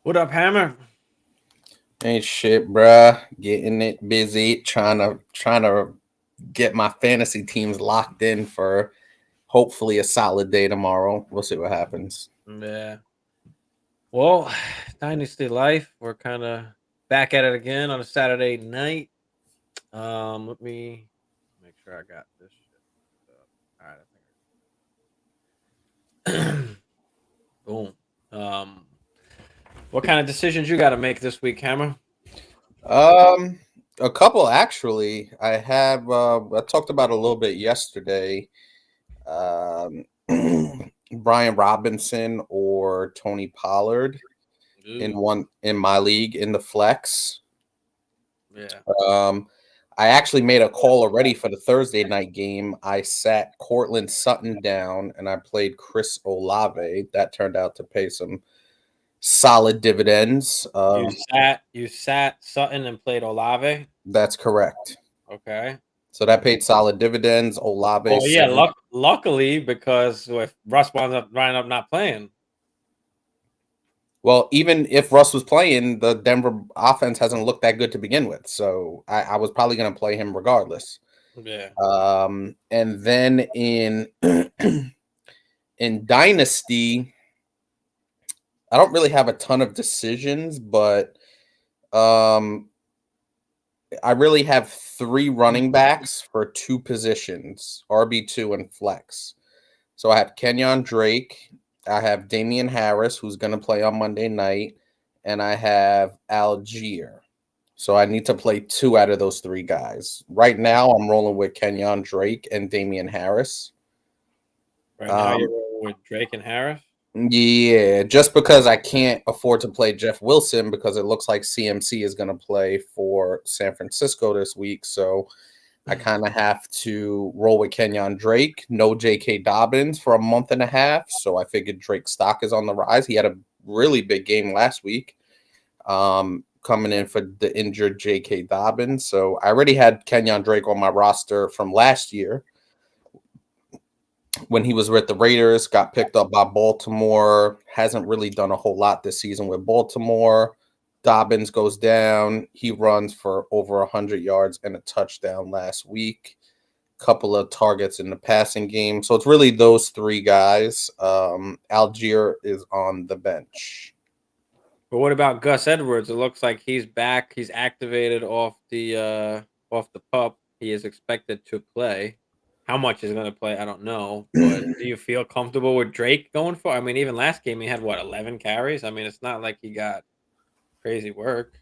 What up, Hammer? Ain't shit, bruh. Getting it busy, trying to get my fantasy teams locked in for hopefully a solid day tomorrow. We'll see what happens. Yeah. Well, Dynasty life. We're kind of back at it again on a Saturday night. Let me make sure I got this shit up. All right, I think. Boom. Um, what kind of decisions you got to make this week, Hammer? Um, a couple actually. I talked about a little bit yesterday. Um, Brian Robinson or Tony Pollard in Ooh, one in my league in the flex. yeah. Um, I actually made a call already for the Thursday night game. I sat Cortland Sutton down and I played Chris Olave. That turned out to pay some solid dividends. You sat Sutton and played Olave. That's correct. Okay. So that paid solid dividends. Olave Well, yeah. seven. Luckily, because if Russ winds up not playing, Well, even if Russ was playing, the Denver offense hasn't looked that good to begin with. So I was probably going to play him regardless. yeah. And then in in Dynasty, I don't really have a ton of decisions, but um, I really have three running backs for two positions, RB2 and flex. So I have Kenyon Drake, I have Damian Harris, who's going to play on Monday night, and I have Algier. So I need to play two out of those three guys. Right now, I'm rolling with Kenyon Drake and Damian Harris. Right now, you're Um, rolling with Drake and Harris. Yeah, just because I can't afford to play Jeff Wilson because it looks like CMC is going to play for San Francisco this week. So I kind of have to roll with Kenyon Drake, no J.K. Dobbins for a month and a half. So I figured Drake's stock is on the rise. He had a really big game last week, coming in for the injured J.K. Dobbins. So I already had Kenyon Drake on my roster from last year when he was with the Raiders, got picked up by Baltimore, hasn't really done a whole lot this season with Baltimore. Dobbins goes down. He runs for over 100 yards and a touchdown last week. Couple of targets in the passing game. So it's really those three guys. Algier is on the bench. But what about Gus Edwards? It looks like he's back. He's activated off the pup. He is expected to play. How much he's going to play, I don't know. But do you feel comfortable with Drake going for? I mean, even last game he had what 11 carries. I mean, it's not like he got crazy work.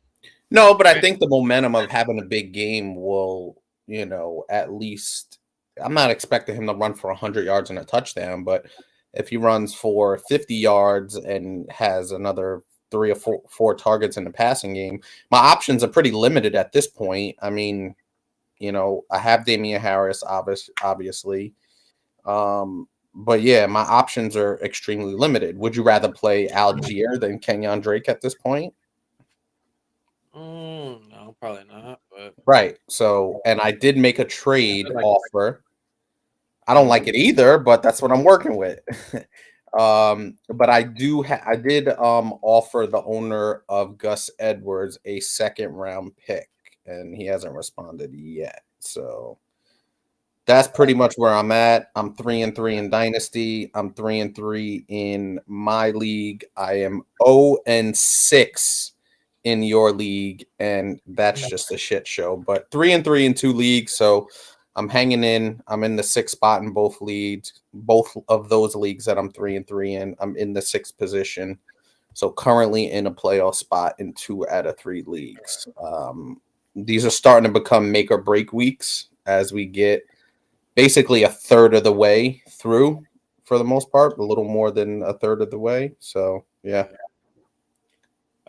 No, but I think the momentum of having a big game will, at least I'm not expecting him to run for 100 yards and a touchdown, but if he runs for 50 yards and has another three or four targets in the passing game, my options are pretty limited at this point. I mean, I have Damian Harris, obviously. But yeah, my options are extremely limited. Would you rather play Algier than Kenyon Drake at this point? No, probably not. But Right. So, and I did make a trade I like offer. I don't Mhm. like it either, but that's what I'm working with. But I did offer the owner of Gus Edwards a second round pick, and he hasn't responded yet. So that's pretty much where I'm at. I'm 3-3 in Dynasty. I'm 3-3 in my league. I am 0-6 in your league, and that's just a shit show. But 3-3 in two leagues, so I'm hanging in. I'm in the sixth spot in both leagues. Both of those leagues that I'm 3-3 in, I'm in the sixth position. So currently in a playoff spot in two out of three leagues. These are starting to become make or break weeks as we get basically a third of the way through for the most part, a little more than a third of the way. So yeah.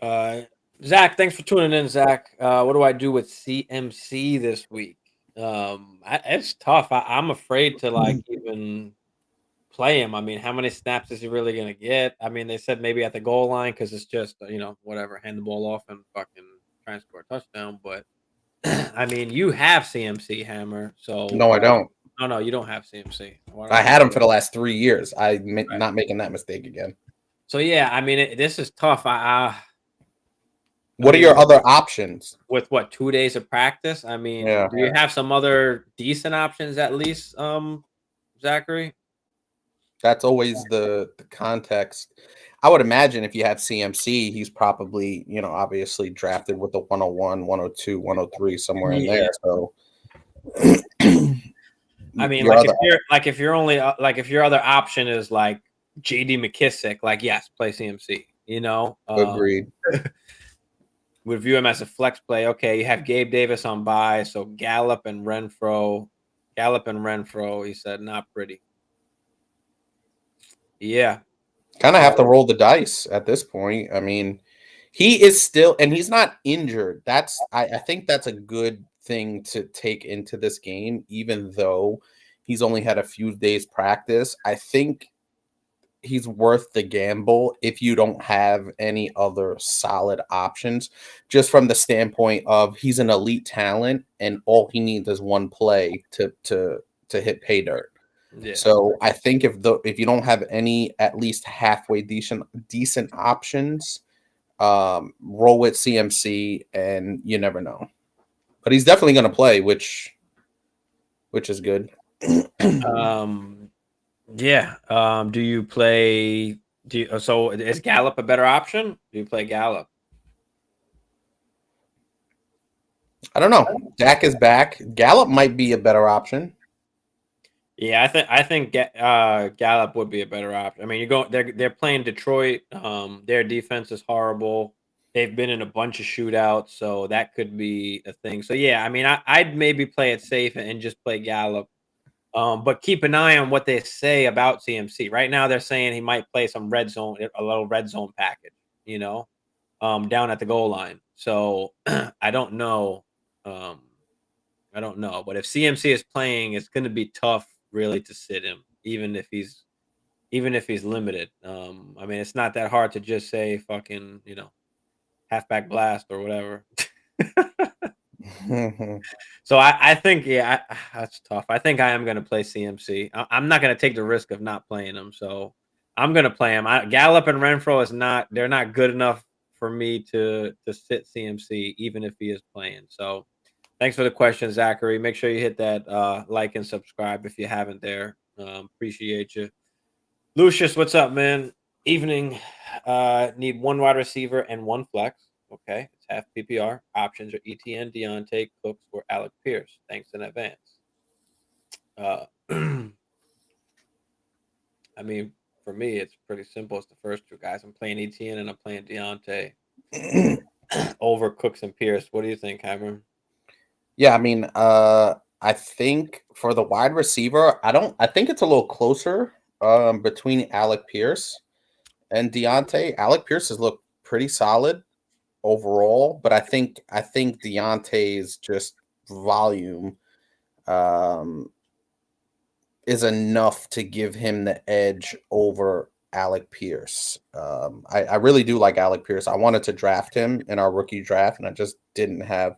yeah. Uh, Zach, thanks for tuning in, Zach. What do I do with CMC this week? It's tough. I'm afraid to like even play him. I mean, how many snaps is he really gonna get? I mean, they said maybe at the goal line because it's just whatever, hand the ball off and fucking try and score a touchdown. But I mean, you have CMC Hammer, so No, I don't. no, you don't have CMC. Why do I I have? had him for the last 3 years. Right. Not making that mistake again. So yeah, I mean, this is tough. What are your other options? with what 2 days of practice? I mean, Yeah, do you have some other decent options at least, Zachary? that's always the context. I would imagine if you have CMC, he's probably, obviously drafted with the 101, 102, 103, somewhere in there. Yeah. So I mean, your other if you're only if your other option is like JD McKissick, like yes, play CMC, agreed. would view him as a flex play. Okay, you have Gabe Davis on bye, so Gallup and Renfro. He said not pretty. Yeah. Kind of have to So roll the dice at this point. I mean, he is still, and he's not injured. I think that's a good thing to take into this game, even though he's only had a few days practice. I think he's worth the gamble if you don't have any other solid options, just from the standpoint of he's an elite talent and all he needs is one play to hit pay dirt. yeah. So I think if you don't have any at least halfway decent options, roll with CMC, and you never know. But he's definitely going to play, which is good. Yeah. Do you play? So is Gallup a better option? Do you play Gallup? I don't know. Dak is back. Gallup might be a better option. Yeah, I think Gallup would be a better option. I mean, they're playing Detroit. Their defense is horrible. They've been in a bunch of shootouts, so that could be a thing. So yeah, I mean, I'd maybe play it safe and just play Gallup. But keep an eye on what they say about CMC. Right now, they're saying he might play some red zone, a little red zone package, down at the goal line. So I don't know. Um, I don't know. But if CMC is playing, it's going to be tough, really, to sit him, even if he's limited. I mean, it's not that hard to just say fucking, halfback blast or whatever. So I think, yeah, that's tough. I think I am going to play CMC. I'm not going to take the risk of not playing him. So I'm going to play him. Gallup and Renfro they're not good enough for me to sit CMC, even if he is playing. So thanks for the question, Zachary. Make sure you hit that like and subscribe if you haven't there. Appreciate you. Lucius, what's up, man? Evening. Need one wide receiver and one flex. Okay, it's half PPR. Options are ETN, Deontay, Cooks, or Alec Pierce. Thanks in advance. Uh, I mean, for me, it's pretty simple. It's the first two guys. I'm playing ETN and I'm playing Deontay over Cooks and Pierce. What do you think, Cameron? Yeah, I mean, I think for the wide receiver, I think it's a little closer between Alec Pierce and Deontay. Alec Pierce has looked pretty solid overall, but I think Deontay's just volume um, is enough to give him the edge over Alec Pierce. I really do like Alec Pierce. I wanted to draft him in our rookie draft, and I just didn't have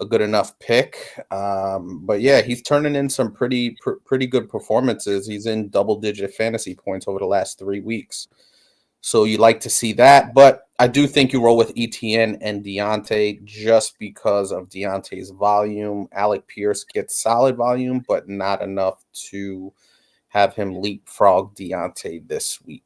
a good enough pick. But yeah, he's turning in some pretty good performances. He's in double-digit fantasy points over the last 3 weeks. So you like to see that. But I do think you roll with ETN and Deontay just because of Deontay's volume. Alec Pierce gets solid volume, but not enough to have him leapfrog Deontay this week.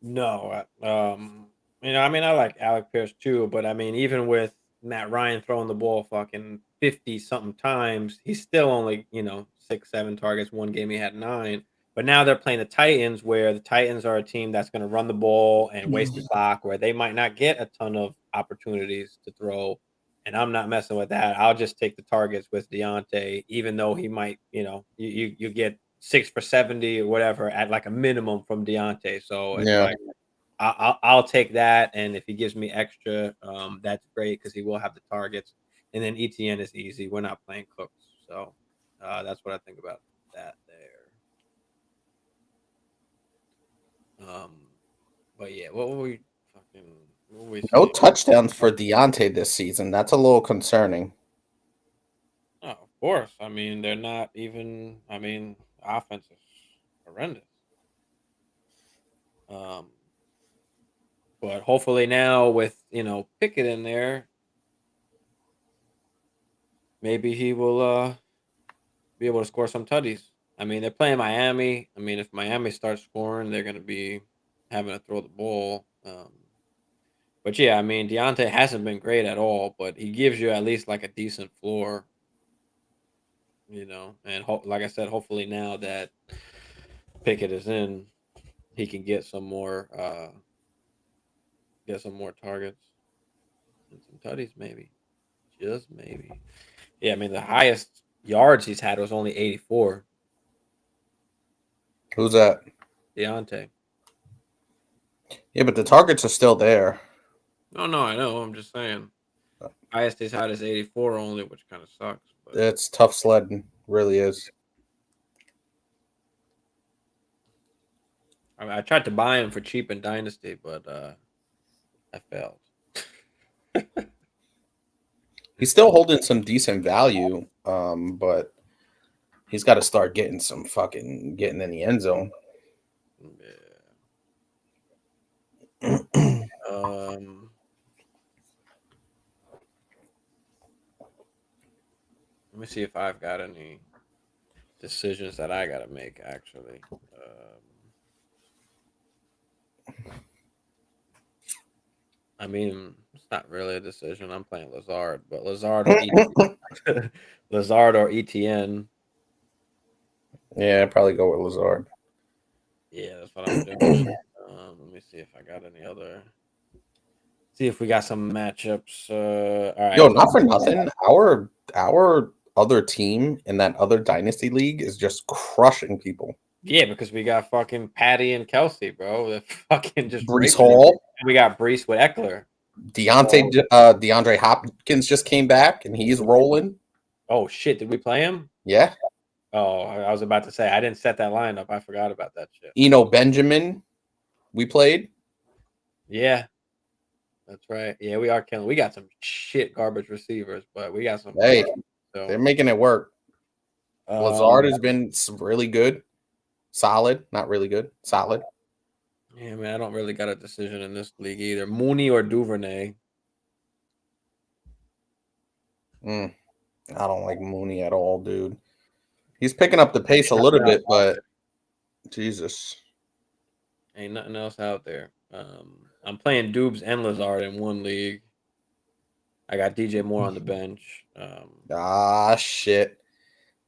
No, I mean, I like Alec Pierce too, but I mean, even with Matt Ryan throwing the ball fucking 50 something times, he's still only, 6, 7 targets. One game he had 9. But now they're playing the Titans, where the Titans are a team that's going to run the ball and waste the clock, where they might not get a ton of opportunities to throw. And I'm not messing with that. I'll just take the targets with Deontay, even though he might, you get 6 for 70 or whatever at like a minimum from Deontay. So it's Yeah. like I'll take that, and if he gives me extra, that's great because he will have the targets. And then ETN is easy. We're not playing Cooks, so that's what I think about that there. But yeah, what were we No saying? touchdowns for Deontay this season. That's a little concerning. Oh, of course. I mean, they're not even. I mean, offense is horrendous. Um, But hopefully now with Pickett in there, maybe he will be able to score some tutties. I mean, they're playing Miami. I mean, if Miami starts scoring, they're going to be having to throw the ball. But yeah, I mean, Deontay hasn't been great at all, but he gives you at least like a decent floor, And like I said, hopefully now that Pickett is in, he can get some more targets and some tutties, maybe, just maybe. Yeah, I mean, the highest yards he's had was only 84. Who's that? Deontay. Yeah, but the targets are still there. No, I know. I'm just saying. Highest he's had is 84 only, which kind of sucks. But It's tough sledding, really is. I tried to buy him for cheap in Dynasty, but I failed. He's still holding some decent value, but he's got to start getting in the end zone. Yeah. Let me see if I've got any decisions that I got to make, actually. I mean, it's not really a decision. I'm playing Lazard, but Lazard or Lazard or ETN. Yeah, I'd probably go with Lazard. Yeah, that's what I'm doing. Let me see if I got any other. See if we got some matchups. All right. Yo, not for nothing. Our other team in that other dynasty league is just crushing people. Yeah, because we got fucking Patty and Kelsey, bro. They're fucking just Brees Hall. We got Brees with Eckler. DeAndre Hopkins just came back and he's rolling. Oh shit! Did we play him? Yeah. Oh, I was about to say I didn't set that lineup. I forgot about that shit. Benjamin, we played. Yeah, that's right. Yeah, we are killing. We got some shit garbage receivers, but we got some. Hey, they're making it work. Lazard has been really good. Solid, not really good. Solid. Yeah, man, I don't really got a decision in this league either. Mooney or Duvernay. I don't like Mooney at all, dude. He's picking up the pace a little bit, but Jesus. Ain't nothing else out there. I'm playing Dubes and Lazard in one league. I got DJ Moore on the bench. Shit.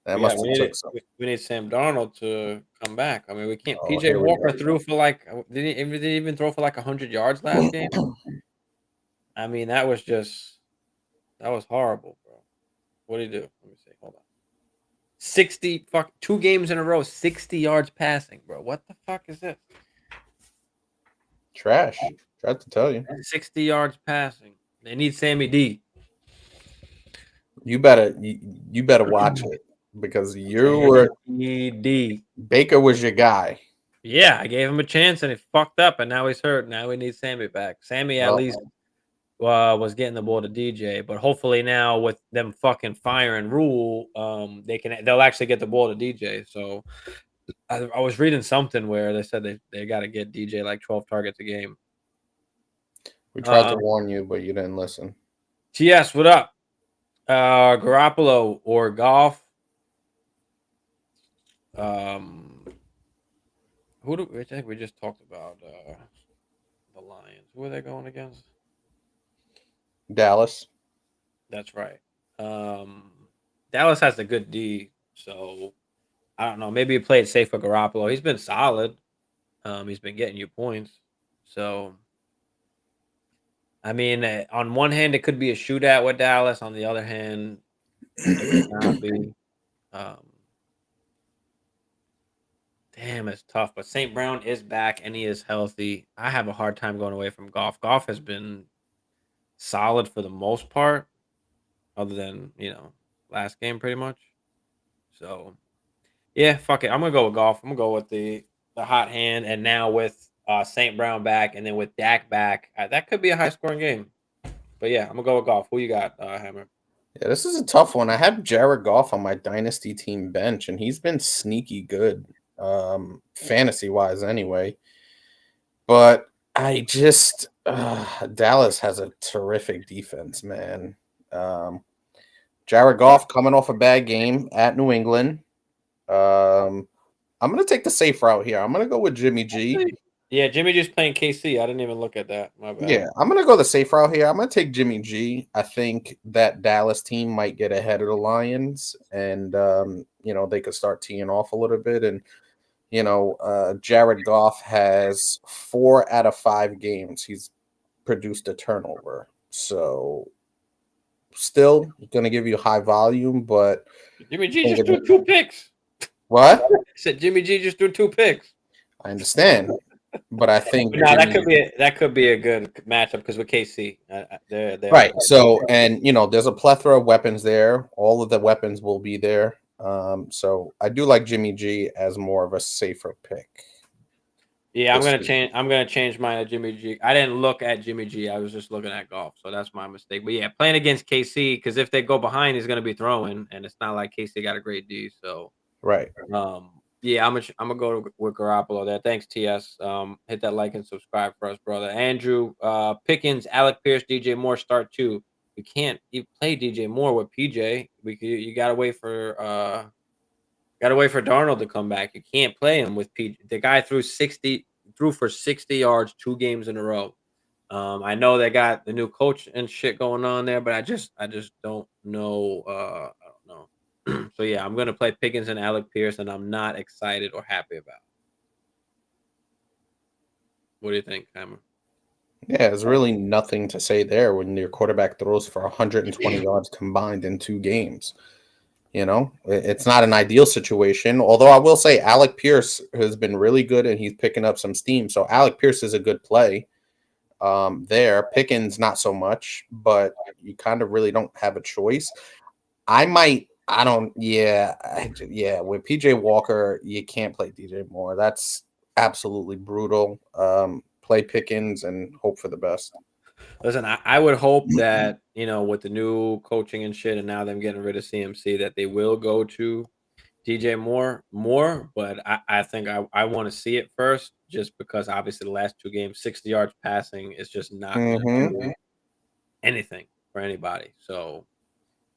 That must have took some. We need Sam Darnold to come back. I mean, we can't. PJ Walker threw for like didn't even throw for like 100 yards last game. I mean, that was horrible, bro. What did he do? Let me see. Hold on. 60 2 games in a row, 60 yards passing, bro. What the fuck is this? Trash. Tried to tell you. 60 yards passing. They need Sammy D. You better watch it because Baker was your guy. Yeah, I gave him a chance and he fucked up, and now he's hurt. Now we need Sammy back. Sammy at least was getting the ball to DJ, but hopefully now with them fucking firing Rule, they'll actually get the ball to DJ. So I was reading something where they said they got to get DJ like 12 targets a game. We tried to warn you, but you didn't listen. TS, what up? Garoppolo or Goff? Who do I think we just talked about? The Lions. Who are they going against? Dallas. That's right. Dallas has a good D, so I don't know. Maybe he played safe for Garoppolo. He's been solid. He's been getting you points. So, I mean, on one hand, it could be a shootout with Dallas. On the other hand, it could not be. Damn, it's tough. But St. Brown is back and he is healthy. I have a hard time going away from Goff. Goff has been solid for the most part, other than last game pretty much. So yeah, fuck it. I'm gonna go with Goff. I'm gonna go with the hot hand, and now with St. Brown back, and then with Dak back, that could be a high scoring game. But yeah, I'm gonna go with Goff. Who you got, Hammer? Yeah, this is a tough one. I have Jared Goff on my dynasty team bench, and he's been sneaky good, fantasy wise anyway. But I just Dallas has a terrific defense, man. Jared Goff coming off a bad game at New England. I'm gonna take the safe route here. I'm gonna go with Jimmy G. Yeah, Jimmy G's playing KC. I didn't even look at that. My bad. Yeah, I'm gonna go the safe route here. I'm gonna take Jimmy G. I think that Dallas team might get ahead of the Lions, and they could start teeing off a little bit. And Jared Goff has 4 out of 5 games he's produced a turnover. So still gonna give you high volume, but Jimmy G just threw 2 picks. What? I said Jimmy G just threw 2 picks. I understand. But I think that could be a good matchup because with KC, they're right. So there's a plethora of weapons there. All of the weapons will be there. So I do like Jimmy G as more of a safer pick. Yeah, I'm gonna change mine to Jimmy G. I didn't look at Jimmy G. I was just looking at Goff, so that's my mistake. But yeah, playing against KC because if they go behind, he's gonna be throwing, and it's not like KC got a great D. So right. Yeah, I'm gonna go with Garoppolo there. Thanks, TS. Hit that like and subscribe for us, brother. Andrew, Pickens, Alec Pierce, DJ Moore start 2. You can't play DJ Moore with PJ. You gotta wait for Darnold to come back. You can't play him with PJ. The guy threw for 60 yards 2 games in a row. I know they got the new coach and shit going on there, but I just don't know. I don't know. So yeah, I'm gonna play Pickens and Alec Pierce, and I'm not excited or happy about it. What do you think, Hammer? Yeah, there's really nothing to say there when your quarterback throws for 120 yards combined in 2 games. It's not an ideal situation. Although I will say Alec Pierce has been really good and he's picking up some steam. So Alec Pierce is a good play there. Pickens, not so much, but you kind of really don't have a choice. With PJ Walker, you can't play DJ Moore. That's absolutely brutal. Play Pickens and hope for the best. Listen, I would hope that, with the new coaching and shit and now them getting rid of CMC, that they will go to DJ Moore more. But I think I want to see it first just because obviously the last 2 games, 60 yards passing is just not going to do anything for anybody. So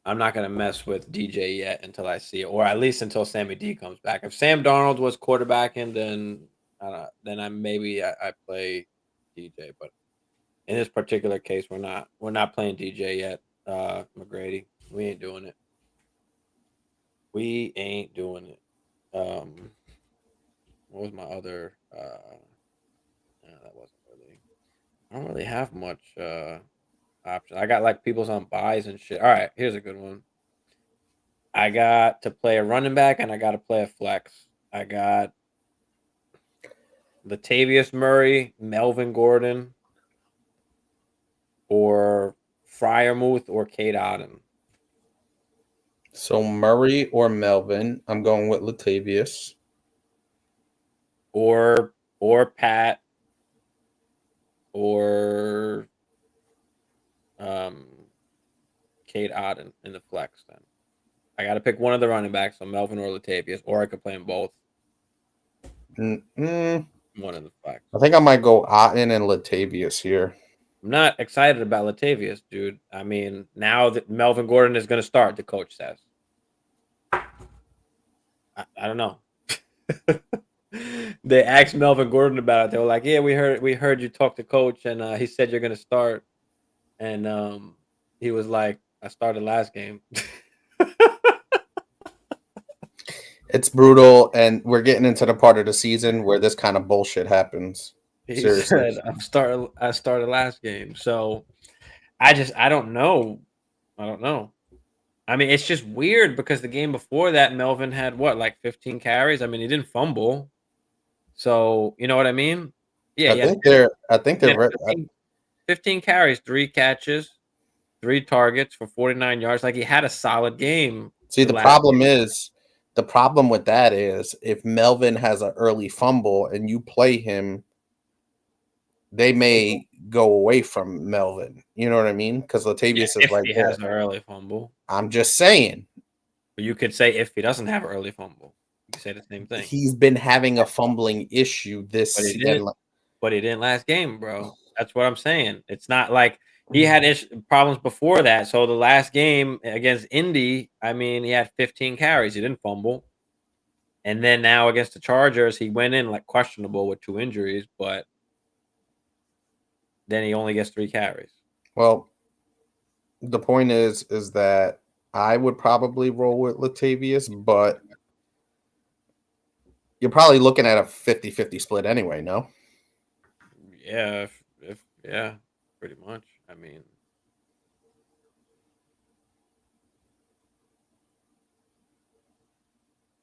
I'm not going to mess with DJ yet until I see it, or at least until Sammy D comes back. If Sam Darnold was quarterbacking, then I play DJ. But in this particular case, we're not playing DJ yet. McGrady, we ain't doing it. We ain't doing it. What was my other? That wasn't really. I don't really have much option. I got like people's on buys and shit. All right, here's a good one. I got to play a running back and I got to play a flex. I got Latavius Murray, Melvin Gordon, or Freiermuth or Kate Otten. So Murray or Melvin, I'm going with Latavius. Or Pat, or Kate Otten in the flex. Then I got to pick one of the running backs, so Melvin or Latavius, or I could play them both. One in the flex. I think I might go Otten and Latavius here. I'm not excited about Latavius, dude. I mean, now that Melvin Gordon is going to start, the coach says. I don't know. They asked Melvin Gordon about it. They were like, "Yeah, we heard you talk to coach, and he said you're going to start." And he was like, "I started last game." It's brutal, and we're getting into the part of the season where this kind of bullshit happens. He said, I started last game. So I don't know. I don't know. I mean, it's just weird because the game before that, Melvin had like 15 carries. I mean, he didn't fumble. So, you know what I mean? Yeah. I think they're 15 carries, 3 catches, 3 targets for 49 yards. Like, he had a solid game. See, the problem with that is if Melvin has an early fumble and you play him, they may go away from Melvin. You know what I mean? Because Latavius is right there. He has an early fumble. I'm just saying. But you could say if he doesn't have an early fumble, you could say the same thing. He's been having a fumbling issue this season. But he didn't last game, bro. That's what I'm saying. It's not like he had problems before that. So the last game against Indy, I mean, he had 15 carries. He didn't fumble. And then now against the Chargers, he went in like questionable with 2 injuries, but then he only gets 3 carries. Well, the point is that I would probably roll with Latavius, but you're probably looking at a 50-50 split anyway, no? Yeah, if yeah, pretty much. I mean,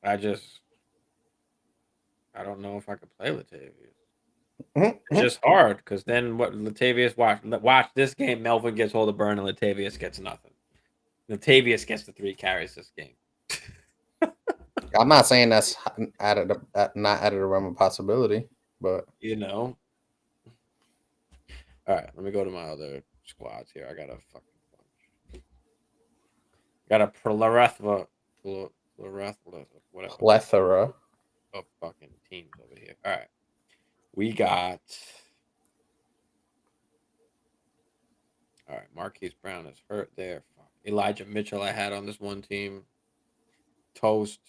I just I don't know if I could play Latavius. It's just hard because then what Latavius watch this game. Melvin gets hold of Burn and Latavius gets nothing. Latavius gets the 3 carries this game. I'm not saying that's not out of the realm of possibility, but You know. All right, let me go to my other squads here. I got a fucking bunch. Got a plethora, whatever plethora. of fucking teams over here. All right, we got. All right, Marquise Brown is hurt there. Fuck. Elijah Mitchell I had on this one team. Toast.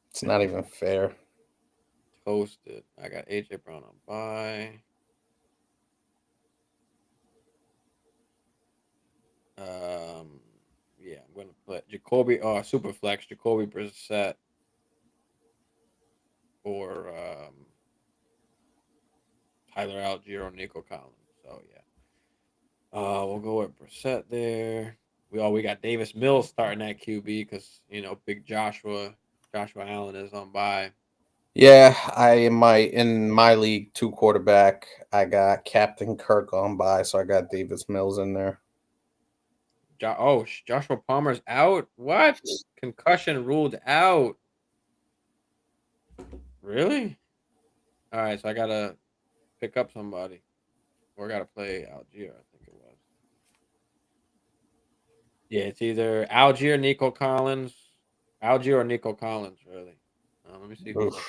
It's not even fair. Toasted. I got AJ Brown on bye. Yeah, I'm gonna put Jacoby. Oh, super flex. Jacoby Brissett or Tyler Algier or Nico Collins. So yeah. We'll go with Brissett there. We got Davis Mills starting at QB because big Joshua Allen is on bye. Yeah, in my league 2 quarterback, I got Captain Kirk on by, so I got Davis Mills in there. Joshua Palmer's out. What? Concussion ruled out. Really? All right, so I gotta pick up somebody, or I gotta play Algier. I think it was. Yeah, it's either Algier, Nico Collins, Algier or Nico Collins. Really. Let me see who's on.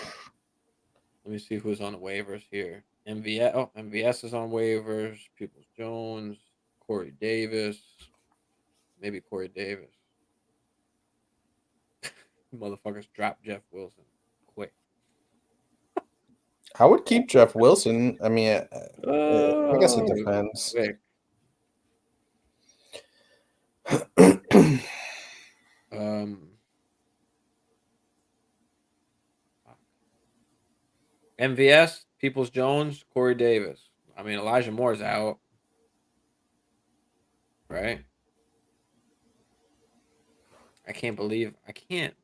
Let me see who's on the waivers here. MVS. Oh, MVS is on waivers. Peoples Jones, Corey Davis, maybe Corey Davis. Motherfuckers drop Jeff Wilson quick. I would keep Jeff Wilson. I mean, I guess it depends. Quick. Um, MVS, Peoples Jones, Corey Davis. I mean, Elijah Moore's out, right? I can't believe I can't.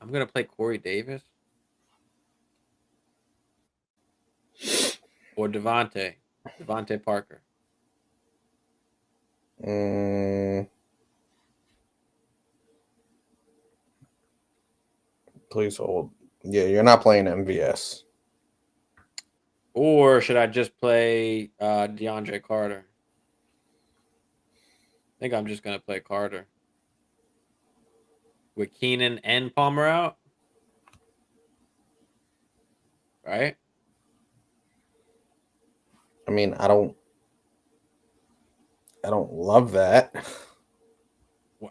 I'm gonna play Corey Davis or Devontae Parker. Please hold. Yeah, you're not playing MVS. Or should I just play DeAndre Carter? I think I'm just gonna play Carter with Keenan and Palmer out, right? I mean, I don't love that.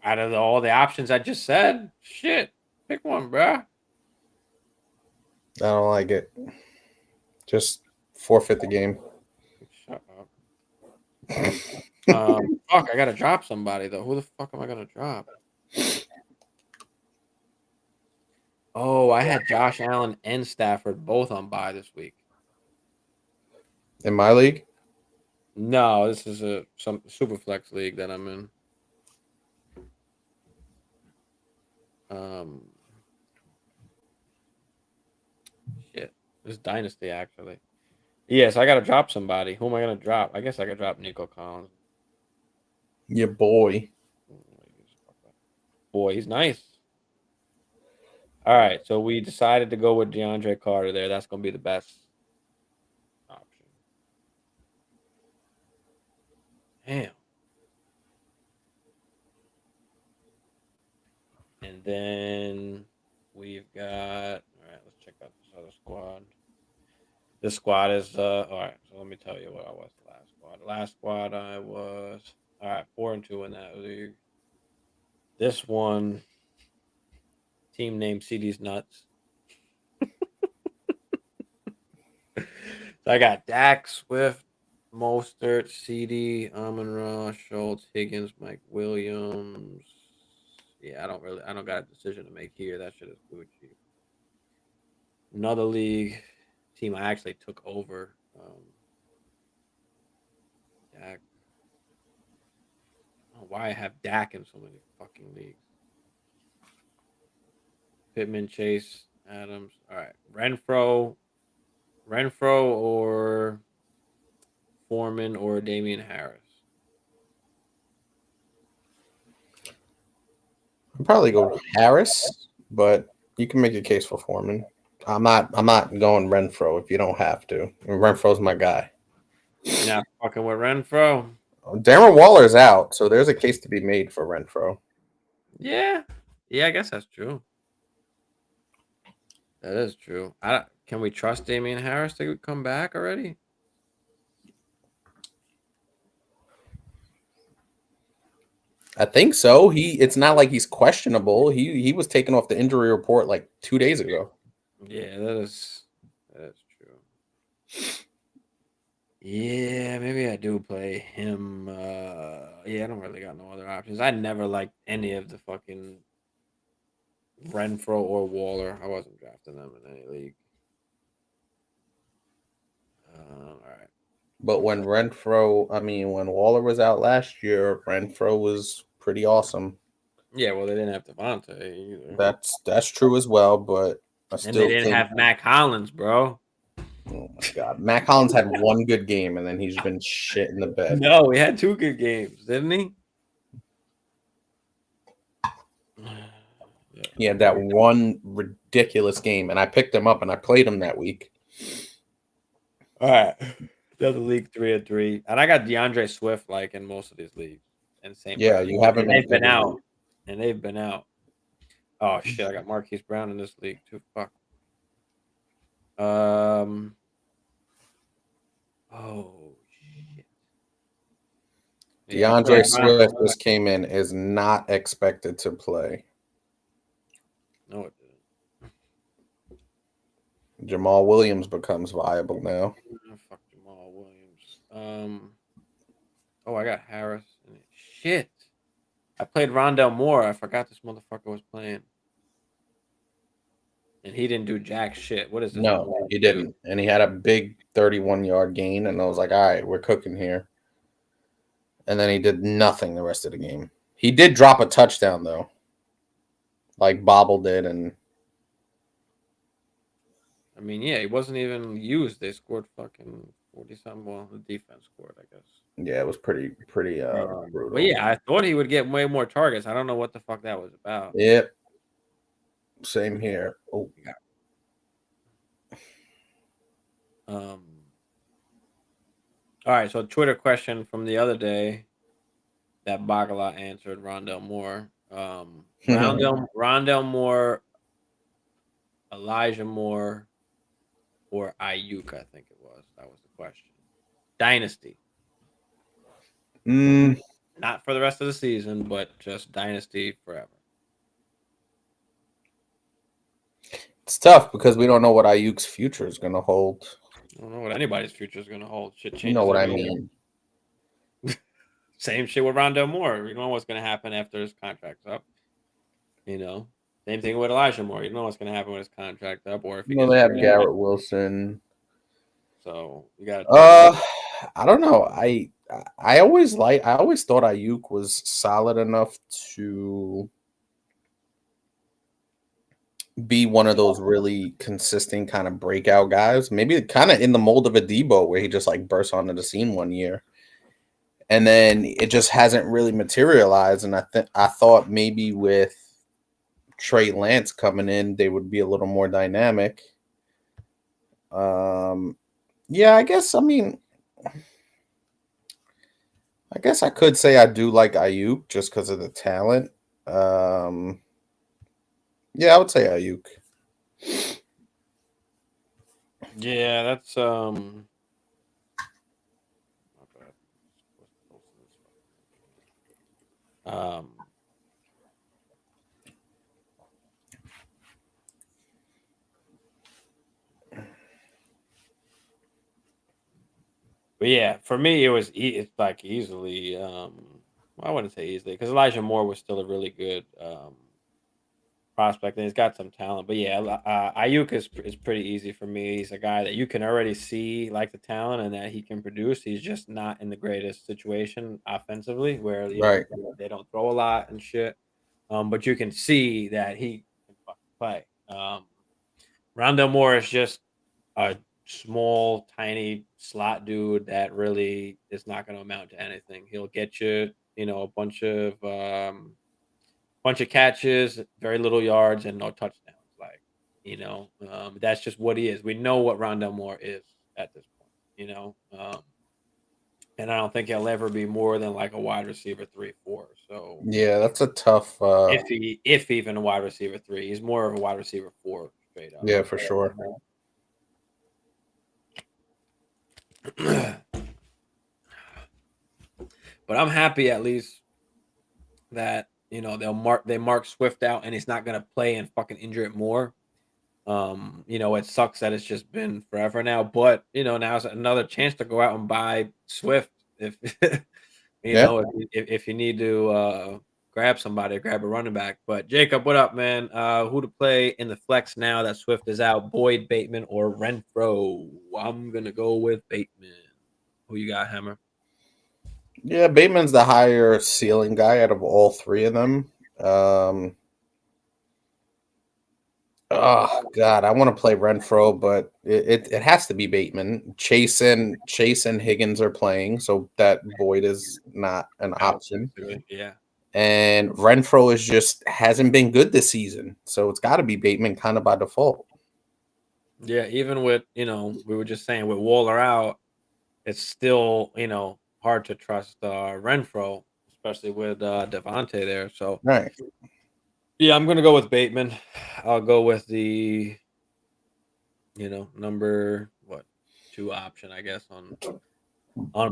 Out of all the options I just said, shit, pick one, bruh. I don't like it. Just forfeit the game. Shut up. Fuck, I gotta drop somebody though. Who the fuck am I gonna drop? Oh, I had Josh Allen and Stafford both on bye this week. In my league? No, this is some super flex league that I'm in. Shit, this is Dynasty actually. Yes, I gotta drop somebody. Who am I gonna drop? I guess I could drop Nico Collins. Your boy. Boy, he's nice. All right, so we decided to go with DeAndre Carter there. That's gonna be the best option. Damn. And then we've got, all right, let's check out this other squad. This squad is all right. So let me tell you what I was the last squad. Last squad I was all right, 4-2 in that league. This one team named CD's nuts. So I got Dak, Swift, Mostert, CD, Amon-Ra, Schultz, Higgins, Mike Williams. Yeah, I don't got a decision to make here. That shit is Gucci. Another league team I actually took over. Dak. I don't know why I have Dak in so many fucking leagues. Pittman, Chase, Adams. All right, Renfro or Foreman or Damian Harris. I'd probably go Harris, but you can make a case for Foreman. I'm not going Renfro if you don't have to. Renfro's my guy. You're not fucking with Renfro. Darren Waller's out, so there's a case to be made for Renfro. Yeah, I guess that's true. That is true. Can we trust Damian Harris to come back already? I think so. It's not like he's questionable. He was taken off the injury report like 2 days ago. Yeah, that is true. Yeah, maybe I do play him. Yeah, I don't really got no other options. I never liked any of the fucking Renfro or Waller. I wasn't drafting them in any league. All right. But when when Waller was out last year, Renfro was pretty awesome. Yeah, well, they didn't have Devontae either. That's true as well, but I still And they didn't have Mac Hollins, bro. Oh my god, Mac Hollins had one good game, and then he's been shit in the bed. No, he had 2 good games, didn't he? Yeah. He had that one ridiculous game, and I picked him up and I played him that week. All right. Another league 3-3. And I got DeAndre Swift like in most of these leagues. And same. Yeah, you have him. They've been out. And they've been out. Oh shit, I got Marquise Brown in this league too. Fuck. Oh shit. DeAndre Swift just came in, is not expected to play. No, it didn't. Jamal Williams becomes viable now. Oh, fuck Jamal Williams. Oh, I got Harris. Shit. I played Rondell Moore. I forgot this motherfucker was playing. And he didn't do jack shit. What is this? No, he didn't. And he had a big 31-yard gain, and I was like, all right, we're cooking here. And then he did nothing the rest of the game. He did drop a touchdown, though. Like Bobble did, and I mean, yeah, he wasn't even used. They scored fucking 40-something. Well, the defense scored, I guess. Yeah, it was pretty brutal. But yeah, I thought he would get way more targets. I don't know what the fuck that was about. Yep. Same here. Oh. All right, so Twitter question from the other day that Bagala answered, Rondell Moore. Rondell Moore, Elijah Moore, or Ayuk, I think it was. That was the question. Dynasty. Not for the rest of the season, but just Dynasty forever. It's tough because we don't know what Ayuk's future is going to hold. I don't know what anybody's future is going to hold. Shit changes. You know what I mean? Same shit with Rondell Moore. You don't know what's going to happen after his contract's up. You know, same thing with Elijah Moore. You don't know what's going to happen when his contract's up, or if they have Garrett Wilson. So you got. I don't know. I always thought Ayuk was solid enough to be one of those really consistent kind of breakout guys. Maybe kind of in the mold of a Debo, where he just like bursts onto the scene one year, and then it just hasn't really materialized. And I thought maybe with Trey Lance coming in, they would be a little more dynamic. Yeah, I guess I could say I do like Ayuk just because of the talent. Yeah, I would say Ayuk. Yeah, that's my bad. Um, but yeah, for me, it's like easily. I wouldn't say easily because Elijah Moore was still a really good prospect and he's got some talent. But yeah, Ayuk is pretty easy for me. He's a guy that you can already see like the talent and that he can produce. He's just not in the greatest situation offensively, where Right. they don't throw a lot and shit. But you can see that he can fucking play. Rondell Moore is just a small, tiny slot dude that really is not going to amount to anything. He'll get you, a bunch of catches, very little yards, and no touchdowns. Like, that's just what he is. We know what Rondell Moore is at this point. And I don't think he'll ever be more than like a wide receiver 3, 4. So Yeah, that's a tough. if even a wide receiver 3, he's more of a wide receiver 4 straight up. Yeah, for sure. But I'm happy at least that they mark Swift out and he's not gonna play and fucking injure it more. It sucks that it's just been forever now, but now's another chance to go out and buy Swift if Yeah. if you need to grab somebody, grab a running back. But Jacob, what up, man? Who to play in the flex now that Swift is out? Boyd, Bateman, or Renfro? I'm gonna go with Bateman. Who you got, Hammer? Yeah, Bateman's the higher ceiling guy out of all three of them. Oh God, I want to play Renfro, but it has to be Bateman. Chase and Higgins are playing, so that Boyd is not an Out, option. basically. Yeah. And Renfro is just hasn't been good this season, so it's got to be Bateman kind of by default. Yeah, even with, we were just saying with Waller out, it's still, hard to trust Renfro, especially with Devontae there. So Right. yeah, I'm gonna go with Bateman. I'll go with the, number what 2 option, I guess, on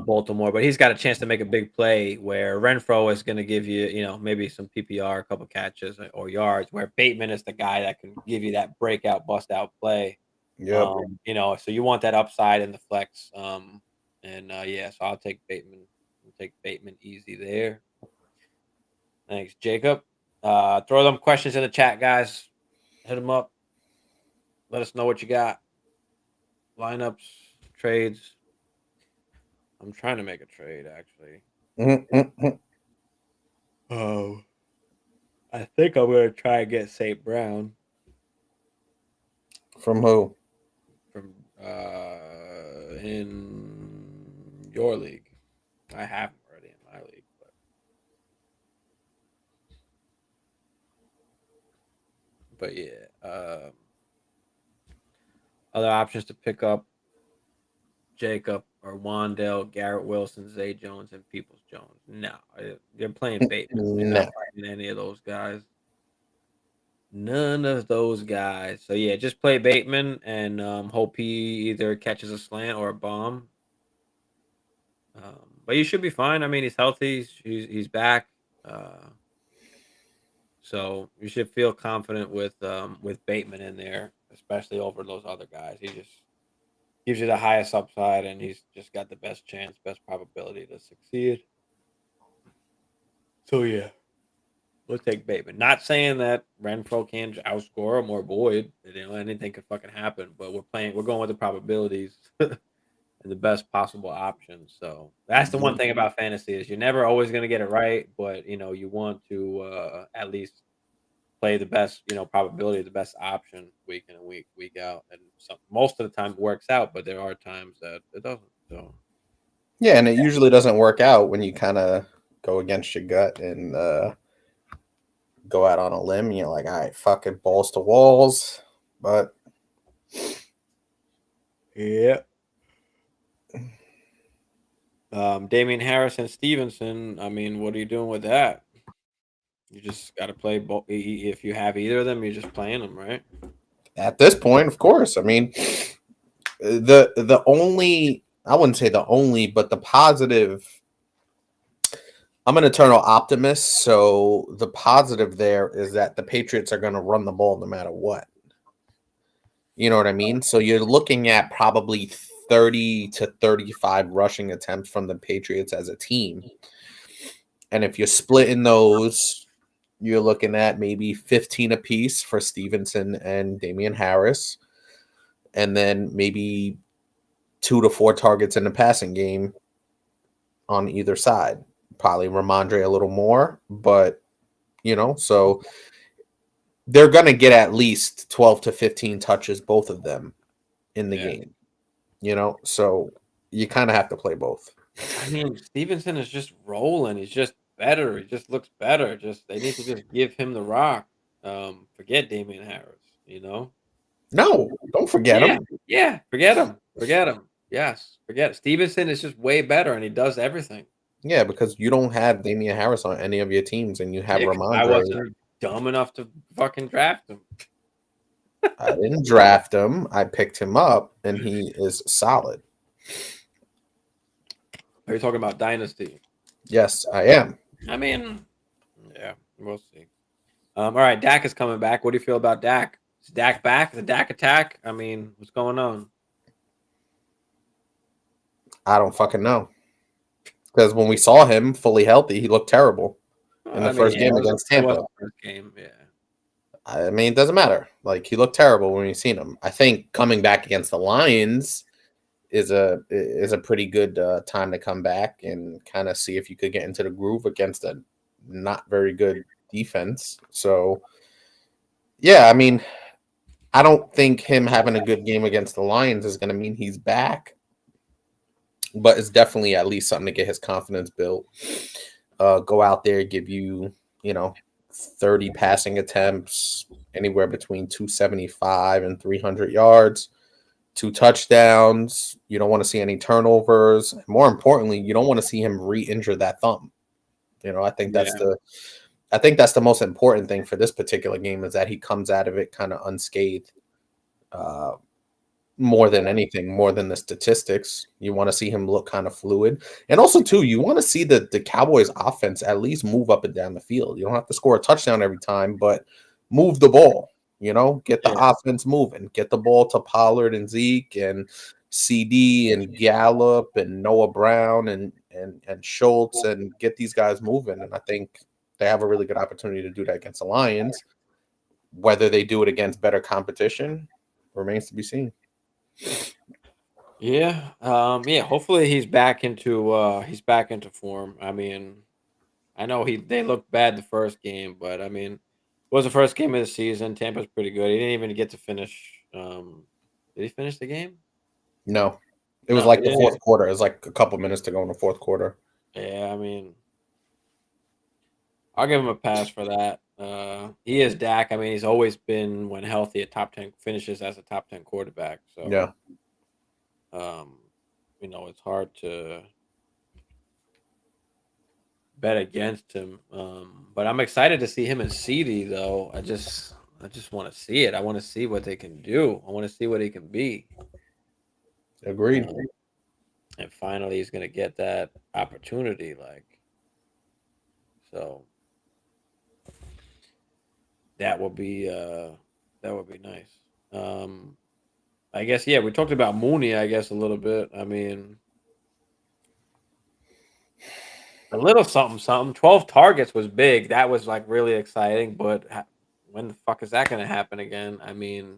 Baltimore. But he's got a chance to make a big play where Renfro is gonna give you, maybe some PPR, a couple catches or yards, where Bateman is the guy that can give you that breakout, bust out play. Yep. So you want that upside in the flex. And yeah, so I'll take Bateman. I'll take Bateman easy there. Thanks, Jacob. Throw them questions in the chat, guys. Hit them up. Let us know what you got. Lineups, trades. I'm trying to make a trade actually. Mm-hmm. Oh, I think I'm gonna try and get St. Brown From who? from in your league. I have him already in my league, but yeah. Other options to pick up: Jacob or Wandell, Garrett Wilson, Zay Jones, and Peoples Jones. No, you're playing Bateman. You're not No. playing any of those guys. None of those guys. So yeah, just play Bateman and hope he either catches a slant or a bomb. But you should be fine. I mean, he's healthy. He's back. So you should feel confident with Bateman in there, especially over those other guys. He just gives you the highest upside, and he's just got the best chance, best probability to succeed. So yeah, we'll take Bateman. Not saying that Renfro can't outscore him or Boyd. Anything could fucking happen. But we're going with the probabilities and the best possible options. So that's the one thing about fantasy is you're never always going to get it right, but you want to at least play the best, probability, the best option week in and week out. And most of the time it works out, but there are times that it doesn't. So Yeah, and it usually doesn't work out when you kind of go against your gut and go out on a limb. And you're like, all right, fuck it, balls to walls. But yeah. Damian Harris and Stevenson. I mean, what are you doing with that? You just got to play both. If you have either of them, you're just playing them, right? at this point, of course, I mean, The only, I wouldn't say the only, but the positive. I'm an eternal optimist, so the positive there is that the Patriots are going to run the ball no matter what. You know what I mean? So you're looking at probably 30 to 35 rushing attempts from the Patriots as a team. And if you're splitting those, you're looking at maybe 15 apiece for Stevenson and Damian Harris, and then maybe 2 to 4 targets in the passing game on either side. Probably Ramondre a little more, but so they're going to get at least 12 to 15 touches, both of them in the game, so you kind of have to play both. I mean, Stevenson is just rolling. He's just better. He just looks better. Just they need to just give him the rock. Forget Damian Harris. No, don't forget Yeah, him. yeah. Forget him. Forget him. Yes, forget it. Stevenson is just way better, and he does everything. Yeah, because you don't have Damian Harris on any of your teams, and you have Yeah, 'cause I Ramondre. wasn't dumb enough to fucking draft him. I didn't draft him. I picked him up, and he is solid. Are you talking about Dynasty? Yes, I am. I mean, yeah, we'll see. All right, Dak is coming back. What do you feel about Dak? Is Dak back? The Dak attack? I mean, what's going on? I don't fucking know. Because when we saw him fully healthy, he looked terrible in the first game against Tampa. First game, yeah. I mean, it doesn't matter. Like, he looked terrible when we seen him. I think coming back against the Lions is a pretty good time to come back and kind of see if you could get into the groove against a not very good defense. So, yeah, I mean, I don't think him having a good game against the Lions is going to mean he's back, but it's definitely at least something to get his confidence built. Go out there, give you, 30 passing attempts, anywhere between 275 and 300 yards, 2 touchdowns. You don't want to see any turnovers. More importantly, you don't want to see him re-injure that thumb. I think that's the most important thing for this particular game, is that he comes out of it kind of unscathed. More than anything, more than the statistics, you want to see him look kind of fluid. And also, too, you want to see the Cowboys offense at least move up and down the field. You don't have to score a touchdown every time, but move the ball, get the offense moving, get the ball to Pollard and Zeke and CD and Gallup and Noah Brown and Schultz, and get these guys moving. And I think they have a really good opportunity to do that against the Lions. Whether they do it against better competition remains to be seen. Yeah. Hopefully he's back into form. I mean, I know they looked bad the first game, but I mean, it was the first game of the season. Tampa's pretty good. He didn't even get to finish. Did he finish the game? No, it was the fourth quarter. It was like a couple minutes to go in the fourth quarter. Yeah, I mean, I'll give him a pass for that. He is Dak. I mean, he's always been, when healthy, a top 10 finishes as a top 10 quarterback. So yeah, it's hard to bet against him. But I'm excited to see him and CD though. I just want to see it. I want to see what they can do. I want to see what he can be. Agreed. And finally, he's gonna get that opportunity. So that would be nice. I guess we talked about Mooney. I guess a little bit. I mean, a little something. 12 targets was big. That was really exciting. But when the fuck is that gonna happen again? I mean,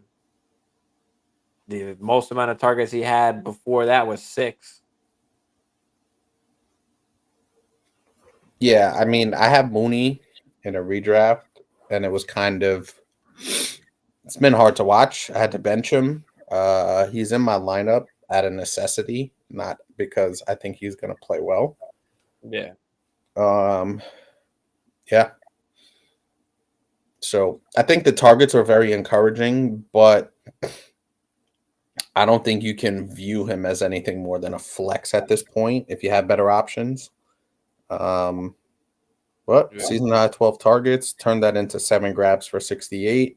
the most amount of targets he had before that was 6. Yeah, I mean, I have Mooney in a redraft, and it was it's been hard to watch. I had to bench him. He's in my lineup out of necessity, not because I think he's going to play well. Yeah. Yeah. So I think the targets are very encouraging, but I don't think you can view him as anything more than a flex at this point if you have better options. Season high 12 targets, turned that into 7 grabs for 68.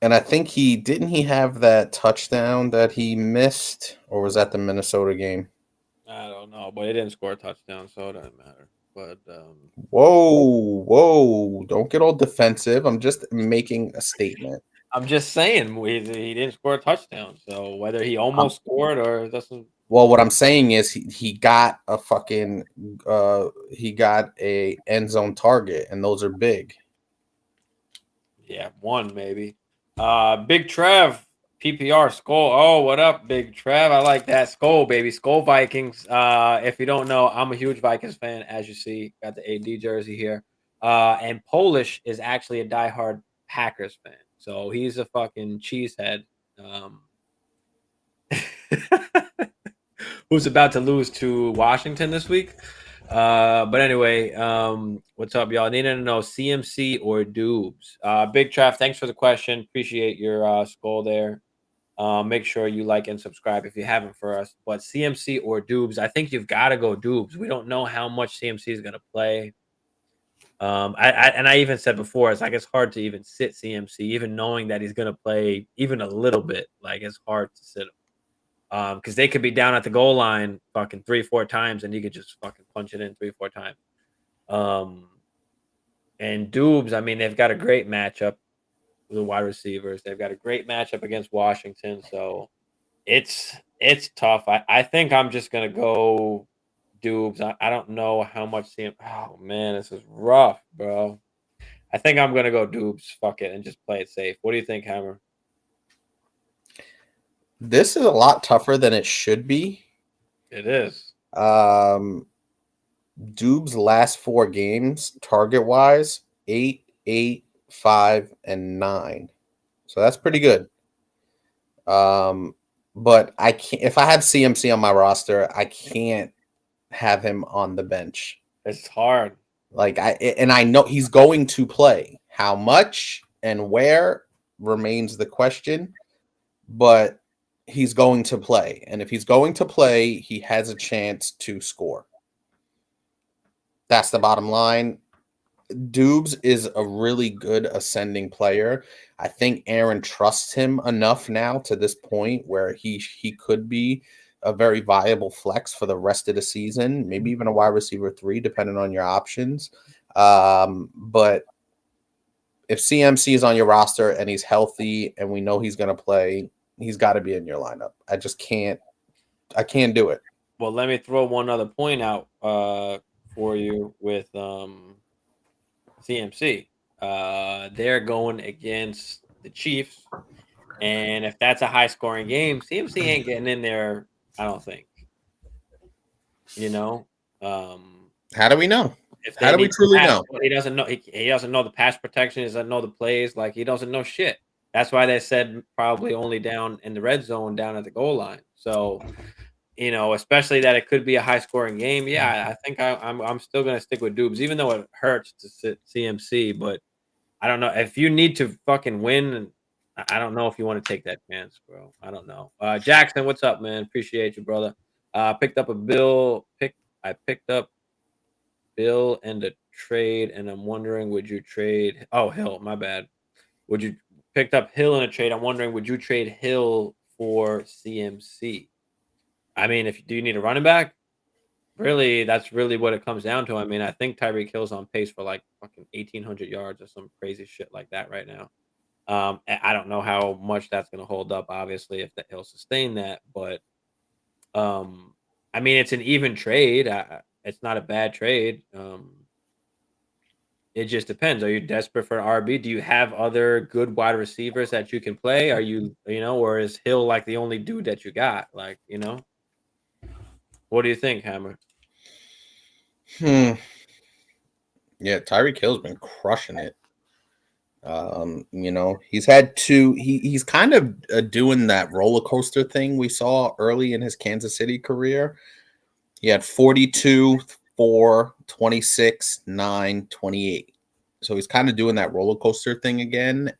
And I think he have that touchdown that he missed, or was that the Minnesota game? I don't know, but he didn't score a touchdown, so it doesn't matter. But Whoa, don't get all defensive. I'm just making a statement. I'm just saying he didn't score a touchdown. So whether he Um, almost scored or doesn't, well, what I'm saying is he got a fucking he got a end zone target, and those are big. yeah, one maybe. Big Trev, PPR Skull. Oh, what up, Big Trev? I like that Skull, baby. Skull Vikings. If you don't know, I'm a huge Vikings fan, as you see. Got the AD jersey here. And Polish is actually a diehard Packers fan. So he's a fucking cheesehead. Um, who's about to lose to Washington this week. But anyway, what's up, y'all? Needing to know CMC or Dubes. Big Trav, thanks for the question. Appreciate your skull there. Make sure you like and subscribe if you haven't for us. But CMC or Dubes, I think you've got to go Dubes. We don't know how much CMC is going to play. I even said before, it's like it's hard to even sit CMC, even knowing that he's going to play even a little bit. Like it's hard to sit him. Because they could be down at the goal line fucking 3-4 times, and you could just fucking punch it in 3-4 times. Um, and Dubes, I mean, they've got a great matchup with the wide receivers. They've got a great matchup against Washington, so it's tough. I think I'm just gonna go Dubes. I don't know how much CM. Oh man, this is rough, bro. I think I'm gonna go Dubes. Fuck it, and just play it safe. What do you think, Hammer? This is a lot tougher than it should be. It is. Dube's last 4 games, target wise, 8, 8, 5, and 9. So that's pretty good. But I can't if I have CMC on my roster, I can't have him on the bench. It's hard. Like I know he's going to play. How much and where remains the question, but he's going to play. And if he's going to play, he has a chance to score. That's the bottom line. Dubes is a really good ascending player. I think Aaron trusts him enough now to this point where he could be a very viable flex for the rest of the season, maybe even a wide receiver 3, depending on your options. But if CMC is on your roster and he's healthy and we know he's going to play, he's got to be in your lineup. I just can't. I can't do it. Well, let me throw one other point out for you with CMC. They're going against the Chiefs, and if that's a high scoring game, CMC ain't getting in there. I don't think. You know, How do we know? if How they do we need to truly pass, know? he doesn't know. He doesn't know the pass protection. He doesn't know the plays. Like he doesn't know shit. That's why they said probably only down in the red zone, down at the goal line. So especially that it could be a high scoring game. Yeah, I think I'm still gonna stick with Dubes, even though it hurts to sit CMC. But I don't know if you need to fucking win. I don't know if you want to take that chance, bro. I don't know. Jackson, what's up, man? Appreciate you, brother. Picked up a bill. I picked up Bill and a trade, and I'm wondering, would you trade? Oh, Hill, my bad. Would you picked up Hill in a trade? I'm wondering, would you trade Hill for CMC? I mean, if do you need a running back? Really, that's really what it comes down to. I mean, I think Tyreek Hill's on pace for like fucking 1,800 yards or some crazy shit like that right now. I don't know how much that's going to hold up, obviously, if he'll sustain that. But I mean, it's an even trade. It's not a bad trade. It just depends. Are you desperate for an RB? Do you have other good wide receivers that you can play? Are or is Hill like the only dude that you got? Like, what do you think, Hammer? Yeah, Tyreek Hill's been crushing it. He's had he's kind of doing that roller coaster thing we saw early in his Kansas City career. He had 42, 4, 26, 9, 28. So he's kind of doing that roller coaster thing again.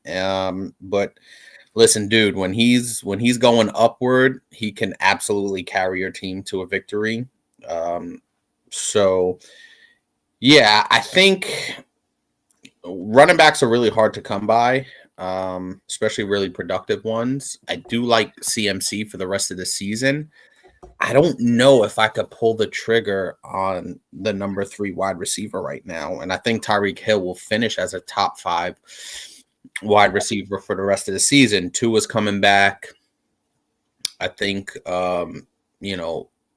But listen, dude, when he's going upward, he can absolutely carry your team to a victory. So yeah, I think running backs are really hard to come by. especially really productive ones. I do like CMC for the rest of the season. I don't know if I could pull the trigger on the number 3 wide receiver right now. And I think Tyreek Hill will finish as a top 5 wide receiver for the rest of the season. Tua is coming back. I think,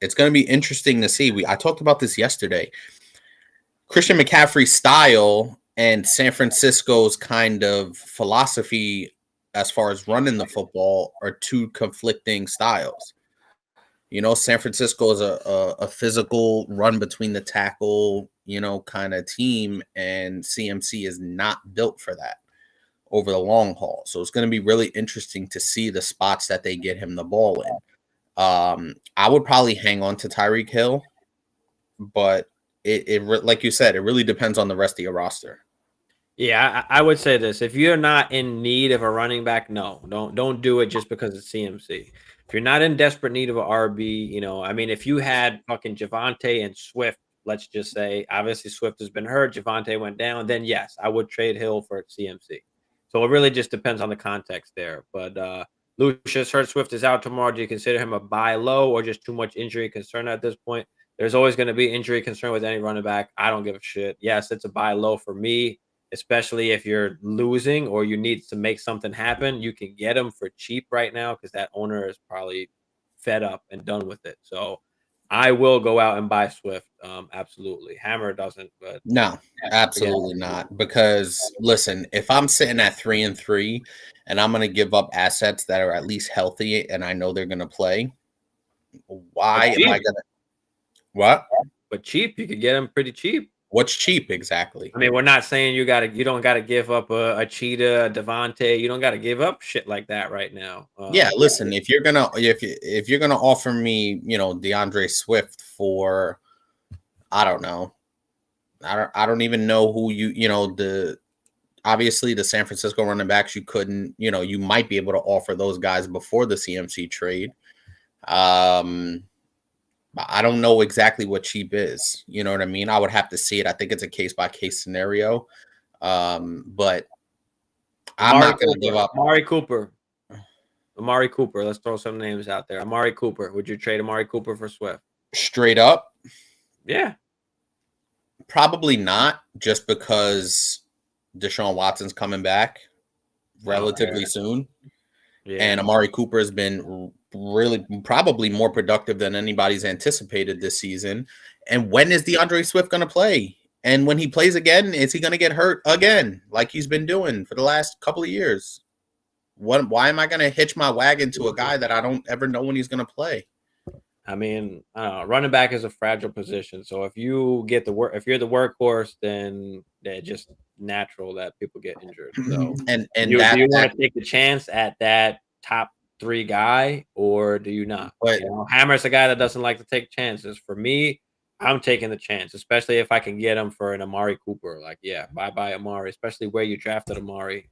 it's going to be interesting to see. I talked about this yesterday. Christian McCaffrey's style and San Francisco's kind of philosophy as far as running the football are two conflicting styles. San Francisco is a physical run between the tackle, kind of team, and CMC is not built for that over the long haul. So it's going to be really interesting to see the spots that they get him the ball in. I would probably hang on to Tyreek Hill, but it like you said, it really depends on the rest of your roster. Yeah, I would say this. If you're not in need of a running back, no, don't do it just because it's CMC. If you're not in desperate need of a RB, if you had fucking Javonte and Swift, let's just say, obviously Swift has been hurt, Javonte went down, then yes, I would trade Hill for CMC. So it really just depends on the context there. But Lucius Hurt Swift is out tomorrow. Do you consider him a buy low or just too much injury concern at this point? There's always going to be injury concern with any running back. I don't give a shit. Yes, it's a buy low for me, especially if you're losing or you need to make something happen. You can get him for cheap right now because that owner is probably fed up and done with it. So I will go out and buy Swift. Absolutely. Hammer doesn't, but no, absolutely not. Because listen, if I'm sitting at 3-3 and I'm going to give up assets that are at least healthy and I know they're going to play, why am I going to? What? But cheap, you could get them pretty cheap. What's cheap exactly? I mean, we're not saying you don't gotta give up a Cheetah, a Devontae. You don't gotta give up shit like that right now. Yeah, listen, if you're gonna offer me, DeAndre Swift for, I don't know, I don't even know who obviously the San Francisco running backs you couldn't, you might be able to offer those guys before the CMC trade. I don't know exactly what cheap is. You know what I mean? I would have to see it. I think it's a case-by-case scenario. But I'm not going to give up. Amari Cooper. Let's throw some names out there. Amari Cooper. Would you trade Amari Cooper for Swift? Straight up? Yeah. Probably not, just because Deshaun Watson's coming back relatively soon. Yeah. And Amari Cooper has been really probably more productive than anybody's anticipated this season. And when is DeAndre Swift going to play? And when he plays again, is he going to get hurt again like he's been doing for the last couple of years? Why am I going to hitch my wagon to a guy that I don't ever know when he's going to play? I mean, running back is a fragile position. So if you get if you're the workhorse, then it's just natural that people get injured. So and do you want to take the chance at that top 3 guy, or do you not? But Hammer's a guy that doesn't like to take chances. For me, I'm taking the chance, especially if I can get him for an Amari Cooper. Like, yeah, bye Amari, especially where you drafted Amari.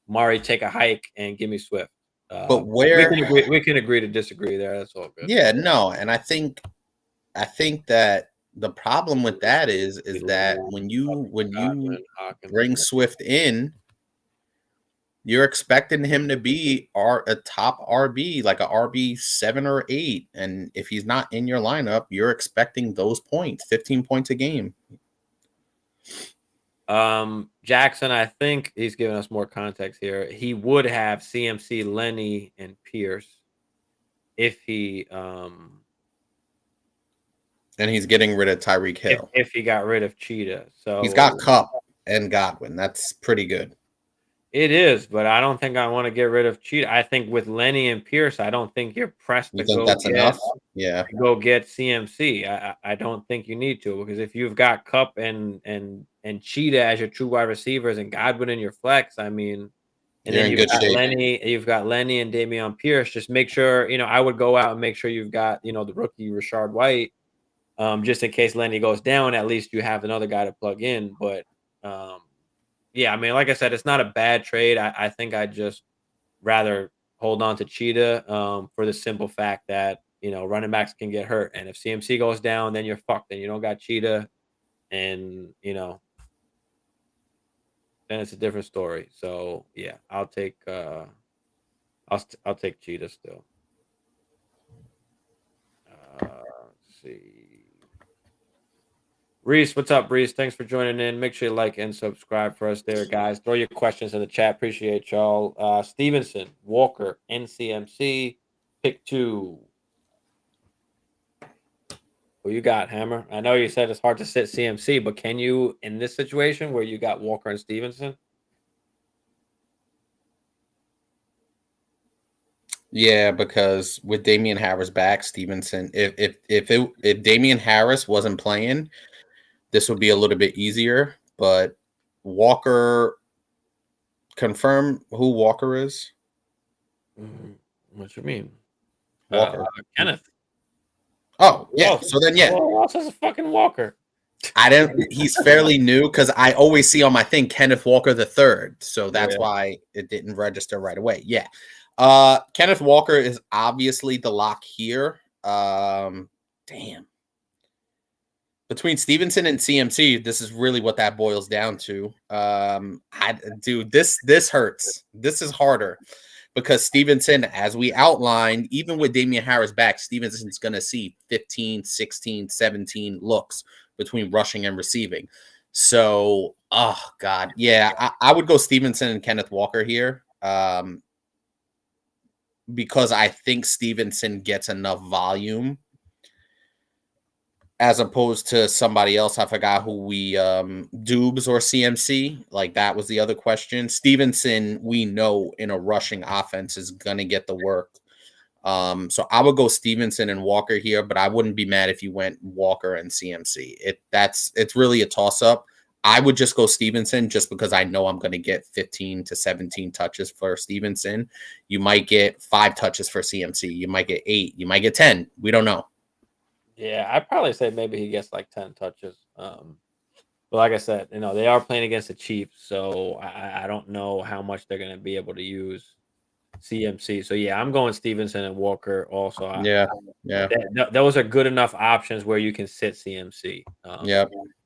Amari, take a hike and give me Swift. But where we can agree to disagree there. That's all good. Yeah, no, and I think that the problem with that is that when you bring Swift in, you're expecting him to be a top RB, like a RB 7 or 8, and if he's not in your lineup, you're expecting those points, 15 points a game. Jackson, I think he's giving us more context here. He would have CMC, Lenny, and Pierce if he and he's getting rid of Tyreek Hill. If he got rid of Cheetah. So he's got Kupp and Godwin. That's pretty good. It is, but I don't think I want to get rid of Cheetah. I think with Lenny and Pierce, I don't think you're pressed to go that's enough. Yeah, go get CMC. I don't think you need to, because if you've got Kupp and Cheetah as your true wide receivers and Godwin in your flex, I mean, and you're then you've got Lenny and Dameon Pierce. Just make sure, I would go out and make sure you've got, the rookie Rashard White, just in case Lenny goes down. At least you have another guy to plug in. But yeah, I mean, like I said, it's not a bad trade. I think I'd just rather hold on to Cheetah for the simple fact that, running backs can get hurt. And if CMC goes down, then you're fucked. Then you don't got Cheetah. And, then it's a different story. So yeah, I'll take I'll take Cheetah still. Let's see. Reese, what's up, Reese? Thanks for joining in. Make sure you like and subscribe for us there, guys. Throw your questions in the chat. Appreciate y'all. Stevenson, Walker, NCMC, pick 2. Who you got, Hammer? I know you said it's hard to sit CMC, but can you, in this situation where you got Walker and Stevenson? Yeah, because with Damian Harris back, Stevenson, if Damian Harris wasn't playing, this would be a little bit easier. But Walker, confirm who Walker is. What you mean? Walker. Kenneth. Oh, yeah. So then, yeah. Who else is a fucking Walker? I didn't. He's fairly new because I always see on my thing Kenneth Walker III. So that's why it didn't register right away. Yeah. Kenneth Walker is obviously the lock here. Damn. Between Stevenson and CMC, this is really what that boils down to. Dude, this hurts. This is harder because Stevenson, as we outlined, even with Damian Harris back, Stevenson's going to see 15, 16, 17 looks between rushing and receiving. So, oh, God. Yeah, I would go Stevenson and Kenneth Walker here because I think Stevenson gets enough volume as opposed to somebody else. I forgot who we Dubes or CMC. Like that was the other question. Stevenson, we know in a rushing offense is gonna get the work. So I would go Stevenson and Walker here, but I wouldn't be mad if you went Walker and CMC. It's really a toss-up. I would just go Stevenson just because I know I'm going to get 15 to 17 touches for Stevenson. You might get 5 touches for CMC. You might get 8. You might get 10. We don't know. Yeah, I'd probably say maybe he gets like 10 touches. But like I said, they are playing against the Chiefs, so I don't know how much they're going to be able to use CMC. So yeah, I'm going Stevenson and Walker also. Yeah. Those are good enough options where you can sit CMC.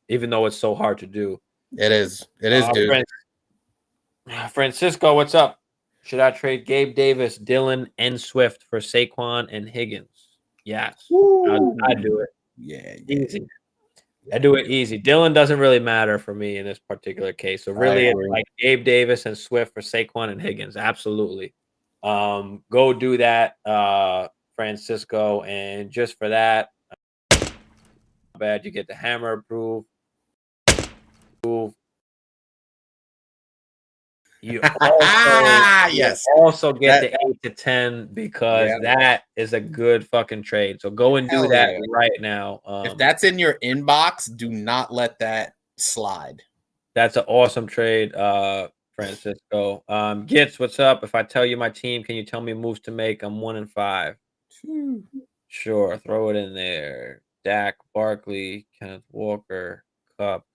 Even though it's so hard to do. It is, dude. Francisco, what's up? Should I trade Gabe Davis, Dylan, and Swift for Saquon and Higgins? Yes. I'd do it. Yeah. Easy. I do it easy. Dylan doesn't really matter for me in this particular case. So really, it's like Gabe Davis and Swift for Saquon and Higgins. Absolutely. Go do that, Francisco. And just for that, bad, you get the hammer approved. You also get the 8 to 10 because that is a good fucking trade. So go and do that right now. If that's in your inbox, do not let that slide. That's an awesome trade, Francisco. Gitz, what's up? If I tell you my team, can you tell me moves to make? I'm 1-5. Sure, throw it in there. Dak, Barkley, Kenneth Walker, Cup,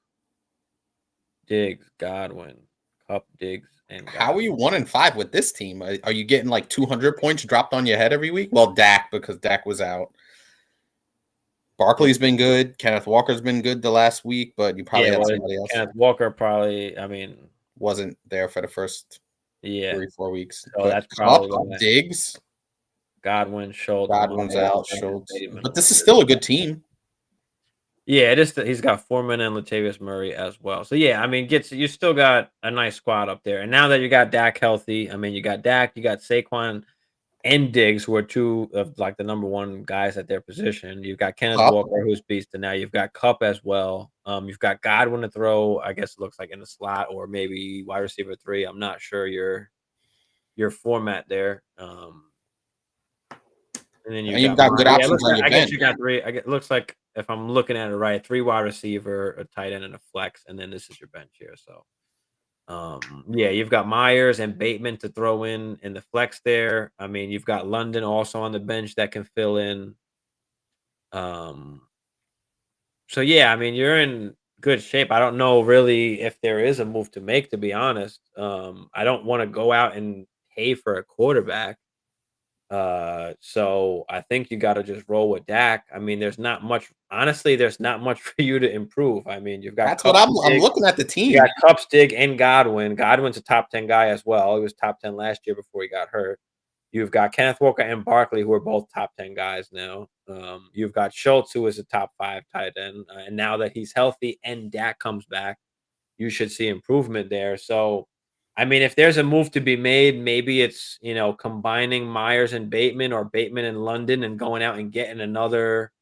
Diggs, Godwin, Cup, Diggs, and Godwin. How are you 1-5 with this team? Are you getting like 200 points dropped on your head every week? Well, Dak, because Dak was out. Barkley's been good. Kenneth Walker's been good the last week, but you probably had somebody else. Kenneth Walker probably, wasn't there for the first 3-4 weeks. So that's probably Diggs. Godwin, Schultz. Godwin's out, Schultz. But this is still a good team. Yeah, he's got Foreman and Latavius Murray as well. So yeah, you still got a nice squad up there. And now that you got Dak healthy, you got Dak, you got Saquon and Diggs, who are 2 of like the number 1 guys at their position. You've got Kenneth Walker, who's beast, and now you've got Cup as well. You've got Godwin to throw. I guess it looks like in the slot or maybe wide receiver 3. I'm not sure your format there. And then you've got good options on your bench. I guess you got 3. It looks like if I'm looking at it right, 3 wide receiver, a tight end, and a flex, and then this is your bench here. So, you've got Myers and Bateman to throw in the flex there. You've got London also on the bench that can fill in. So yeah, you're in good shape. I don't know really if there is a move to make, to be honest. I don't want to go out and pay for a quarterback. So I think you got to just roll with Dak. I mean, there's not much. Honestly, there's not much for you to improve. I mean, you've got That's what I'm looking at the You team. got Cup, Stig, and Godwin. Godwin's a top 10 guy as well. He was top 10 last year before he got hurt. You've got Kenneth Walker and Barkley, who are both top 10 guys now. You've got Schultz, who is a top 5 tight end. And now that he's healthy and Dak comes back, you should see improvement there. So, I mean, if there's a move to be made, maybe it's, combining Myers and Bateman or Bateman and London and going out and getting another,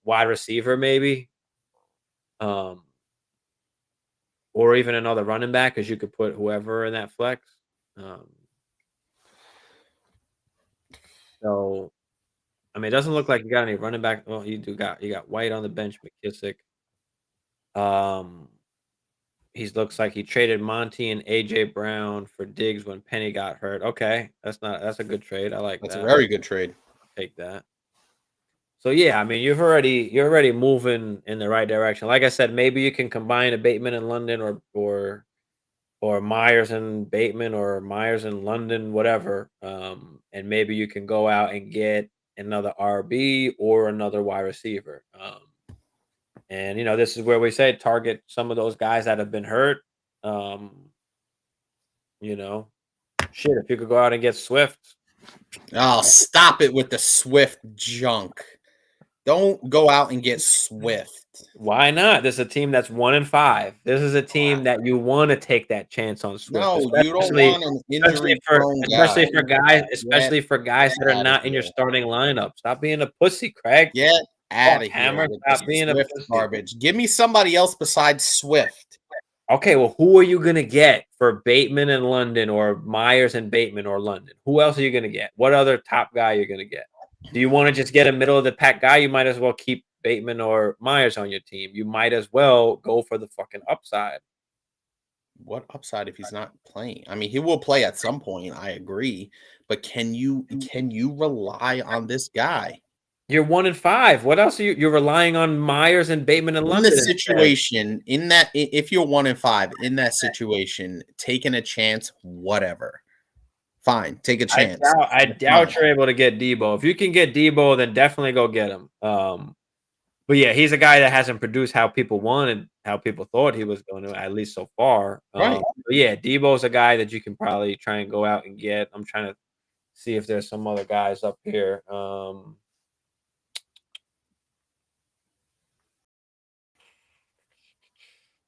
wide receiver maybe. Or even another running back, because you could put whoever in that flex. Um, so I mean, it doesn't look like you got any running back. Well, you got White on the bench, McKissick. Um, he looks like he traded Monty and AJ Brown for Diggs when Penny got hurt. Okay, that's a good trade. I like That's a that. very good trade. Take that. So yeah, I mean, you're already moving in the right direction. Like I said, maybe you can combine a Bateman in London or Myers and Bateman or Myers and London, whatever. And maybe you can go out and get another RB or another wide receiver. And this is where we say target some of those guys that have been hurt. Um, you know, Shit, if you could go out and get Swift. Oh, stop it with the Swift junk. Don't go out and get Swift. Why not? This is a team that's 1-5. This is a team that you want to take that chance on Swift. No, you don't want an injury-prone guy. Especially for guys that are not in your starting lineup. Stop being a pussy, Craig. Get out of here Hammer, with stop being a Swift pussy. garbage. Give me somebody else besides Swift. Okay, well, who are you going to get for Bateman and London or Myers and Bateman or London? Who else are you going to get? What other top guy are you going to get? Do you want to just get a middle of the pack guy? You might as well keep Bateman or Myers on your team. You might as well go for the fucking upside. What upside if he's not playing? I mean, he will play at some point, I agree. But can you rely on this guy? You're 1-5. What else are you're relying on Myers and Bateman and London? In the situation, if you're 1-5 in that situation, taking a chance, whatever. Fine, take a chance. I doubt you're able to get Debo. If you can get Debo, then definitely go get him. But yeah, he's a guy that hasn't produced how people wanted, how people thought he was going to, at least so far. Right. But yeah, Debo's a guy that you can probably try and go out and get. I'm trying to see if there's some other guys up here.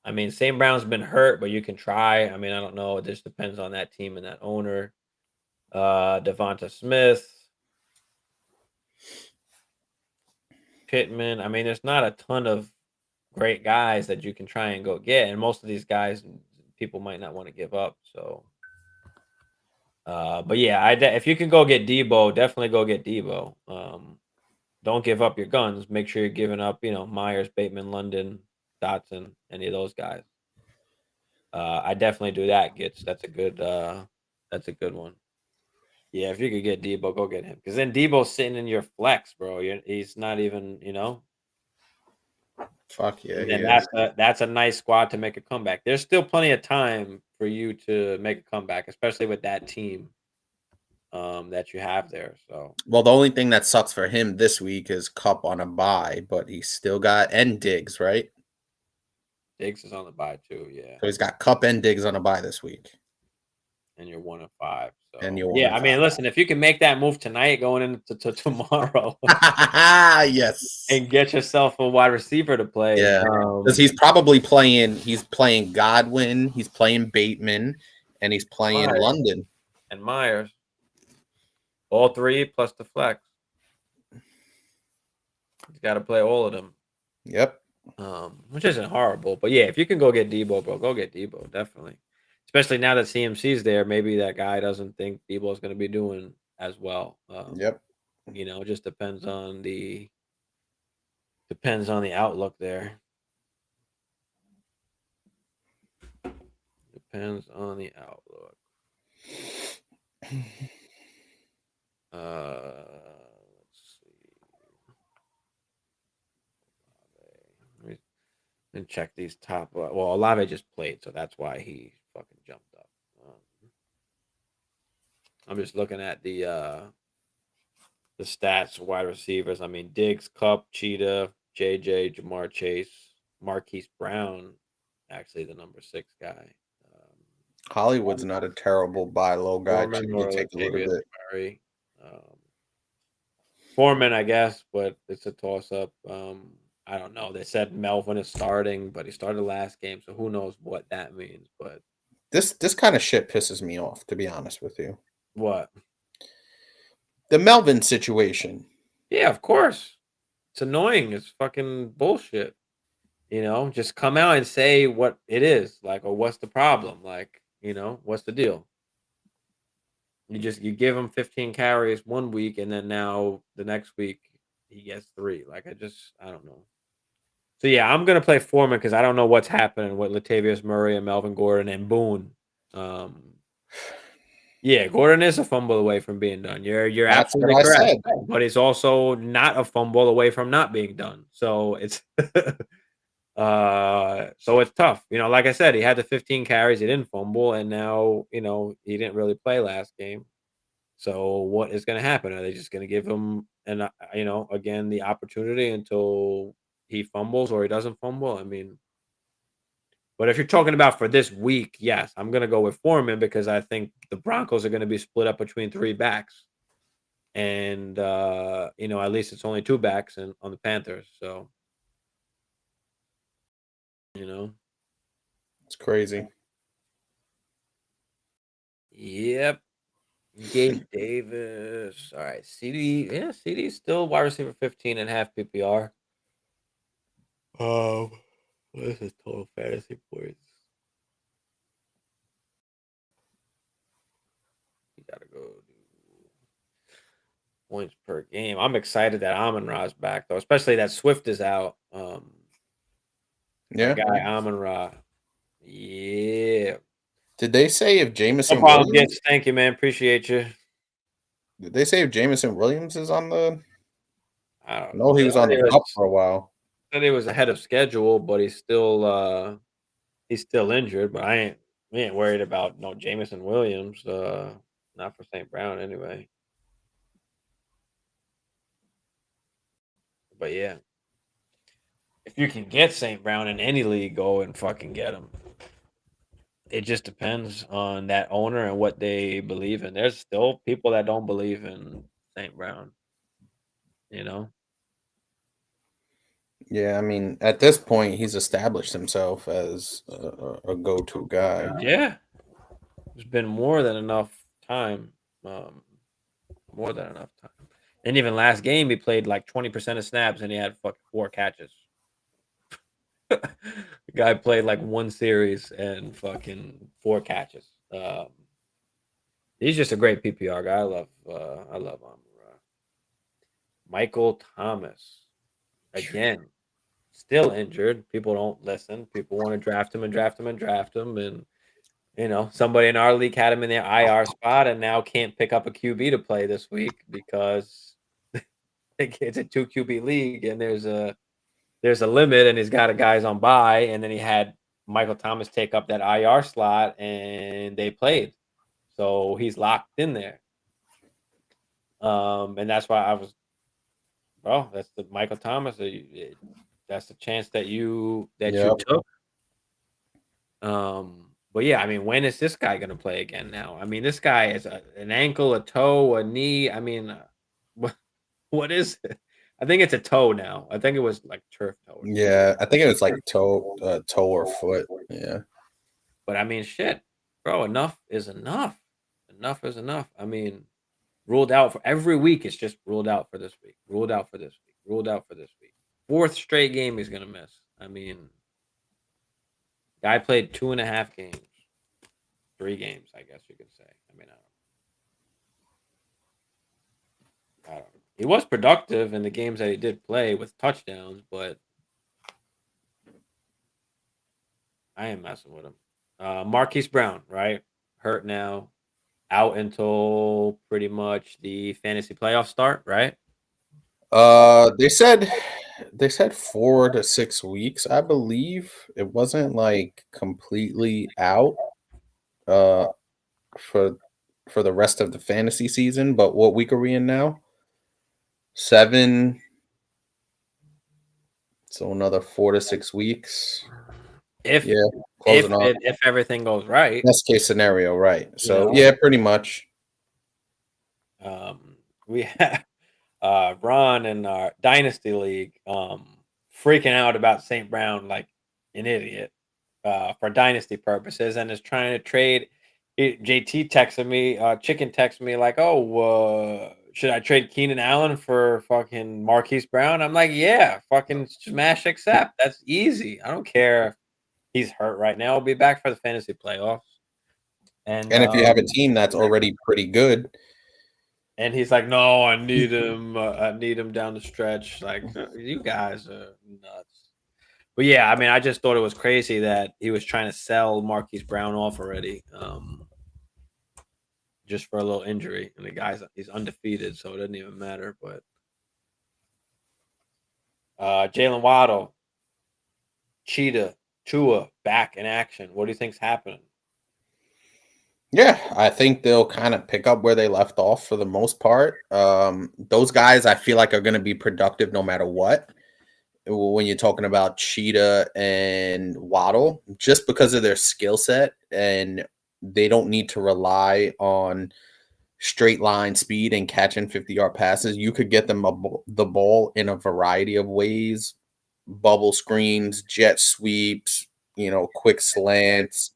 I mean, St. Brown's been hurt, but you can try. I mean, I don't know. It just depends on that team and that owner. Devonta Smith, Pittman. I mean, there's not a ton of great guys that you can try and go get, and most of these guys people might not want to give up. So, but yeah, if you can go get Debo, definitely go get Debo. Don't give up your guns. Make sure you're giving up, Myers, Bateman, London, Dotson, any of those guys. I definitely do that. That's a good one. Yeah, if you could get Debo, go get him. Because then Debo's sitting in your flex, bro. He's not even, Fuck yeah. And that's a nice squad to make a comeback. There's still plenty of time for you to make a comeback, especially with that team that you have there. So, well, the only thing that sucks for him this week is Cup on a bye, but he's still got Diggs, right? Diggs is on the bye too, yeah. So he's got Cup and Diggs on a bye this week. And you're 1-5. So and you're I mean, listen, if you can make that move tonight going into tomorrow, yes, and get yourself a wide receiver to play. Yeah, because he's probably playing. He's playing Godwin. He's playing Bateman, and he's playing London and Myers. All three plus the flex. He's got to play all of them. Yep. Which isn't horrible, but yeah, if you can go get Debo, bro, go get Debo, definitely. Especially now that CMC's there, maybe that guy doesn't think Debo's going to be doing as well. Yep. It just depends on the outlook there. Depends on the outlook. Let's see. And check these top. Well, Olave just played, so that's why he fucking jumped up. I'm just looking at the the stats, wide receivers. I mean, Diggs, Cup, Cheetah, JJ, Jamar Chase, Marquise Brown, actually the number 6 guy. Hollywood's not a terrible buy low guy Foreman too to or take a little Latavius bit. Murray. Foreman, I guess, but it's a toss up. I don't know. They said Melvin is starting, but he started last game, so who knows what that means. But This kind of shit pisses me off, to be honest with you. what? The Melvin situation. Yeah, of course. It's annoying. It's fucking bullshit. Just come out and say what it is, like, or what's the problem? Like, what's the deal? You give him 15 carries one week, and then now the next week he gets 3. Like, I don't know. So yeah, I'm gonna play Foreman because I don't know what's happening with Latavius Murray and Melvin Gordon and Boone. Yeah, Gordon is a fumble away from being done. You're That's what absolutely I correct, said. but he's also not a fumble away from not being done. So it's so it's tough. Like I said, he had the 15 carries, he didn't fumble, and now he didn't really play last game. So what is going to happen? Are they just going to give him again the opportunity until he fumbles or he doesn't fumble? I mean, but if you're talking about for this week, yes, I'm going to go with Foreman because I think the Broncos are going to be split up between 3 backs. And at least it's only 2 backs on the Panthers, so It's crazy. Yep. Gabe Davis. All right. CD. Yeah, CD's still wide receiver 15 and half PPR. What is his total fantasy points? You gotta go do points per game. I'm excited that Amon-Ra's back though, especially that Swift is out. My Yeah. guy Amon-Ra. Yeah. Did they say if No Jameson problem, Williams? Gitz. Thank you, man. Appreciate you. Did they say if Jameson Williams is on the? I don't No, know. he was on the cup for a while. Said he was ahead of schedule, but he's still injured. But we ain't worried about no Jameson Williams. Not for St. Brown anyway. But yeah, if you can get St. Brown in any league, go and fucking get him. It just depends on that owner and what they believe in. There's still people that don't believe in St. Brown. Yeah, I mean, at this point, he's established himself as a go-to guy. Yeah, there's been more than enough time. More than enough time. And even last game, he played like 20% of snaps and he had fucking 4 catches. The guy played like 1 series and fucking 4 catches. He's just a great PPR guy. I love him. Michael Thomas, again, still injured. People don't listen. People want to draft him and draft him and draft him. And, somebody in our league had him in their IR spot and now can't pick up a QB to play this week because it's a 2 QB league and there's a limit and he's got a guys on bye. And then he had Michael Thomas take up that IR slot and they played. So he's locked in there. And that's why I was, that's the Michael Thomas. That's the chance that you took. But yeah, I mean, when is this guy going to play again now? I mean, this guy is an ankle, a toe, a knee. I mean, what is it? I think it's a toe now. I think it was like turf toe. Yeah, I think it was like toe or foot. Yeah. But I mean, shit, bro, enough is enough. Enough is enough. I mean, ruled out for every week. It's just ruled out for this week. Ruled out for this week. Ruled out for this week. 4th straight game he's gonna miss. I mean, guy played 2.5 games, 3 games, I guess you could say. I mean, I don't know. He was productive in the games that he did play with touchdowns, but I am messing with him. Marquise Brown, right? Hurt now. Out until pretty much the fantasy playoff start, right? They said 4 to 6 weeks, I believe. It wasn't like completely out for the rest of the fantasy season, but what week are we in now? 7. So another 4 to 6 weeks. If Yeah, closing on if everything goes right, best case scenario, right? you So know. yeah, pretty much. We have Ron in our Dynasty League freaking out about St. Brown like an idiot for Dynasty purposes and is trying to trade. JT texted me, Chicken texted me like, oh, should I trade Keenan Allen for fucking Marquise Brown? I'm like, yeah, fucking smash accept. That's easy. I don't care if he's hurt right now. I'll be back for the fantasy playoffs. And And if you have a team that's already pretty good, And he's like, "No, I need him. I need him down the stretch." Like, you guys are nuts. But yeah, I mean, I just thought it was crazy that he was trying to sell Marquise Brown off already, just for a little injury. And the he's undefeated, so it doesn't even matter. But Jalen Waddle, Cheetah, Tua back in action. What do you think's happening? yeah, I think they'll kind of pick up where they left off for the most part. Those guys I feel like are going to be productive no matter what. When you're talking about Cheetah and Waddle, just because of their skill set, and they don't need to rely on straight line speed and catching 50-yard passes. You could get them the ball in a variety of ways: bubble screens, jet sweeps, quick slants,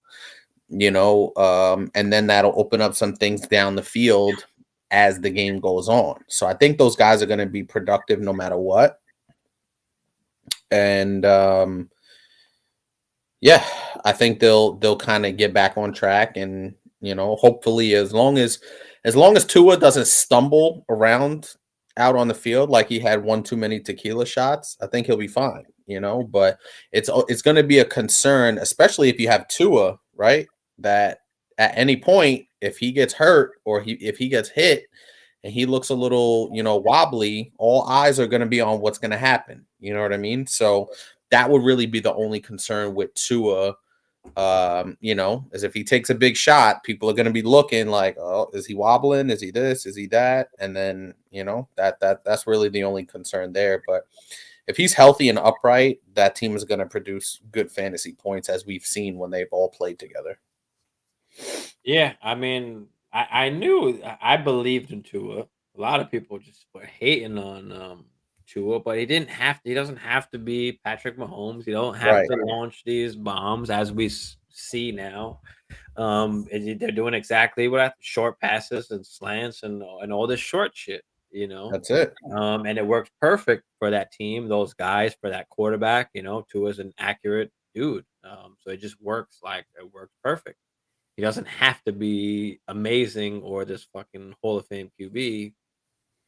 and then that'll open up some things down the field as the game goes on. So I think those guys are going to be productive no matter what. And yeah, I think they'll kind of get back on track, and hopefully as long as Tua doesn't stumble around out on the field like he had one too many tequila shots, I think he'll be fine. But it's going to be a concern, especially if you have Tua, right? That at any point, if he gets hurt or if he gets hit and he looks a little, wobbly, all eyes are going to be on what's going to happen. You know what I mean? So that would really be the only concern with Tua. Is if he takes a big shot, people are going to be looking like, oh, is he wobbling? Is he this? Is he that? And then, that's really the only concern there. But if he's healthy and upright, that team is going to produce good fantasy points, as we've seen when they've all played together. Yeah, I mean, I believed in Tua. A lot of people just were hating on Tua, but he doesn't have to be Patrick Mahomes. He don't have Right. to launch these bombs as we see now. They're doing exactly what short passes and slants and all this short shit, That's it. and it works perfect for that team, those guys, for that quarterback. Tua's an accurate dude, so it just works it works perfect. He doesn't have to be amazing or this fucking Hall of Fame QB.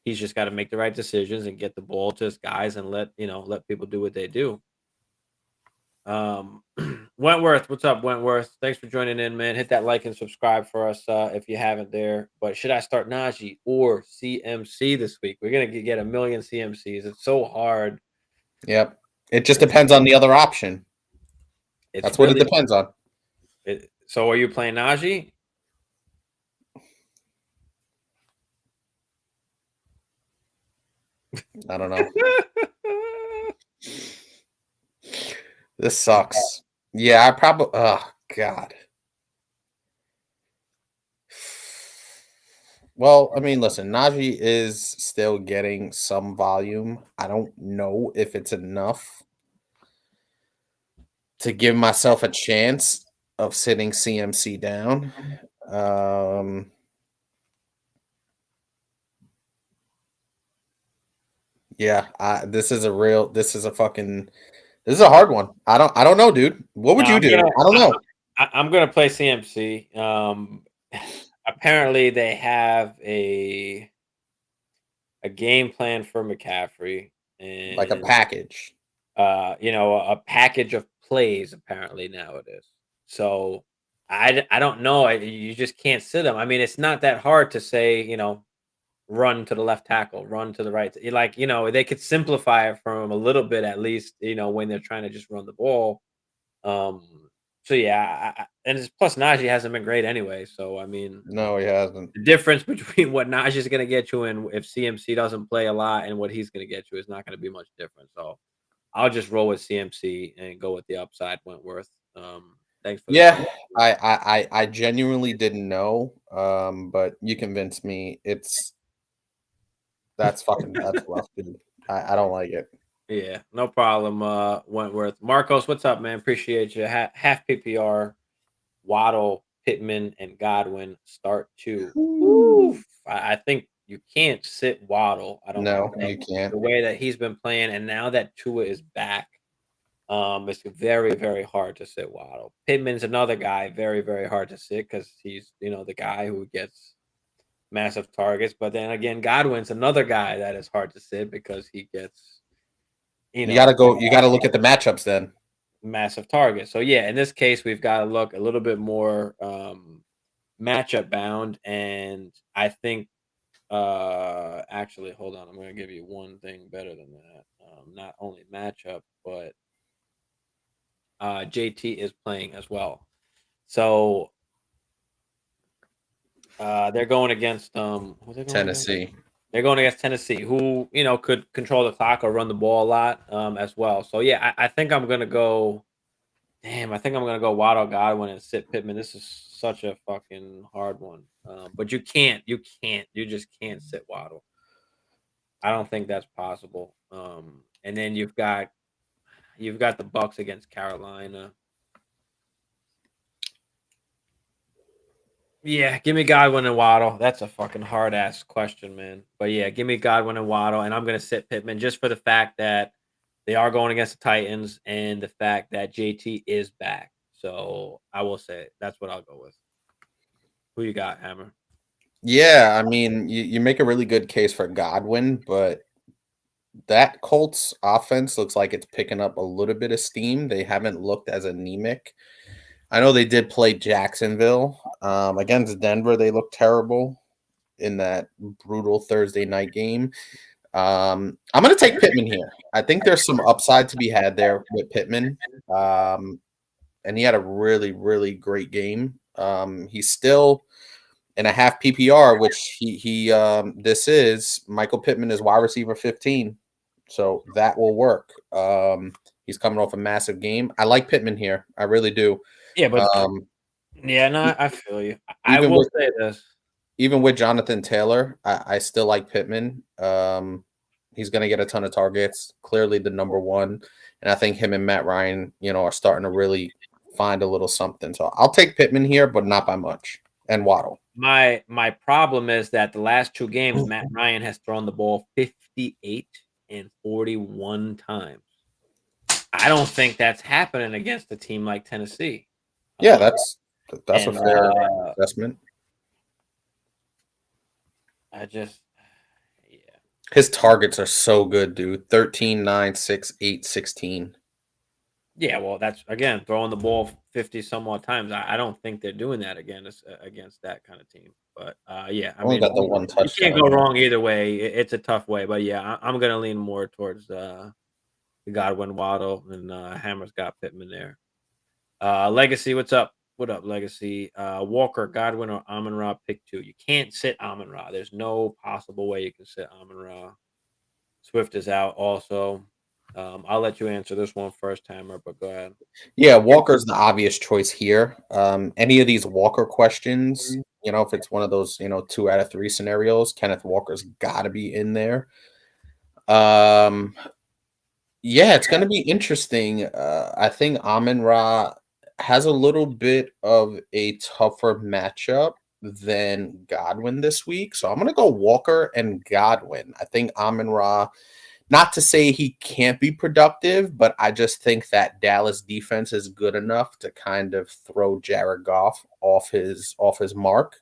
He's just got to make the right decisions and get the ball to his guys and let people do what they do. Wentworth, what's up, Wentworth? Thanks for joining in, man. Hit that like and subscribe for us if you haven't there. But should I start Najee or CMC this week? We're gonna get a million CMCs. It's so hard. Yep. It just depends on the other option. That's what it depends on. So are you playing Najee? I don't know. This sucks. Yeah, I probably. Oh God. Well, I mean, listen, Najee is still getting some volume. I don't know if it's enough to give myself a chance of sitting CMC down. Yeah, this is a hard one. I don't know, dude. What would you do? I don't know. I'm gonna play CMC. Apparently they have a game plan for McCaffrey and Like a package. a package of plays. Apparently now it is. So I don't know. You just can't sit him. I mean, it's not that hard to say, run to the left tackle, run to the right. They could simplify it for him a little bit at least, when they're trying to just run the ball. So yeah, and it's, plus Najee hasn't been great anyway. So I mean, No, he hasn't. the difference between what Najee is going to get you and if CMC doesn't play a lot and what he's going to get you is not going to be much different. So I'll just roll with CMC and go with the upside Wentworth. Thanks for the Yeah, question. I genuinely didn't know, but you convinced me. That's rough, dude. I don't like it. Yeah, no problem, Wentworth. Marcos, what's up, man? Appreciate you. Half PPR, Waddle, Pittman, and Godwin start two. Ooh. Oof. I think you can't sit Waddle. I don't No, think you can't. the way that he's been playing, and now that Tua is back, it's very, very hard to sit Waddle. Pittman's another guy, very, very hard to sit because he's the guy who gets massive targets. But then again, Godwin's another guy that is hard to sit because he gets you You gotta know go. You gotta look at the matchups then. massive target. So yeah, in this case, we've got to look a little bit more matchup bound, and I think actually, hold on, I'm going to give you one thing better than that. Not only matchup, but JT is playing as well. So they're going against who are they going against? Tennessee. They're going against Tennessee, who could control the clock or run the ball a lot as well. So yeah, I think I'm gonna go. Damn, I think I'm gonna go Waddle Godwin and sit Pittman. This is such a fucking hard one. But you just can't sit Waddle. I don't think that's possible. And then you've got the Bucks against Carolina. Yeah, give me Godwin and Waddle. That's a fucking hard ass question, man. But yeah, give me Godwin and Waddle, and I'm gonna sit Pittman just for the fact that they are going against the Titans and the fact that JT is back. So I will say that's what I'll go with. Who you got, Hammer? Yeah, I mean, you make a really good case for Godwin, but that Colts offense looks like it's picking up a little bit of steam. They haven't looked as anemic. I know they did play Jacksonville against Denver. They looked terrible in that brutal Thursday night game. I'm going to take Pittman here. I think there's some upside to be had there with Pittman. And he had a really, really great game. He's still in a half PPR, which this is Michael Pittman is wide receiver 15. So that will work. He's coming off a massive game. I like Pittman here. I really do. Yeah, but Um, yeah, no, I feel you. I even will with say this. even with Jonathan Taylor, I still like Pittman. He's going to get a ton of targets. Clearly the number one, and I think him and Matt Ryan, are starting to really find a little something. So I'll take Pittman here, but not by much. And Waddle. My problem is that the last two games, Matt Ryan has thrown the ball 58 and 41 times. I don't think that's happening against a team like Tennessee. Yeah, that's a And fair assessment. I just, yeah. His targets are so good, dude. 13, 9, 6, 8, 16. Yeah, well, that's again throwing the ball 50 some odd times. I don't think they're doing that against that kind of team. But yeah, I Only mean, got the one you can't touchdown. go wrong either way. It's a tough way, but yeah, I'm gonna lean more towards the Godwin Waddle and Hammer's got Pittman there. Legacy, what's up? What up, Legacy? Walker, Godwin, or Amon Ra, pick two. You can't sit Amon Ra. There's no possible way you can sit Amon Ra. Swift is out also. I'll let you answer this one first, Hammer, but go ahead. Yeah, Walker's the obvious choice here. Any of these Walker questions, if it's one of those, 2 out of 3 scenarios, Kenneth Walker's got to be in there. Yeah, it's going to be interesting. I think Amon Ra has a little bit of a tougher matchup than Godwin this week. So I'm going to go Walker and Godwin. I think Amon Ra, not to say he can't be productive, but I just think that Dallas defense is good enough to kind of throw Jared Goff off his mark.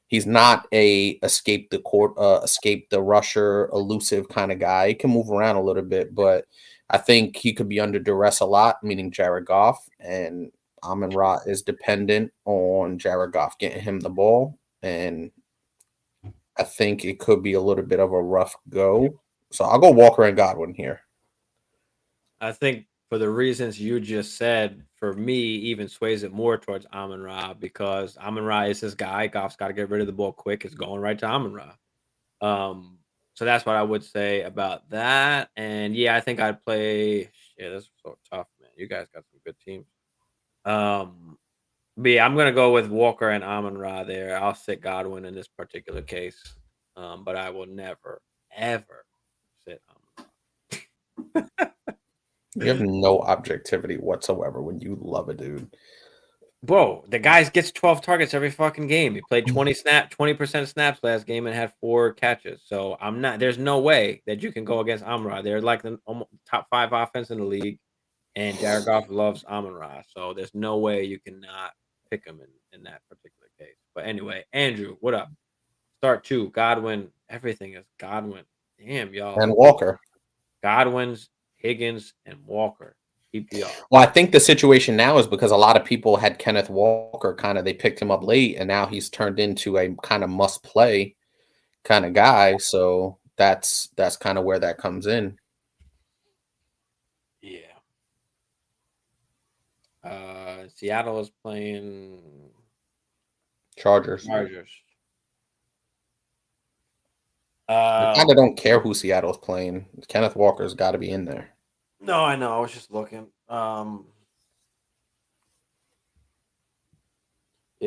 He's not a escape the rusher, elusive kind of guy. He can move around a little bit, but I think he could be under duress a lot, meaning Jared Goff, and Amon Ra is dependent on Jared Goff getting him the ball, and I think it could be a little bit of a rough go. So I'll go Walker and Godwin here. I think for the reasons you just said, for me, even sways it more towards Amon Ra because Amon Ra is this guy. Goff's got to get rid of the ball quick. It's going right to Amon Ra. So that's what I would say about that. And yeah, I think I'd play. Yeah, this is so tough, man. You guys got some good teams. But yeah, I'm gonna go with Walker and Amon Ra there. I'll sit Godwin in this particular case. But I will never, ever sit Amon Ra. You have no objectivity whatsoever when you love a dude. Bro, the guy gets 12 targets every fucking game. He played 20% snaps last game and had 4 catches. So there's no way that you can go against Amon-Ra. They're like the top 5 offense in the league, and Jared Goff loves Amon-Ra. So there's no way you cannot pick him in that particular case. But anyway, Andrew, what up? Start 2, Godwin. Everything is Godwin. Damn, y'all. And Walker. Godwin's, Higgins, and Walker. PPR. Well, I think the situation now is because a lot of people had Kenneth Walker they picked him up late, and now he's turned into a kind of must play kind of guy. So that's kind of where that comes in. Yeah. Seattle is playing Chargers. I kind of don't care who Seattle's playing. Kenneth Walker's got to be in there. No, I know. I was just looking. Yeah,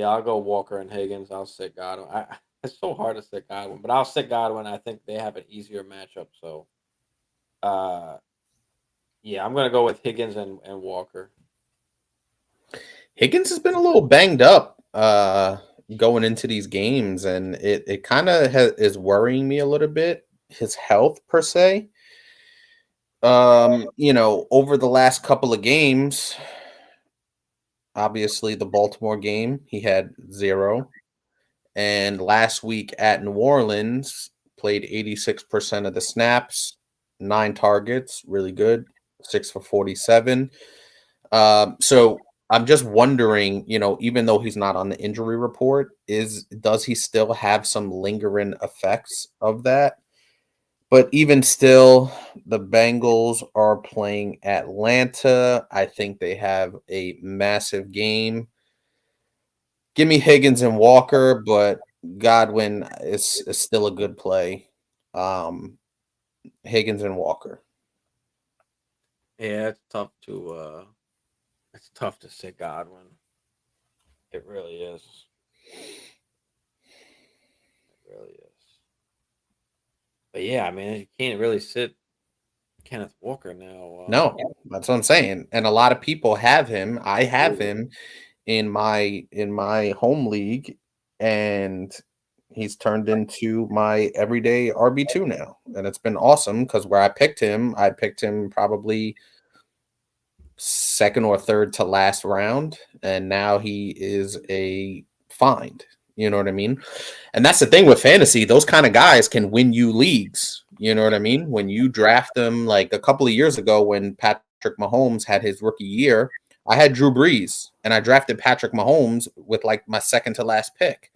I'll go Walker and Higgins. I'll sit Godwin. It's so hard to sit Godwin, but I'll sit Godwin. I think they have an easier matchup. So, yeah, I'm gonna go with Higgins and Walker. Higgins has been a little banged up going into these games, and it kind of is worrying me a little bit. His health per se. Over the last couple of games, obviously the Baltimore game, he had 0. And last week at New Orleans, played 86% of the snaps, 9 targets, really good, 6 for 47. So I'm just wondering, even though he's not on the injury report, does he still have some lingering effects of that? But even still, the Bengals are playing Atlanta. I think they have a massive game. Give me Higgins and Walker, but Godwin is still a good play. Higgins and Walker. Yeah, it's tough to sit Godwin. It really is. It really is. But yeah, I mean, you can't really sit Kenneth Walker now. No, that's what I'm saying. And a lot of people have him. I have him in my home league, and he's turned into my everyday RB2 now. And it's been awesome because where I picked him probably second or third to last round, and now he is a find. You know what I mean? And that's the thing with fantasy. Those kind of guys can win you leagues. You know what I mean? When you draft them, like a couple of years ago when Patrick Mahomes had his rookie year, I had Drew Brees, and I drafted Patrick Mahomes with like my second to last pick.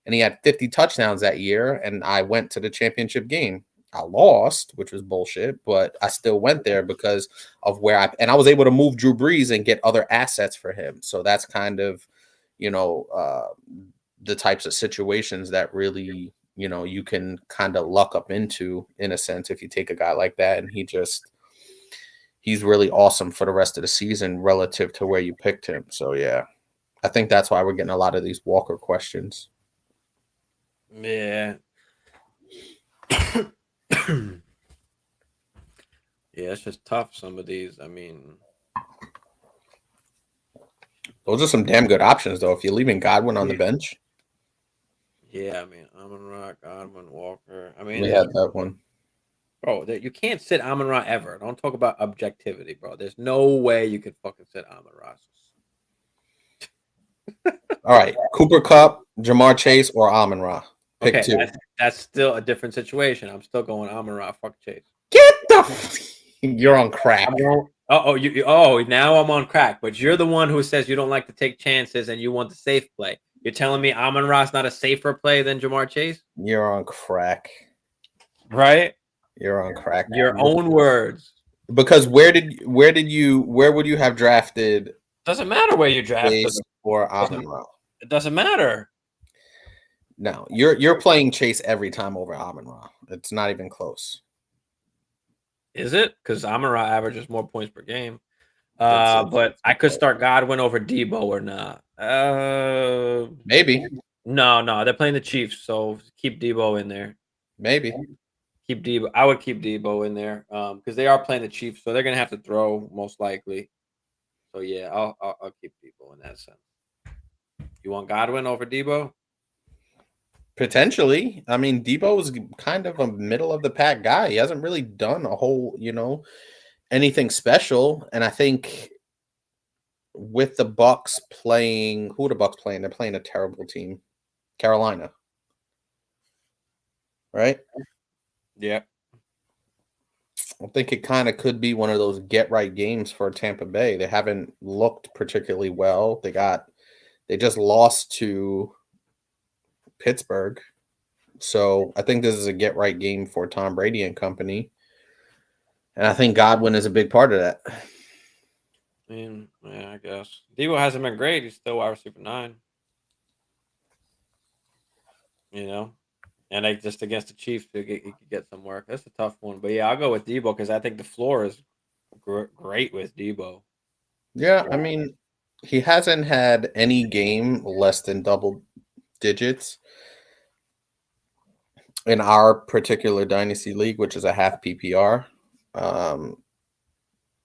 And he had 50 touchdowns that year, and I went to the championship game. I lost, which was bullshit, but I still went there because of where I was able to move Drew Brees and get other assets for him. So that's kind of, the types of situations that really, you can kind of luck up into, in a sense, if you take a guy like that and he's really awesome for the rest of the season relative to where you picked him. So yeah, I think that's why we're getting a lot of these Walker questions. Yeah. Yeah, it's just tough. Some of these, I mean, those are some damn good options, though. If you're leaving Godwin on the bench. Yeah, I mean, Amon-Ra, Godwin, Walker. I mean, we had that one. Bro, you can't sit Amon-Ra ever. Don't talk about objectivity, bro. There's no way you could fucking sit Amon-Ra. All right, Cooper Kupp, Jamar Chase, or Amon-Ra. Pick okay, 2. That's still a different situation. I'm still going Amon-Ra. Fuck Chase. Get the you're on crack. Now I'm on crack. But you're the one who says you don't like to take chances and you want the safe play. You're telling me Amon-Ra's not a safer play than Jamar Chase? You're on crack. Right? You're on crack. Your own words. Because where would you have drafted Doesn't matter where you drafted Chase them. or Amon-Ra? It doesn't matter. No, you're playing Chase every time over Amon-Ra. It's not even close. Is it? Because Amon-Ra averages more points per game. It's But I could start Godwin over Debo or not. maybe. No, they're playing the Chiefs, so keep Debo in there. Maybe. Keep Debo. I would keep Debo in there because they are playing the Chiefs, so they're gonna have to throw most likely. So yeah, I'll keep Debo in that sense. You want Godwin over Debo? Potentially. I mean, Debo is kind of a middle of the pack guy. He hasn't really done a whole, anything special. And I think with the Bucks playing, who are the Bucks playing? They're playing a terrible team, Carolina, right? Yeah. I think it kind of could be one of those get right games for Tampa Bay. They haven't looked particularly well. They just lost to Pittsburgh. So I think this is a get right game for Tom Brady and company. And I think Godwin is a big part of that. I mean, yeah, I guess Debo hasn't been great. He's still wide receiver 9. You know, and like just against the Chiefs, he could get some work. That's a tough one, but yeah, I'll go with Debo because I think the floor is great with Debo. Yeah, I mean, he hasn't had any game less than double digits in our particular dynasty league, which is a half PPR. Um,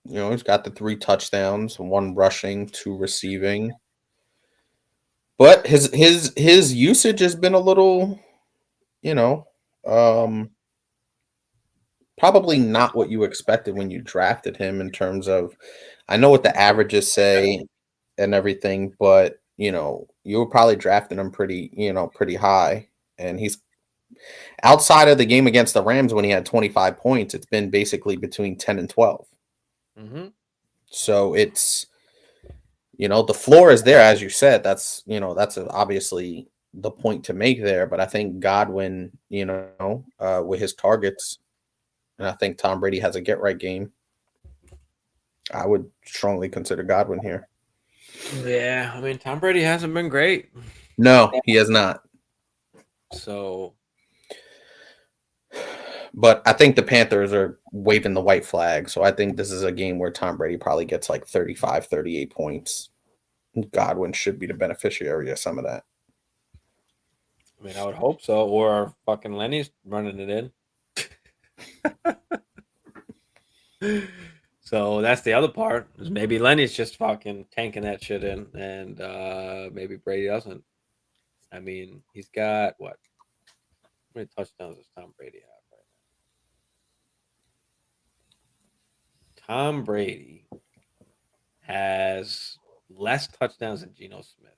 he's got the 3 touchdowns, 1 rushing, 2 receiving. But his usage has been a little, you know, um, probably not what you expected when you drafted him in terms of I know what the averages say and everything, but you were probably drafting him pretty high. And he's outside of the game against the Rams when he had 25 points, it's been basically between 10 and 12. Mm-hmm. So it's the floor is there, as you said. That's obviously the point to make there. But I think Godwin, with his targets, and I think Tom Brady has a get right game. I would strongly consider Godwin here. Yeah, I mean Tom Brady hasn't been great, No, he has not. so But I think the Panthers are waving the white flag. So I think this is a game where Tom Brady probably gets like 35, 38 points. Godwin should be the beneficiary of some of that. I mean I would hope so. Or fucking Lenny's running it in. So that's the other part. Is maybe Lenny's just fucking tanking that shit in, and maybe Brady doesn't. I mean, he's got what? How many touchdowns does Tom Brady have right now? Tom Brady has less touchdowns than Geno Smith,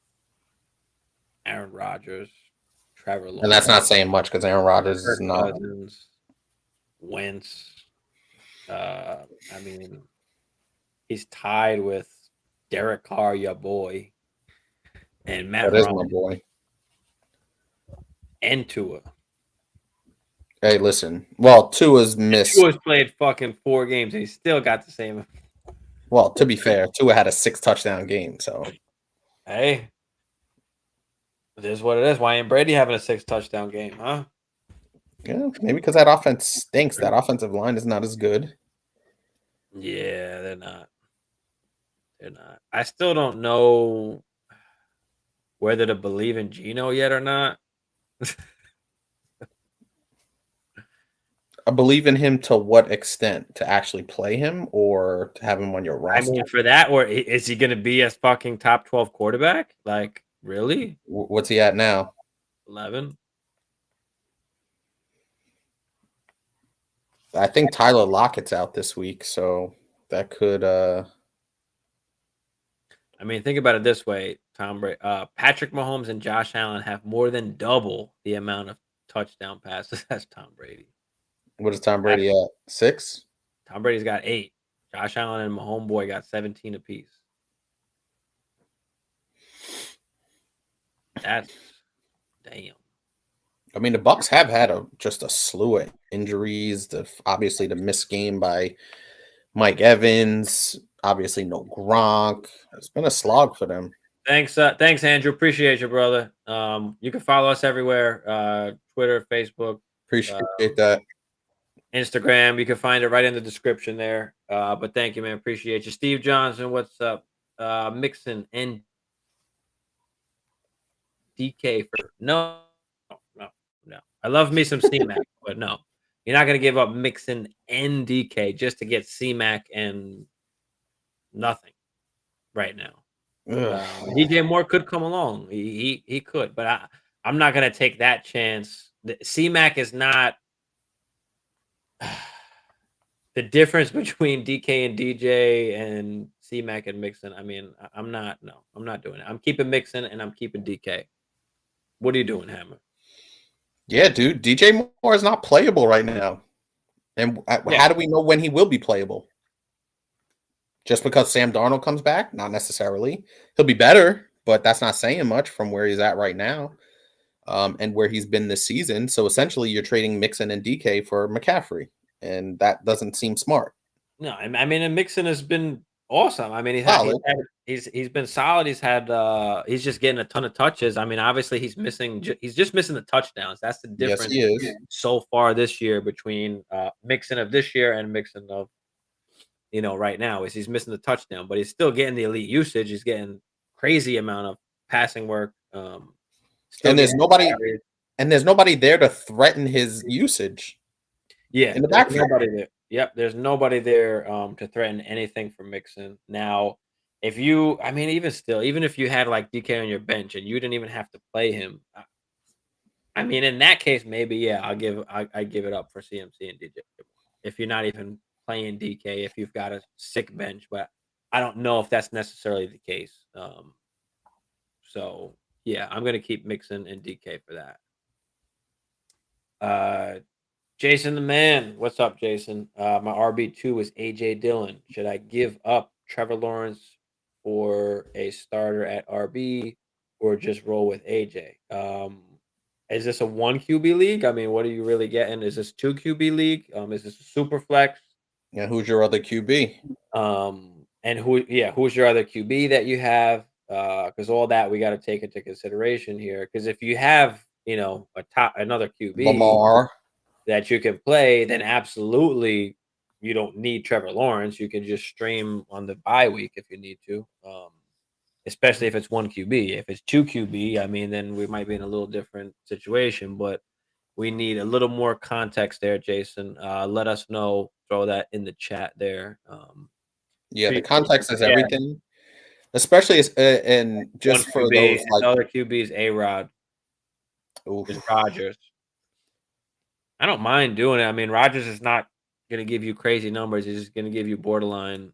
Aaron Rodgers, Trevor And that's Lawrence, not saying much because Aaron Rodgers is Kirk not. Cousins, Wentz. I mean, he's tied with Derek Carr, your boy, and Matt That is my Ryan boy. and Tua. Hey, listen. Well, Tua's missed. Tua's played fucking 4 games and he still got the same. Well, to be fair, Tua had a 6 touchdown game. So, Hey, it is what it is. Why ain't Brady having a 6 touchdown game, huh? yeah, maybe because that offense stinks. That offensive line is not as good. Yeah, they're not. They're not. I still don't know whether to believe in Geno yet or not. I believe in him to what extent? To actually play him or to have him on your I roster? mean, for that, or is he going to be a fucking top 12 quarterback? Like, really? What's he at now? 11? I think Tyler Lockett's out this week, so that could. I mean, think about it this way: Patrick Mahomes and Josh Allen have more than double the amount of touchdown passes as Tom Brady. What is Tom Brady at? 6? Tom Brady's got 8. Josh Allen and Mahomes boy got 17 apiece. That's damn. I mean, the Bucks have had just a slew of injuries. Obviously the missed game by Mike Evans, obviously no Gronk. It's been a slog for them. Thanks, Andrew. Appreciate you, brother. You can follow us everywhere: Twitter, Facebook, Appreciate that. Instagram. You can find it right in the description there. But thank you, man. Appreciate you, Steve Johnson. What's up? Mixon and DK for no. I love me some C-Mac, but no, you're not gonna give up Mixon and DK just to get C-Mac and nothing right now. DJ Moore could come along. He could, but I'm not gonna take that chance. C-Mac is not the difference between DK and DJ and C-Mac and Mixon. I mean, I'm not. No, I'm not doing it. I'm keeping Mixon and I'm keeping DK. What are you doing, Hammer? Yeah, dude. DJ Moore is not playable right now. And how do we know when he will be playable? Just because Sam Darnold comes back? Not necessarily. He'll be better, but that's not saying much from where he's at right now, and where he's been this season. So essentially, you're trading Mixon and DK for McCaffrey, and that doesn't seem smart. No, I mean, and Mixon has been awesome. I mean, he's been solid. He's just getting a ton of touches. I mean, obviously he's just missing the touchdowns. That's the Yes, difference he is. so far this year between Mixon of this year and Mixon of right now is he's missing the touchdown, but he's still getting the elite usage. He's getting crazy amount of passing work. And there's nobody there to threaten his usage. Yeah, in the there's backfield. nobody there. Yep, there's nobody there to threaten anything for Mixon. Now, I mean, even if you had like DK on your bench and you didn't even have to play him, I mean, in that case, maybe yeah, I give it up for CMC and DJ. If you're not even playing DK, if you've got a sick bench, but I don't know if that's necessarily the case. So yeah, I'm gonna keep Mixon and DK for that. Jason the man, what's up, Jason? My RB2 is AJ Dillon. Should I give up Trevor Lawrence for a starter at RB or just roll with AJ? Is this a one QB league? I mean, what are you really getting? Is this 2 QB league? Is this a super flex? Yeah, who's your other QB? And who's your other QB that you have? Because all that we got to take into consideration here. Because if you have, another QB Lamar. that you can play, then absolutely you don't need Trevor Lawrence. You can just stream on the bye week if you need to. Especially if it's one QB. If it's 2 QB, I mean, then we might be in a little different situation. But we need a little more context there, Jason. Let us know. Throw that in the chat there. Yeah, the context is everything. Especially and just one for QB, those like other QB's A-Rod. Is Rodgers. I don't mind doing it. I mean, Rodgers is not going to give you crazy numbers. He's just going to give you borderline.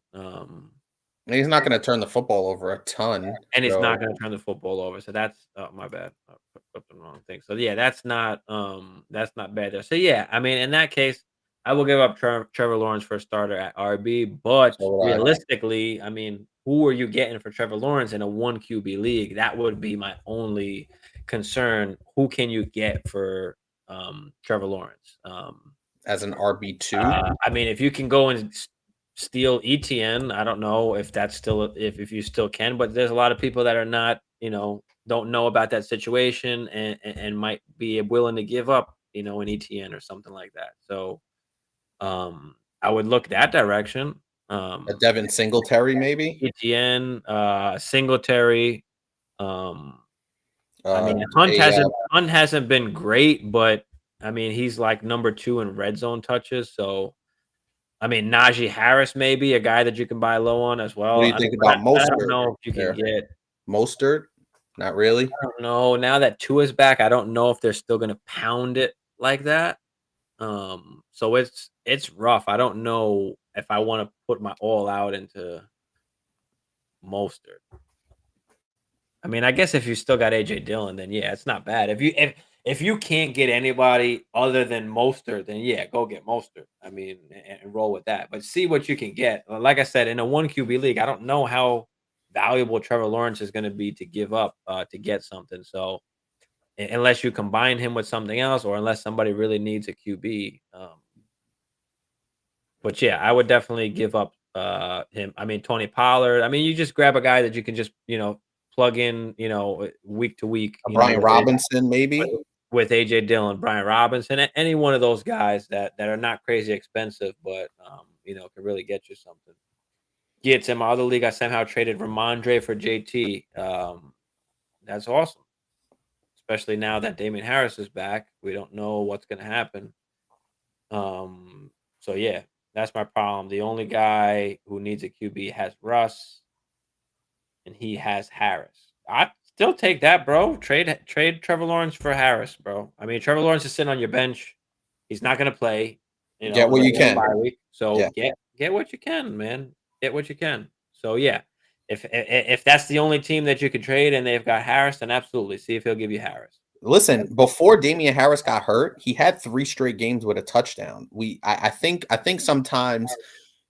He's not going to turn the football over a ton, and he's not going to turn the football over. So that's my bad. I put the wrong thing. So yeah, that's not bad there. So yeah, I mean, in that case, I will give up Trevor Lawrence for a starter at RB. But realistically, I mean, who are you getting for Trevor Lawrence in a 1 QB league? That would be my only concern. Who can you get for Trevor Lawrence as an RB2? I mean, if you can go and steal ETN, I don't know if that's still if you still can, but there's a lot of people that are not, don't know about that situation and might be willing to give up, an ETN or something like that. So I would look that direction. A Devin Singletary, maybe ETN, Singletary. I mean, Hunt hasn't been great, but I mean, he's like number 2 in red zone touches. So, I mean, Najee Harris may be a guy that you can buy low on as well. What do you think about Mostert? I don't know if you can get Mostert. Not really. I don't know. Now that Tua's back, I don't know if they're still going to pound it like that. So it's rough. I don't know if I want to put my all out into Mostert. I mean, I guess if you still got AJ Dillon, then yeah, it's not bad. If you can't get anybody other than Mostert, then yeah, go get Mostert. I mean, and roll with that. But see what you can get. Like I said, in a 1 QB league, I don't know how valuable Trevor Lawrence is going to be to give up to get something. So unless you combine him with something else, or unless somebody really needs a QB, But yeah, I would definitely give up him. I mean, Tony Pollard. I mean, you just grab a guy that you can just, plug in, week to week, Brian Robinson, maybe. with AJ Dillon, Brian Robinson, any one of those guys that are not crazy expensive, but can really get you something. Yeah, it's in my other league. I somehow traded Ramondre for JT. That's awesome, especially now that Damian Harris is back. We don't know what's going to happen. So yeah, that's my problem. The only guy who needs a QB has Russ, and he has Harris. I still take that, bro. Trade Trevor Lawrence for Harris, bro. I mean, Trevor Lawrence is sitting on your bench. He's not going to play. Get what you can. So get what you can, man. Get what you can. So yeah, if that's the only team that you could trade and they've got Harris, then absolutely see if he'll give you Harris. Listen, before Damian Harris got hurt, he had 3 straight games with a touchdown. I think sometimes,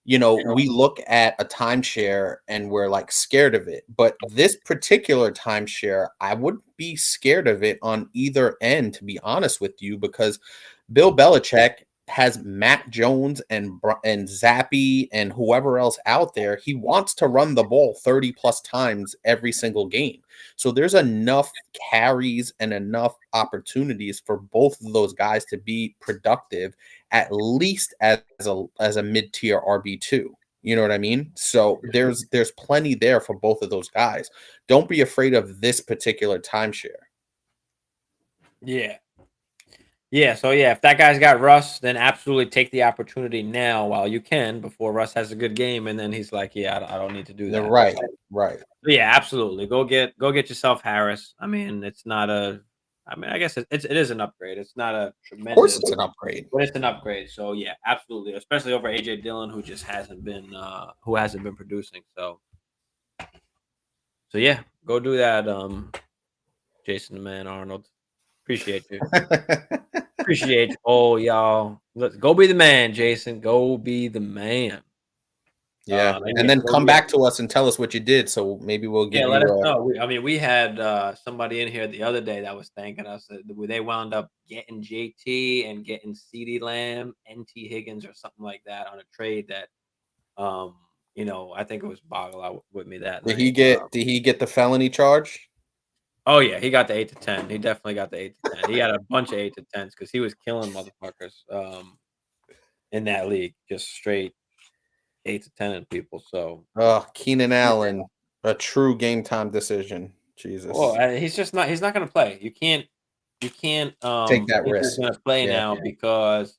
we look at a timeshare and we're like scared of it. But this particular timeshare, I wouldn't be scared of it on either end, to be honest with you, because Bill Belichick has Matt Jones and Zappy and whoever else out there. He wants to run the ball 30 plus times every single game. So there's enough carries and enough opportunities for both of those guys to be productive, at least as a mid-tier RB2. You know what I mean? So there's plenty there for both of those guys. Don't be afraid of this particular timeshare. Yeah. Yeah, so yeah, if that guy's got Russ, then absolutely take the opportunity now while you can before Russ has a good game, and then he's like, "Yeah, I don't need to do that." Right. But yeah, absolutely. Go get yourself Harris. I mean, it's not a. I mean, I guess it is an upgrade. It's not a tremendous. Of course, it's an upgrade. But it's an upgrade. So yeah, absolutely, especially over AJ Dillon, who just hasn't been producing. So yeah, go do that, Jason the Man Arnold. Appreciate you. Appreciate you. Oh, y'all. Let's go be the man, Jason. Go be the man. Yeah. And then come back to us and tell us what you did. So maybe we'll give you. Let us know. We had somebody in here the other day that was thanking us. They wound up getting JT and getting CeeDee Lamb, NT Higgins, or something like that on a trade that, I think it was Boggle out with me that night. Did he get the felony charge? Oh yeah, he got the 8 to 10. He definitely got the 8 to 10. He got a bunch of 8 to 10s because he was killing motherfuckers in that league, just straight 8 to 10 and people. So Keenan Allen, a true game time decision. Jesus. Well, he's not going to play. You can't take that risk. He's going to play now because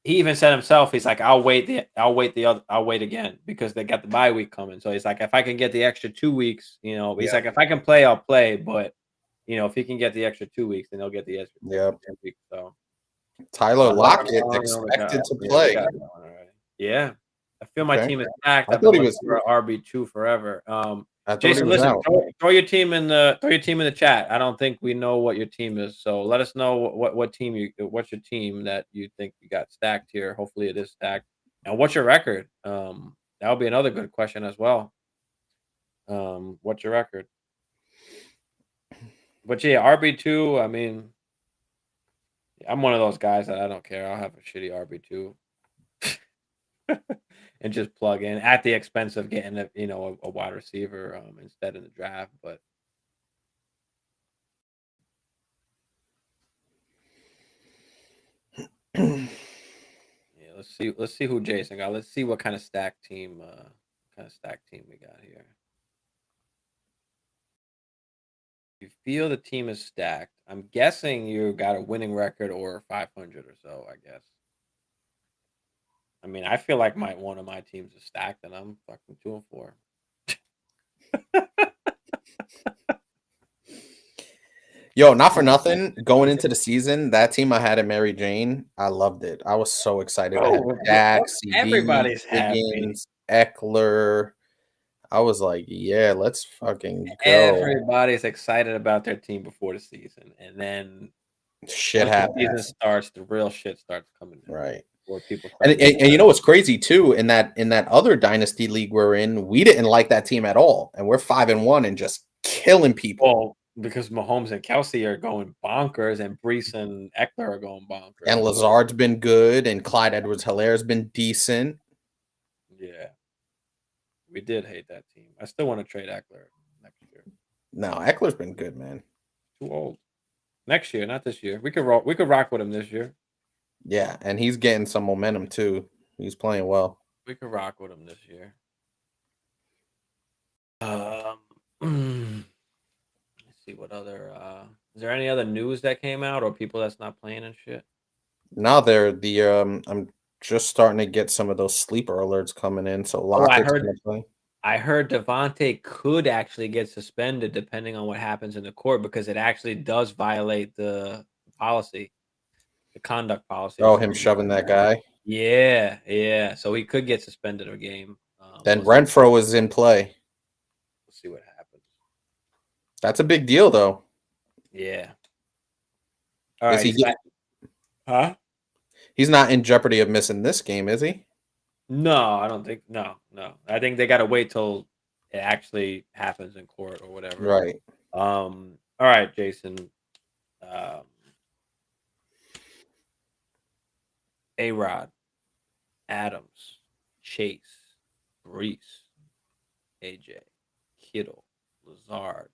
he even said himself, he's like, I'll wait again because they got the bye week coming. So he's like, if I can get the extra 2 weeks, he's like, if I can play, I'll play. But if he can get the extra 2 weeks, then he'll get the extra 10 weeks. So Tyler Lockett expected to play. Yeah. I feel my team is stacked. I thought he was for RB2 forever. Jason, listen, throw your team in the chat. I don't think we know what your team is, so let us know what's your team that you think you got stacked here. Hopefully, it is stacked. And what's your record? That would be another good question as well. What's your record? But yeah, RB2. I mean, I'm one of those guys that I don't care. I'll have a shitty RB2. And just plug in at the expense of getting a wide receiver instead in the draft. But yeah, let's see who Jason got. Let's see what kind of stack team we got here. You feel the team is stacked. I'm guessing you got a winning record or 500 or so, I guess. I mean, I feel like one of my teams is stacked, and I'm fucking 2-4. Yo, not for nothing. Going into the season, that team I had at Mary Jane, I loved it. I was so excited. Everybody's Higgins, Eckler. I was like, yeah, let's fucking go. Everybody's excited about their team before the season, and then shit happens. The season starts, the real shit starts coming in. Right. Where people and you know what's crazy too, in that other dynasty league we're in, we didn't like that team at all, and we're 5-1 and just killing people. Well, because Mahomes and Kelsey are going bonkers, and Brees and Eckler are going bonkers, and Lazard's been good, and Clyde Edwards-Hilaire's been decent. Yeah, we did hate that team. I still want to trade Eckler next year. No, Eckler's been good, man. Too old. Next year, not this year. We could rock with him this year. Yeah, and he's getting some momentum too. He's playing well. We could rock with him this year. Let's see what other. Is there any other news that came out or people that's not playing and shit? Now I'm just starting to get some of those sleeper alerts coming in. So Oh, Lockett's gonna play. I heard Devontae could actually get suspended depending on what happens in the court because it actually does violate the policy, the conduct policy. Oh, him shoving that guy. Yeah, yeah. So he could get suspended a game. Then Renfro is in play. We'll see what happens. That's a big deal, though. Yeah. All right. Huh? He's not in jeopardy of missing this game, is he? No, I don't think. No. I think they got to wait till it actually happens in court or whatever. Right. All right, Jason. A-Rod, Adams, Chase, Brees, AJ, Kittle, Lazard,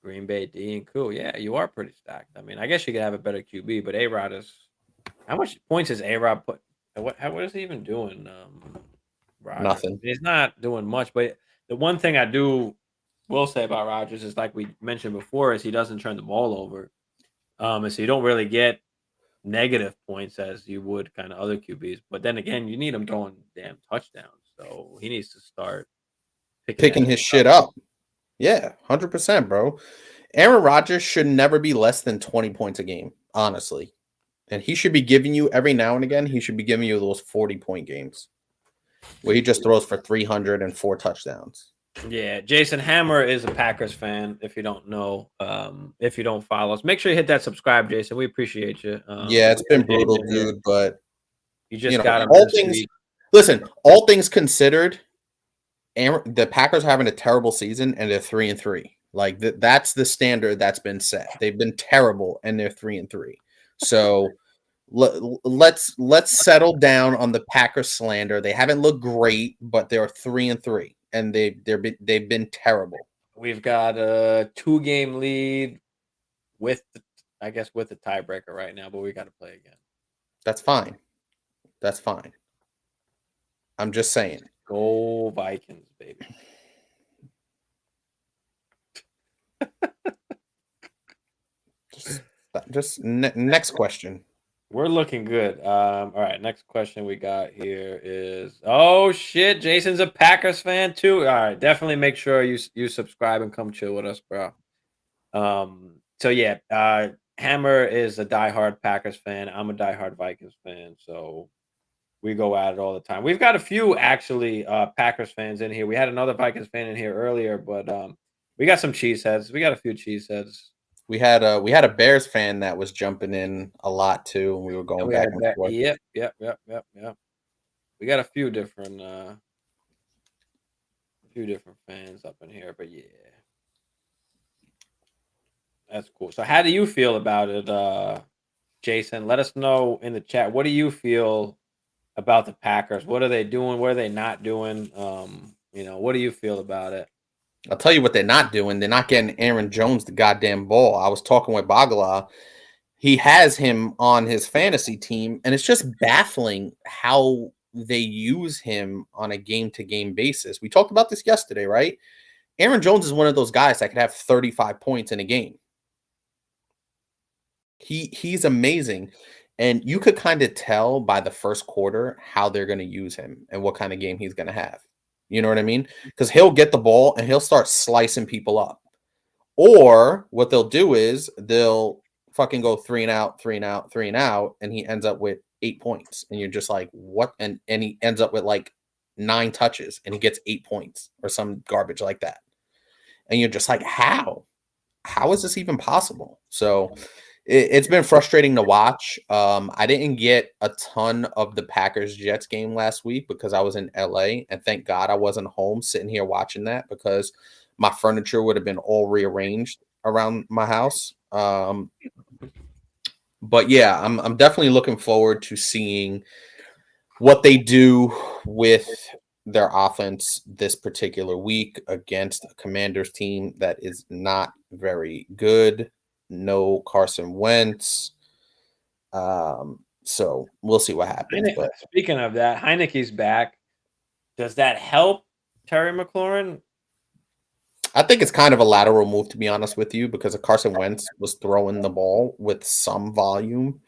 Green Bay, D and Cool. Yeah, you are pretty stacked. I mean, I guess you could have a better QB, but A-Rod is. How much points is A-Rod put? What is he even doing? Rodgers? Nothing. He's not doing much. But the one thing I will say about Rodgers is, like we mentioned before, is he doesn't turn the ball over. And so you don't really get negative points as you would kind of other QBs. But then again, you need him throwing damn touchdowns. So he needs to start picking his shit up. Yeah, 100%, bro. Aaron Rodgers should never be less than 20 points a game, honestly. And he should be giving you every now and again, he should be giving you those 40-point games where he just throws for 304 touchdowns. Yeah, Jason Hammer is a Packers fan. If you don't know, if you don't follow us, make sure you hit that subscribe, Jason. We appreciate you. Yeah, it's been brutal, dude, but you just got him. Listen, all things considered, the Packers are having a terrible season and they're 3-3. Like that's the standard that's been set. They've been terrible and they're 3-3. So let's settle down on the Packers slander. They haven't looked great, but they're 3-3. And they've been terrible. We've got a 2-game lead with the tiebreaker right now, but we got to play again. That's fine. I'm just saying. Go Vikings, baby. Next question. We're looking good. All right, next question we got here is, oh shit, Jason's a Packers fan too. All right, definitely make sure you subscribe and come chill with us, bro. So yeah, Hammer is a diehard Packers fan. I'm a diehard Vikings fan, so we go at it all the time. We've got a few actually Packers fans in here. We had another Vikings fan in here earlier, but we got some cheeseheads. We got a few cheeseheads. We had a Bears fan that was jumping in a lot too, and we were going back and forth. Yep. We got a few different fans up in here, but yeah, that's cool. So, how do you feel about it, Jason? Let us know in the chat. What do you feel about the Packers? What are they doing? What are they not doing? What do you feel about it? I'll tell you what they're not doing. They're not getting Aaron Jones the goddamn ball. I was talking with Bagala. He has him on his fantasy team, and it's just baffling how they use him on a game-to-game basis. We talked about this yesterday, right? Aaron Jones is one of those guys that could have 35 points in a game. He's amazing, and you could kind of tell by the first quarter how they're going to use him and what kind of game he's going to have. You know what I mean? Because he'll get the ball and he'll start slicing people up. Or what they'll do is they'll fucking go 3 and out, 3 and out, 3 and out, and he ends up with 8 points. And you're just like, what? And he ends up with like 9 touches and he gets 8 points or some garbage like that. And you're just like, how? How is this even possible? So it's been frustrating to watch. I didn't get a ton of the Packers-Jets game last week because I was in LA, and thank God I wasn't home sitting here watching that because my furniture would have been all rearranged around my house. But yeah, I'm definitely looking forward to seeing what they do with their offense this particular week against a Commanders team that is not very good. No Carson Wentz. So we'll see what happens. But Speaking of that, Heineke's back. Does that help Terry McLaurin? I think it's kind of a lateral move, to be honest with you, because Carson Wentz was throwing the ball with some volume.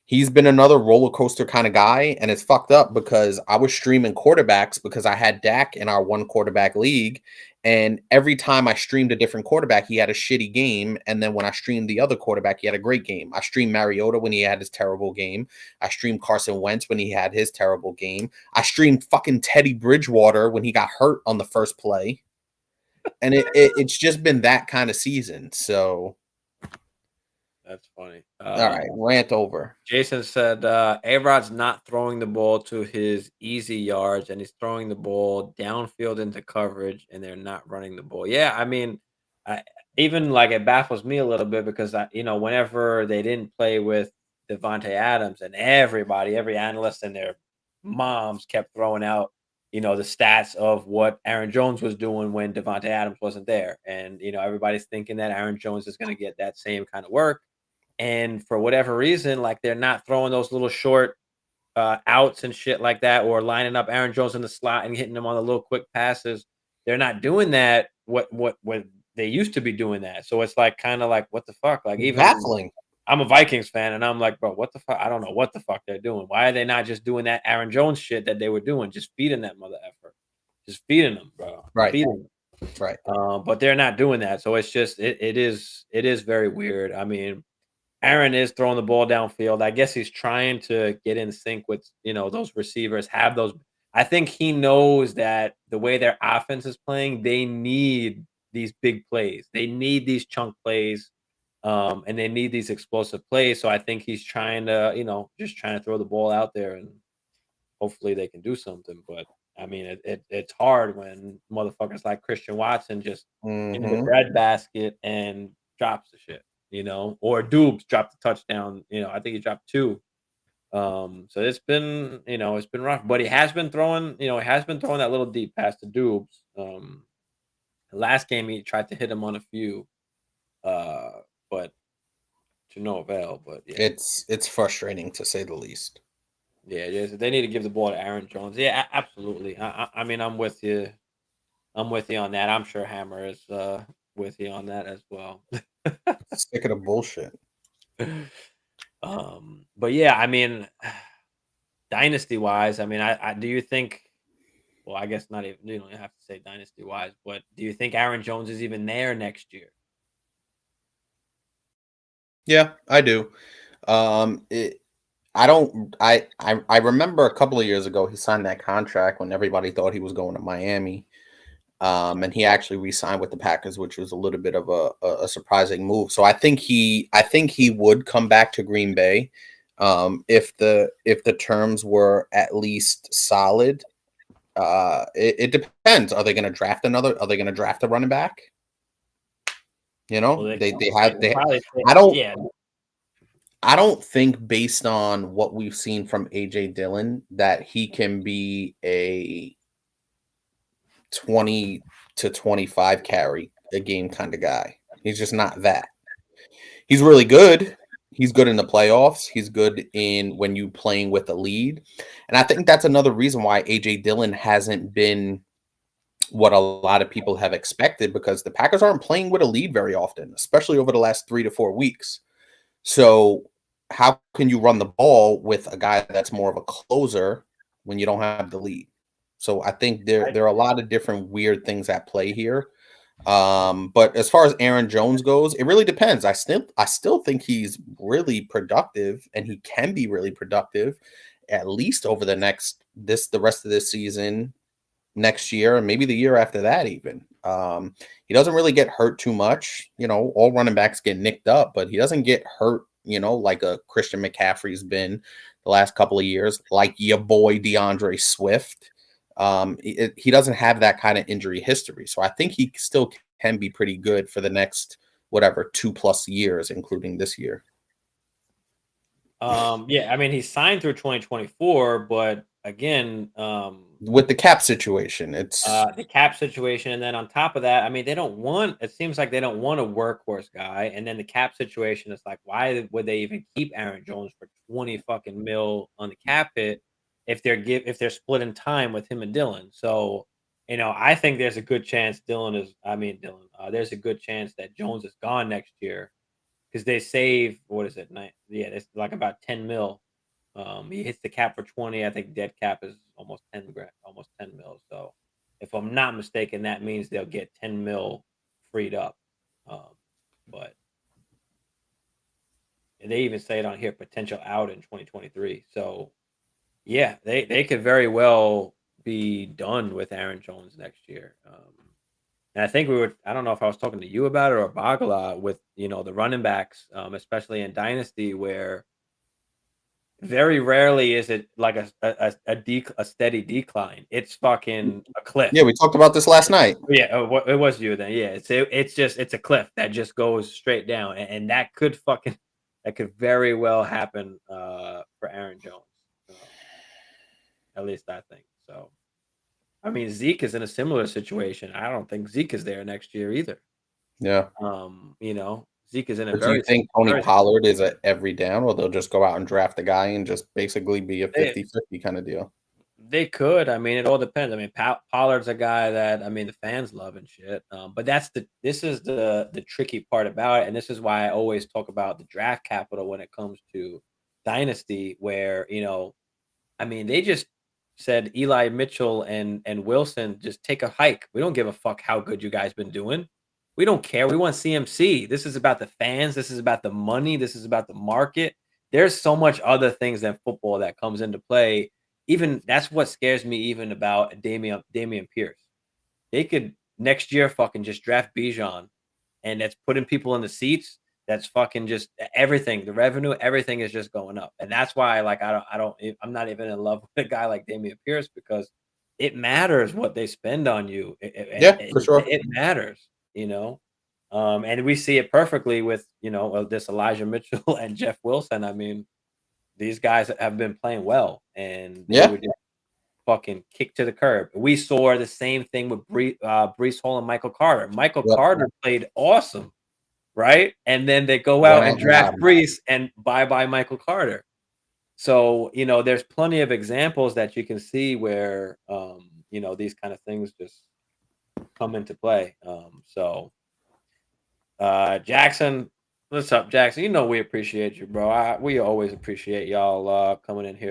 He's been another roller coaster kind of guy, and it's fucked up because I was streaming quarterbacks because I had Dak in our one quarterback league, and every time I streamed a different quarterback, he had a shitty game, and then when I streamed the other quarterback, he had a great game. I streamed Mariota when he had his terrible game. I streamed Carson Wentz when he had his terrible game. I streamed fucking Teddy Bridgewater when he got hurt on the first play, and it's just been that kind of season. So That's funny. all right, rant over. Jason said A-Rod's not throwing the ball to his easy yards, and he's throwing the ball downfield into coverage, and they're not running the ball. Yeah, I mean, even like it baffles me a little bit because whenever they didn't play with Devontae Adams, and every analyst and their moms kept throwing out, the stats of what Aaron Jones was doing when Devontae Adams wasn't there, and everybody's thinking that Aaron Jones is going to get that same kind of work. And for whatever reason, like they're not throwing those little short outs and shit like that, or lining up Aaron Jones in the slot and hitting him on the little quick passes. They're not doing that. What they used to be doing that. So it's like kind of like what the fuck? Like even Baffling. I'm a Vikings fan, and I'm like, bro, what the fuck? I don't know what the fuck they're doing. Why are they not just doing that Aaron Jones shit that they were doing? Just feeding that mother effort, just feeding them, bro. Right. Feeding them. Right. But they're not doing that. So it's just it is very weird. I mean, Aaron is throwing the ball downfield. I guess he's trying to get in sync with, those receivers, have those. I think he knows that the way their offense is playing, they need these big plays. They need these chunk plays, and they need these explosive plays. So I think he's trying to, just trying to throw the ball out there, and hopefully they can do something. But I mean, it's hard when motherfuckers like Christian Watson just in the breadbasket and drops the shit. Or Dubes dropped the touchdown. I think he dropped 2. So it's been, it's been rough, but he has been throwing, that little deep pass to Dubes. Last game he tried to hit him on a few, but to no avail. But yeah, it's frustrating to say the least. Yeah, they need to give the ball to Aaron Jones. Yeah, absolutely. I mean, I'm with you. I'm with you on that. I'm sure Hammer is with you on that as well. Sick of the bullshit. But yeah, I mean, dynasty wise, I mean, I do you think? Well, I guess not even. You don't have to say dynasty wise, but do you think Aaron Jones is even there next year? Yeah, I do. I don't. I remember a couple of years ago he signed that contract when everybody thought he was going to Miami. And he actually re-signed with the Packers, which was a little bit of a surprising move. So I think he would come back to Green Bay if the terms were at least solid. It depends. Are they going to draft another? Are they going to draft a running back? Well, I don't think based on what we've seen from AJ Dillon that he can be a 20 to 25 carry a game kind of guy. He's just not that. He's really good. He's good in the playoffs. He's good in when you playing with a lead. And I think that's another reason why AJ Dillon hasn't been what a lot of people have expected, because the Packers aren't playing with a lead very often, especially over the last 3 to 4 weeks. So how can you run the ball with a guy that's more of a closer when you don't have the lead? So I think there are a lot of different weird things at play here. But as far as Aaron Jones goes, it really depends. I still think he's really productive, and he can be really productive at least over the rest of this season, next year, and maybe the year after that even. He doesn't really get hurt too much. All running backs get nicked up, but he doesn't get hurt, like a Christian McCaffrey's been the last couple of years, like your boy DeAndre Swift. He doesn't have that kind of injury history. So I think he still can be pretty good for the next, 2+ years, including this year. Yeah, I mean, he signed through 2024, but again, with the cap situation. It's the cap situation, and then on top of that, I mean, they don't want. It seems like they don't want a workhorse guy, and then the cap situation is like, why would they even keep Aaron Jones for 20 fucking mil on the cap hit if they're splitting time with him and Dylan? So, I think there's a good chance Dylan. There's a good chance that Jones is gone next year because they save what is it? Yeah, it's like about 10 mil. He hits the cap for 20. I think dead cap is almost 10 grand, almost 10 mil. So if I'm not mistaken, that means they'll get 10 mil freed up. But they even say it on here, potential out in 2023. So yeah, they could very well be done with Aaron Jones next year. And I think I don't know if I was talking to you about it or Bagala with, the running backs, especially in Dynasty, where very rarely is it like a steady decline. It's fucking a cliff. yeah. We talked about this last night. Yeah, it was you then. Yeah, it's a cliff that just goes straight down, and that could very well happen for Aaron Jones. Uh, at least I think so. I mean, Zeke is in a similar situation. I don't think Zeke is there next year either. Yeah. Zeke is in a Or do you think Tony Pollard is at every down, or they'll just go out and draft a guy and just basically be a 50-50 kind of deal? They could. I mean, it all depends. I mean, Pollard's a guy that the fans love and shit. But this is the tricky part about it, and this is why I always talk about the draft capital when it comes to Dynasty, where I mean, they just said Eli Mitchell and Wilson just take a hike. We don't give a fuck how good you guys been doing. We don't care. We want CMC. This is about the fans. This is about the money. This is about the market. There's so much other things than football that comes into play. Even that's what scares me even about Damian Pierce. They could next year fucking just draft Bijan, and that's putting people in the seats. That's fucking just everything. The revenue, everything is just going up, and that's why like I'm not even in love with a guy like Damian Pierce because it matters what they spend on you. For sure. It matters, and we see it perfectly with this Elijah Mitchell and Jeff Wilson. I mean, these guys have been playing well, and they would just fucking kick to the curb. We saw the same thing with Breece Hall and Michael Carter. Michael Carter played awesome, right? And then they go out and draft Breece and bye Michael Carter. So there's plenty of examples that you can see where these kind of things just come into play. Jackson, what's up, Jackson? We appreciate you, bro. We always appreciate y'all coming in here.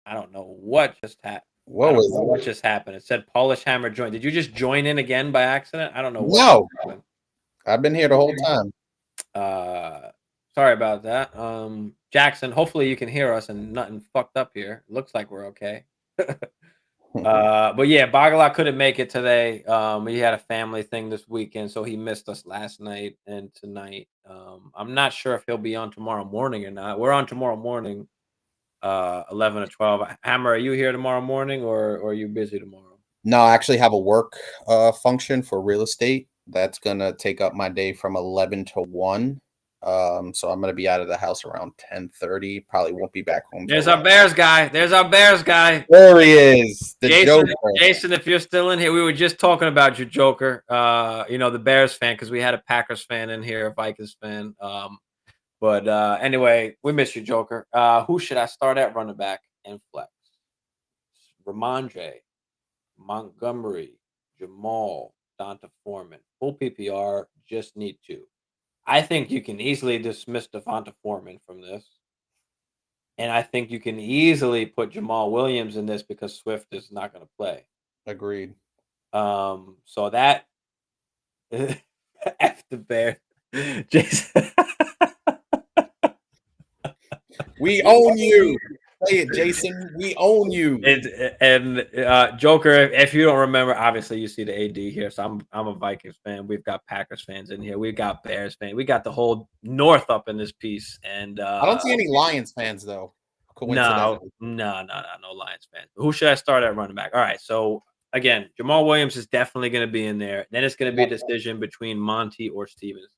I don't know what just happened. What just happened? It said Polish Hammer joined. Did you just join in again by accident? I don't know. No, I've been here the whole time. Sorry about that. Jackson, hopefully you can hear us and nothing fucked up here. Looks like we're okay. But yeah, Bagala couldn't make it today. He had a family thing this weekend, so he missed us last night and tonight. I'm not sure if he'll be on tomorrow morning or not. We're on tomorrow morning, 11 or 12. Hammer, are you here tomorrow morning or are you busy tomorrow? No, I actually have a work function for real estate that's gonna take up my day from 11 to 1. So I'm gonna be out of the house around 10:30. Probably won't be back home. There's our Bears guy. There he is. Jason, if you're still in here, we were just talking about you, Joker. The Bears fan, because we had a Packers fan in here, a Vikings fan. But anyway, we miss you, Joker. Who should I start at running back and flex? Ramondre, Montgomery, Jamal, Donta Foreman. Full PPR, just need 2. I think you can easily dismiss Devonta Foreman from this. And I think you can easily put Jamal Williams in this because Swift is not going to play. Agreed. So that F the Bears. Jason. We own you. Say it, Jason. We own you. And Joker, if you don't remember, obviously you see the AD here. So I'm a Vikings fan. We've got Packers fans in here. We've got Bears fans. We got the whole North up in this piece. And I don't see any Lions fans though. No Lions fans. Who should I start at running back? All right, so again, Jamal Williams is definitely going to be in there. Then it's going to be a decision between Monty or Stevenson.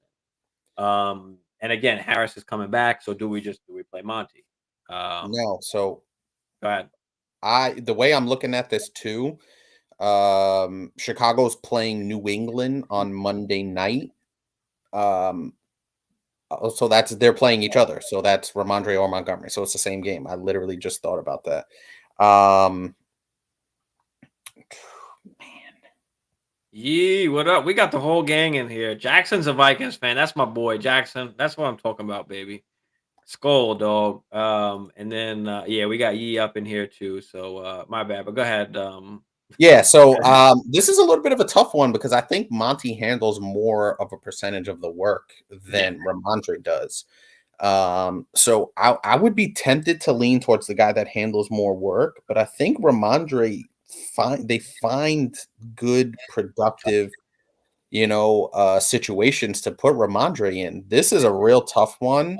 And again, Harris is coming back. So do we play Monty? No. So go ahead. The way I'm looking at this too, Chicago's playing New England on Monday night. So they're playing each other. So that's Ramondre or Montgomery. So it's the same game. I literally just thought about that. Yee, what up? We got the whole gang in here. Jackson's a Vikings fan. That's my boy, Jackson. That's what I'm talking about, baby. Skull, dog. And then yeah, we got Yee up in here too. So my bad, but go ahead. Yeah, so this is a little bit of a tough one because I think Monty handles more of a percentage of the work than Ramondre does. So I would be tempted to lean towards the guy that handles more work, but I think Ramondre find good, productive, situations to put Ramondre in. This is a real tough one.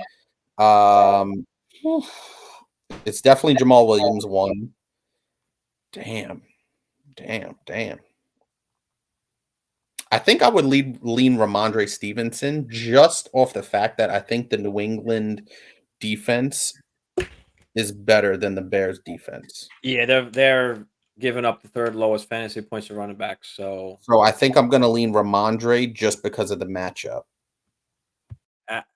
It's definitely Jamal Williams one. Damn. I think I would lean Ramondre Stevenson just off the fact that I think the New England defense is better than the Bears defense. Yeah, they're giving up the third lowest fantasy points to running backs. So I think I'm going to lean Ramondre just because of the matchup.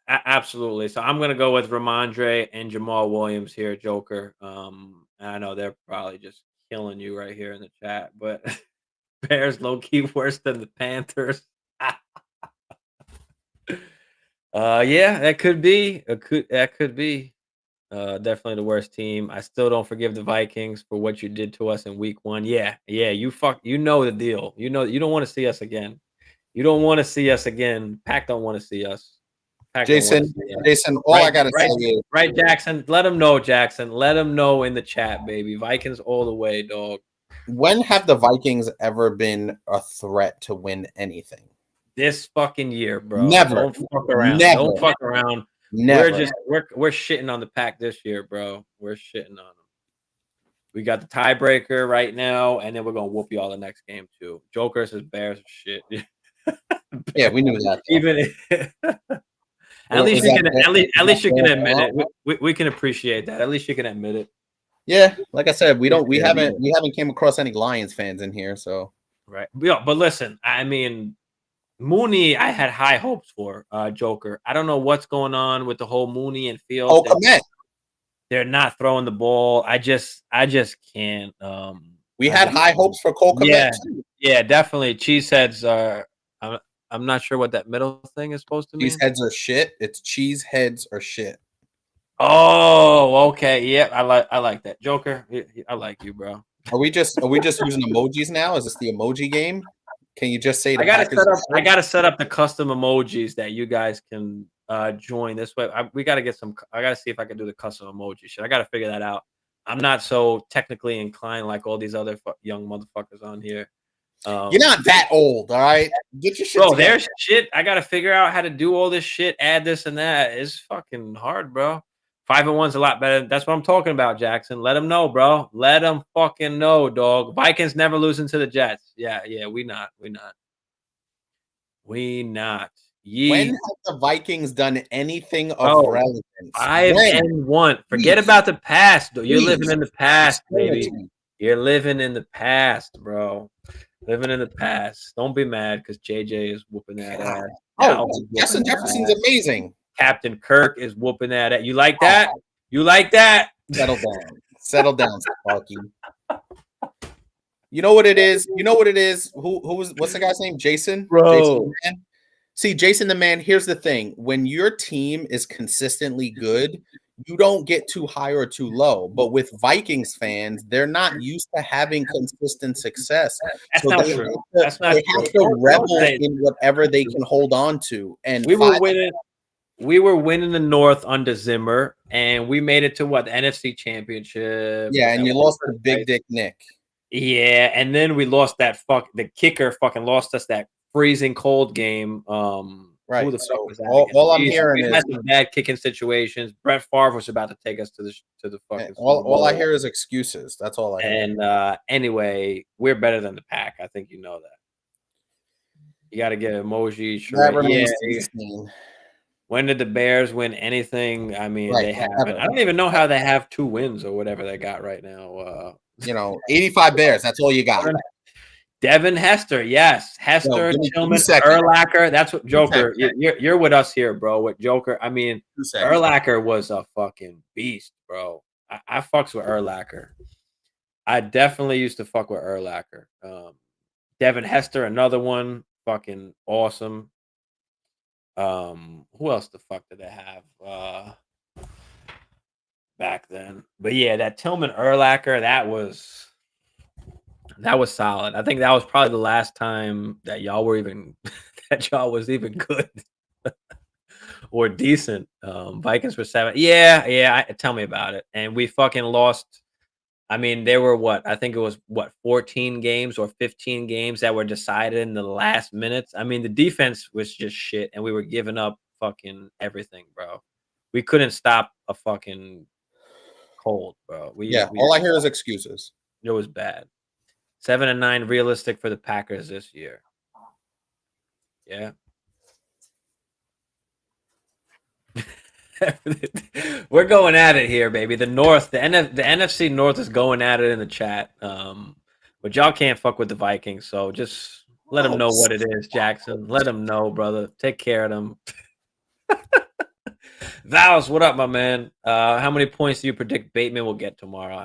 Absolutely. So I'm going to go with Ramondre and Jamal Williams here, Joker. I know they're probably just killing you right here in the chat, but Bears low key worse than the Panthers. Yeah, that could be. That could be. Definitely the worst team. I still don't forgive the Vikings for what you did to us in week 1. Yeah, you know the deal. You know you don't want to see us again. You don't want to see us again. Pack don't want to see us. Jason, all I gotta say is right, Jackson. Let them know, Jackson. Let them know in the chat, baby. Vikings all the way, dog. When have the Vikings ever been a threat to win anything? This fucking year, bro. Never. Don't fuck around. Never. Don't fuck around. Never. We're shitting on the Pack this year, bro. We're shitting on them. We got the tiebreaker right now, and then we're gonna whoop you all the next game too. Jokers is Bears shit. Yeah, we knew that. Even at least you can admit it. We can appreciate that. At least you can admit it. Yeah, like I said, we haven't came across any Lions fans in here, so right. Yeah, but listen, I mean, Mooney, I had high hopes for Joker. I don't know what's going on with the whole Mooney and Fields. Oh, come in. They're not throwing the ball. I just can't. We had high hopes for Cole Kmet. Yeah, definitely. Cheeseheads are. I'm not sure what that middle thing is supposed to mean. Cheeseheads are shit. It's cheeseheads are shit. Oh, okay. Yeah, I like that. Joker, I like you, bro. Are we just using emojis now? Is this the emoji game? Can you just say I gotta set up the custom emojis that you guys can join this way. We gotta get some. I gotta see if I can do the custom emoji shit. I gotta figure that out. I'm not so technically inclined like all these other young motherfuckers on here. You're not that old, all right? Get your shit bro, together. There's shit. I gotta figure out how to do all this shit, add this and that. It's fucking hard, bro. 5-1's a lot better. That's what I'm talking about, Jackson. Let them know, bro. Let them fucking know, dog. Vikings never losing to the Jets. Yeah, we not. When have the Vikings done anything of relevance? 5-1. Forget about the past, though. You're living in the past, baby. You're living in the past, bro. Living in the past. Don't be mad because JJ is whooping that ass. Oh, Justin Jefferson's amazing. Captain Kirk is whooping that ass. You like that? You like that? Settle down, Sparky. You know what it is? What's the guy's name? Jason? Bro. Jason, man? See, Jason the man, here's the thing. When your team is consistently good, you don't get too high or too low. But with Vikings fans, they're not used to having consistent success. That's not true. They have to revel in whatever they can hold on to. And we were winning the North under Zimmer, and we made it to the NFC Championship. Yeah, and you lost to Big Dick Nick. Yeah, and then we lost the kicker fucking lost us that freezing cold game Right. Who the So fuck was that all I'm against? hearing We've is had some bad kicking situations. Brett Favre was about to take us to the fucking Super all I Bowl. hear is excuses. That's all I hear. And anyway, we're better than the pack. I think you know that. You got to get emoji. That Charade. remains to be Yeah. seen. When did the Bears win anything? I mean, Right. they haven't. Ever. I don't even know how they have 2 wins or whatever they got right now. 85 Bears. That's all you got. Devin Hester, yes, No, Hester, give me 2 Tillman, seconds. Urlacher. That's what 2 Joker. seconds. You're with us here, bro. With Joker, I mean, 2 seconds. Urlacher was a fucking beast, bro. I fucks with Urlacher. I definitely used to fuck with Urlacher. Devin Hester, another one, fucking awesome. Who else the fuck did they have back then? But yeah, that Tillman Urlacher, that was solid. I think that was probably the last time that y'all were even that y'all was even good or decent. Vikings were 7. Yeah, tell me about it. And we fucking lost. I mean, there were what? I think it was what 14 games or 15 games that were decided in the last minutes. I mean, the defense was just shit and we were giving up fucking everything, bro. We couldn't stop a fucking cold, bro. All I hear is excuses. It was bad. 7-9 realistic for the Packers this year. Yeah. We're going at it here, baby. The North, the NFC North is going at it in the chat. But y'all can't fuck with the Vikings, so just let them know what it is, Jackson. Let them know, brother. Take care of them. Vows, what up, my man? How many points do you predict Bateman will get tomorrow?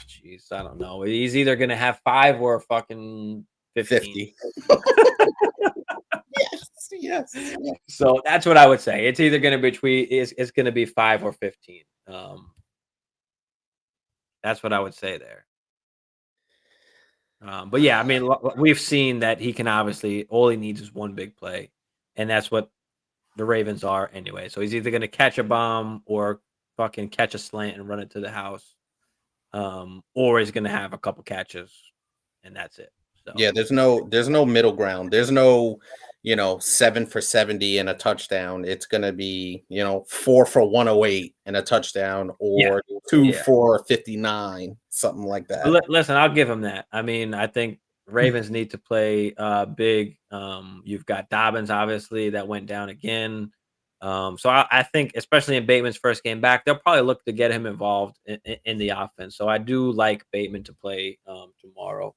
Jeez, I don't know. He's either gonna have 5 or fucking 15. 50. Yes. So that's what I would say. It's either going to be it's going to be 5 or 15. That's what I would say there. But yeah, I mean, we've seen that he can obviously all he needs is one big play, and that's what the Ravens are anyway. So he's either going to catch a bomb or fucking catch a slant and run it to the house, or he's going to have a couple catches, and that's it. So. Yeah, there's no middle ground. There's no 7 for 70 and a touchdown. It's gonna be 4 for 108 and a touchdown, or 2 for 59, something like that. Listen, I'll give him that. I mean, I think Ravens need to play big. You've got Dobbins, obviously, that went down again. So I think, especially in Bateman's first game back, they'll probably look to get him involved in the offense. So I do like Bateman to play tomorrow.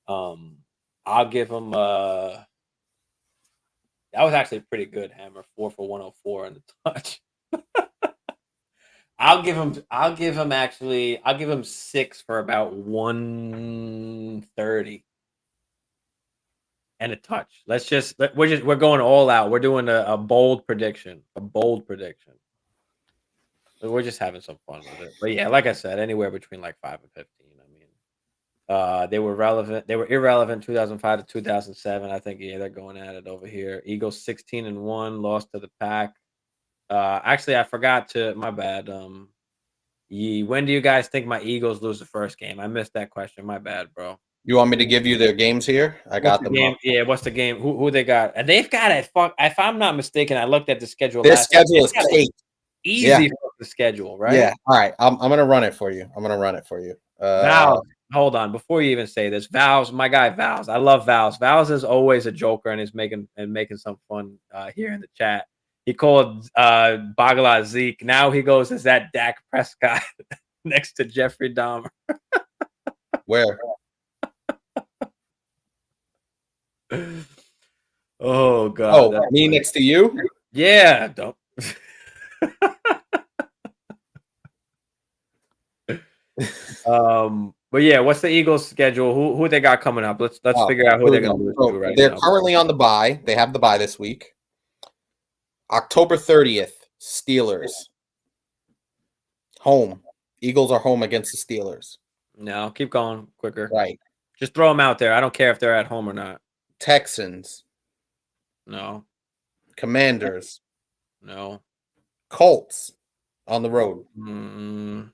I'll give him that was actually pretty good, Hammer. 4 for 104 on the touch. I'll give him 6 for about 130 and a touch. We're going all out. We're doing a bold prediction. We're just having some fun with it. But yeah, like I said, anywhere between like 5 and 15. I mean, they were relevant. They were irrelevant 2005 to 2007. I think they're going at it over here. Eagles 16-1, lost to the Pack. Actually, I forgot to. My bad. When do you guys think my Eagles lose the first game? I missed that question. My bad, bro. You want me to give you their games here? I got them. Yeah, what's the game? Who they got? They've got it. If I'm not mistaken, I looked at the schedule. Their schedule is cake. Easy for the schedule, right? Yeah. All right. I'm gonna run it for you. Valves. Hold on, before you even say this, Valves, my guy Valves. I love Valves. Valves is always a joker and is making some fun here in the chat. He called Bagala Zeke. Now he goes, is that Dak Prescott next to Jeffrey Dahmer? Where? Oh God. Oh, me next to you? Yeah. Don't. But yeah, what's the Eagles' schedule? Who they got coming up? Let's figure out who they're going to lose to right now. They're currently on the bye. They have the bye this week. October 30th, Steelers. Home. Eagles are home against the Steelers. No, keep going quicker. Right. Just throw them out there. I don't care if they're at home or not. Texans. No. Commanders. No. Colts on the road. No.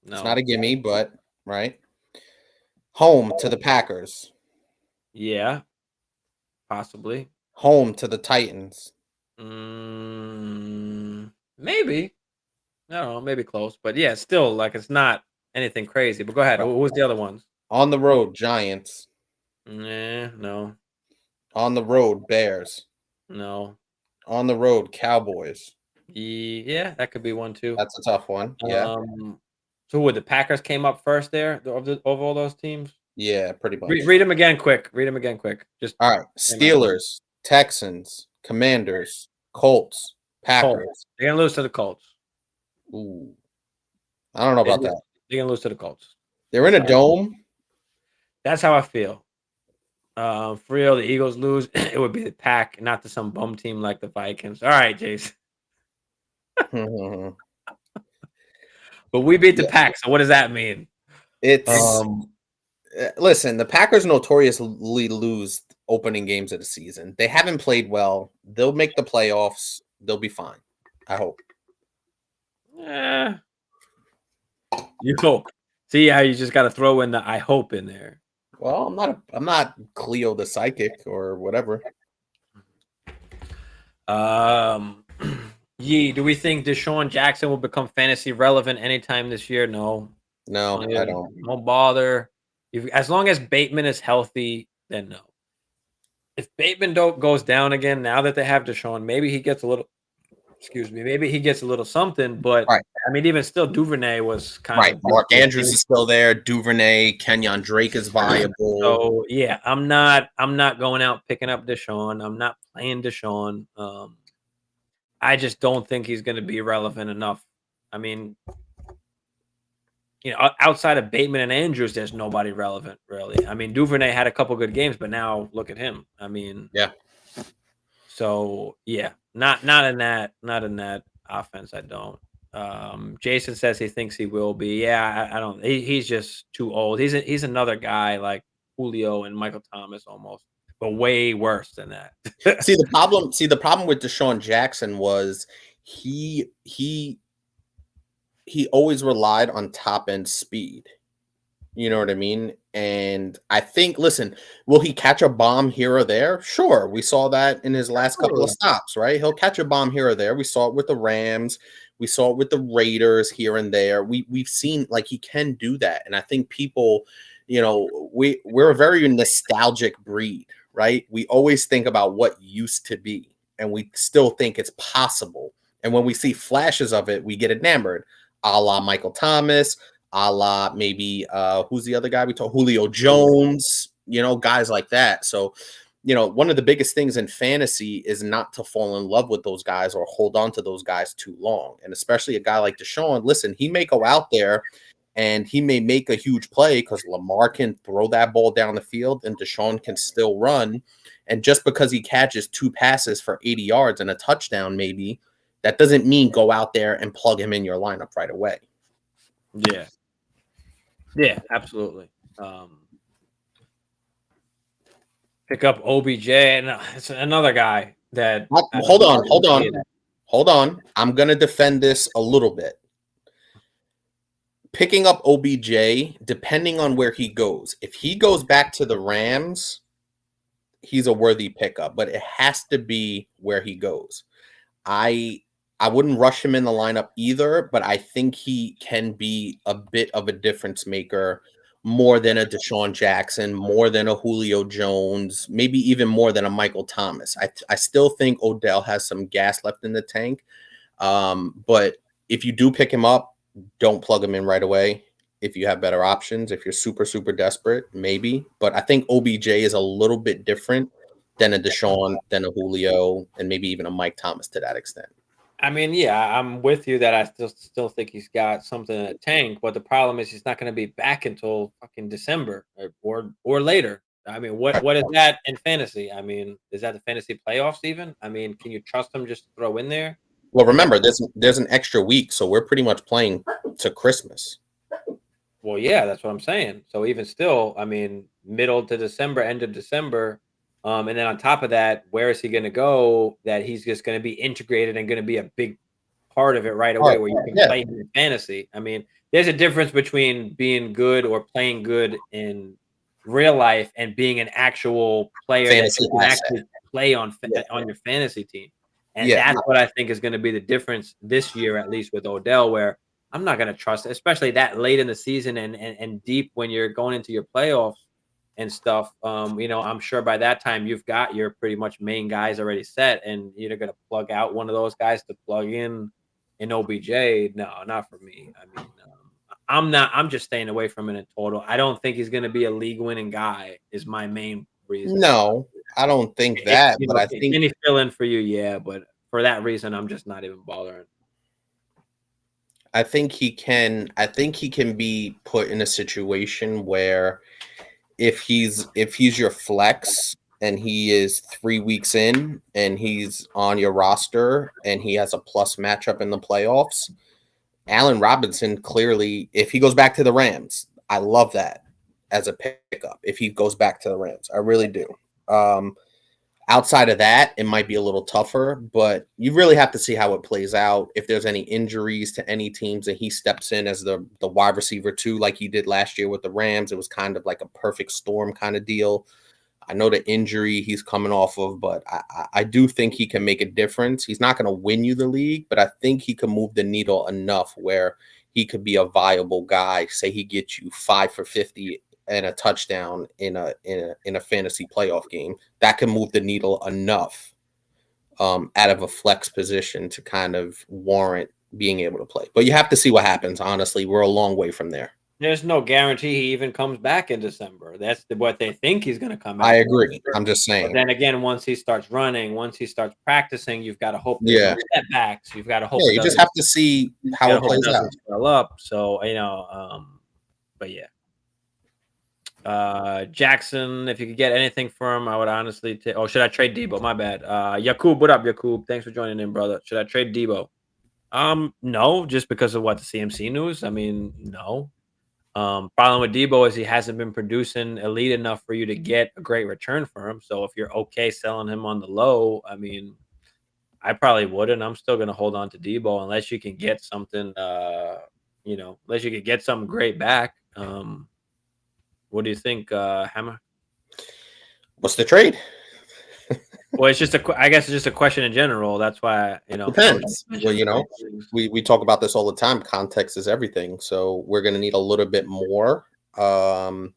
It's not a gimme, but right. Home to the Packers. Yeah. Possibly. Home to the Titans. Maybe. I don't know, maybe close, but yeah, still like it's not anything crazy. But go ahead. Right. Who's the other ones? On the road, Giants. Nah, no, On the road, Bears. no. On the road, Cowboys. Yeah, that could be one too. That's a tough one. Yeah. So would the Packers came up first there of all those teams? Yeah, pretty much. Read them again, quick. Read them again, quick. Just All right. Steelers, Texans, Commanders, Colts, Colts. Packers. They're gonna lose to the Colts. Ooh. I don't know about that. They're gonna lose to the Colts. They're in a dome. That's how I feel. For real, the Eagles lose. It would be the Pack, not to some bum team like the Vikings. All right, Jason. But we beat the Pack, so what does that mean? It's listen, the Packers notoriously lose opening games of the season. They haven't played well. They'll make the playoffs. They'll be fine. I hope. You hope. See how you just got to throw in the "I hope" in there. Well, I'm not Cleo the psychic or whatever. Yee, do we think Deshaun Jackson will become fantasy relevant anytime this year? No, I don't. Don't bother. As long as Bateman is healthy, then no. If Bateman goes down again, now that they have Deshaun, maybe he gets a little. Excuse me. Maybe he gets a little something, but right. I mean, even still, Duvernay was kind of Mark Andrews is still there. Duvernay, Kenyon Drake is viable. So yeah, I'm not going out picking up Deshaun. I'm not playing Deshaun. I just don't think he's going to be relevant enough. I mean, outside of Bateman and Andrews, there's nobody relevant really. I mean, Duvernay had a couple good games, but now look at him. I mean, yeah. So yeah, not in that offense. I don't. Jason says he thinks he will be. Yeah, I don't. He's just too old. He's another guy like Julio and Michael Thomas almost, but way worse than that. See the problem with Deshaun Jackson was he always relied on top end speed. You know what I mean? And I think, listen, will he catch a bomb here or there? Sure. We saw that in his last couple of stops, right? He'll catch a bomb here or there. We saw it with the Rams. We saw it with the Raiders here and there. We've seen like he can do that. And I think people, we're a very nostalgic breed, right? We always think about what used to be, and we still think it's possible. And when we see flashes of it, we get enamored, a la Michael Thomas, a la maybe who's the other guy we told? Julio Jones, guys like that. So, one of the biggest things in fantasy is not to fall in love with those guys or hold on to those guys too long. And especially a guy like Deshaun, listen, he may go out there and he may make a huge play because Lamar can throw that ball down the field and Deshaun can still run. And just because he catches 2 passes for 80 yards and a touchdown, maybe, that doesn't mean go out there and plug him in your lineup right away. Yeah. Yeah, absolutely. Pick up OBJ, and it's another guy that. Hold on. I'm gonna defend this a little bit. Picking up OBJ, depending on where he goes. If he goes back to the Rams, he's a worthy pickup, but it has to be where he goes. I wouldn't rush him in the lineup either, but I think he can be a bit of a difference maker, more than a Deshaun Jackson, more than a Julio Jones, maybe even more than a Michael Thomas. I still think Odell has some gas left in the tank. But if you do pick him up, don't plug him in right away. If you have better options, if you're super, super desperate, maybe. But I think OBJ is a little bit different than a Deshaun, than a Julio, and maybe even a Mike Thomas to that extent. I mean, yeah, I'm with you that I still think he's got something in the tank, but the problem is he's not going to be back until fucking December or later. I mean, what is that in fantasy? I mean, is that the fantasy playoffs even? I mean, can you trust him just to throw in there? Well, remember, there's an extra week, so we're pretty much playing to Christmas. Well, yeah, that's what I'm saying. So even still, I mean, middle to December, end of December. And then on top of that, where is he going to go that he's just going to be integrated and going to be a big part of it right away where you can play him in fantasy? I mean, there's a difference between being good or playing good in real life and being an actual player that you can actually play on your fantasy team. And that's what I think is going to be the difference this year, at least with Odell, where I'm not going to trust, especially that late in the season and deep when you're going into your playoffs and stuff. I'm sure by that time you've got your pretty much main guys already set, and you're going to plug out one of those guys to plug in OBJ. No, not for me. I mean, I'm not. I'm just staying away from it in total. I don't think he's going to be a league-winning guy. Is my main reason. No, I don't think that. But I think can he fill in for you? Yeah, but for that reason, I'm just not even bothering. I think he can. I think he can be put in a situation where if he's your flex and he is 3 weeks in and he's on your roster and he has a plus matchup in the playoffs, Allen Robinson clearly, if he goes back to the Rams, I love that as a pickup. If he goes back to the Rams, I really do. Outside of that, it might be a little tougher, but you really have to see how it plays out. If there's any injuries to any teams and he steps in as the wide receiver too, like he did last year with the Rams, it was kind of like a perfect storm kind of deal. I know the injury he's coming off of, but I do think he can make a difference. He's not going to win you the league, but I think he can move the needle enough where he could be a viable guy. Say he gets you 5 for 50 and a touchdown in a fantasy playoff game. That can move the needle enough out of a flex position to kind of warrant being able to play. But you have to see what happens. Honestly, we're a long way from there. There's no guarantee he even comes back in December. That's what they think he's going to come back. I agree. I'm just saying. But then again, once he starts running, once he starts practicing, you've got to hope there's no setbacks. You've got to hope. Yeah, you just have to see how it plays out. Swell up. So but yeah. Jackson, if you could get anything for him, I would honestly take. Oh, should I trade Debo? My bad. Yakub, what up, Yakub? Thanks for joining in, brother. Should I trade Debo? No, just because of what the CMC news. I mean, no. Problem with Debo is he hasn't been producing elite enough for you to get a great return for him. So if you're okay selling him on the low, I mean, I probably wouldn't. I'm still going to hold on to Debo unless you can get something, unless you can get something great back. What do you think, Hammer? What's the trade? Well, I guess it's just a question in general. That's why, Depends. Well, we talk about this all the time. Context is everything. So we're going to need a little bit more. What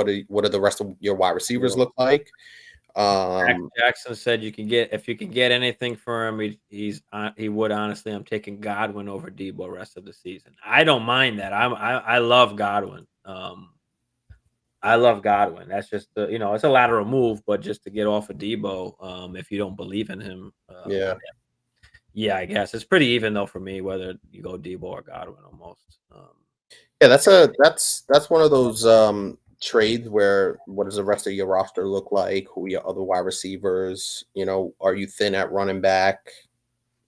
do the rest of your wide receivers look like? Jackson said if you can get anything for him, he would. Honestly, I'm taking Godwin over Debo rest of the season. I don't mind that. I love Godwin. I love Godwin. That's just it's a lateral move, but just to get off of Debo, if you don't believe in him, yeah, I guess it's pretty even though for me whether you go Debo or Godwin almost. Yeah, that's one of those trades where what does the rest of your roster look like? Who are your other wide receivers? Are you thin at running back?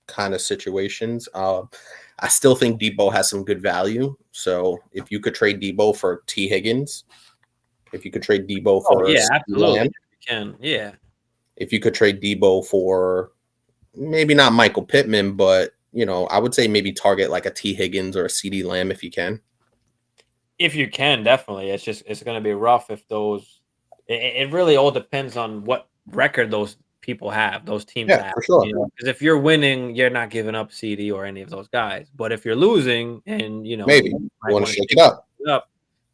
Kind of situations. I still think Debo has some good value. So if you could trade Debo for T. Higgins, if you could trade Debo for absolutely, you can. Yeah. If you could trade Debo for maybe not Michael Pittman, but I would say maybe target like a T. Higgins or a CD Lamb if you can. If you can, definitely. It's going to be rough if those. It really all depends on what record those people have, those teams have. For sure. Because if you're winning, you're not giving up CD or any of those guys. But if you're losing, and maybe you want to shake it up.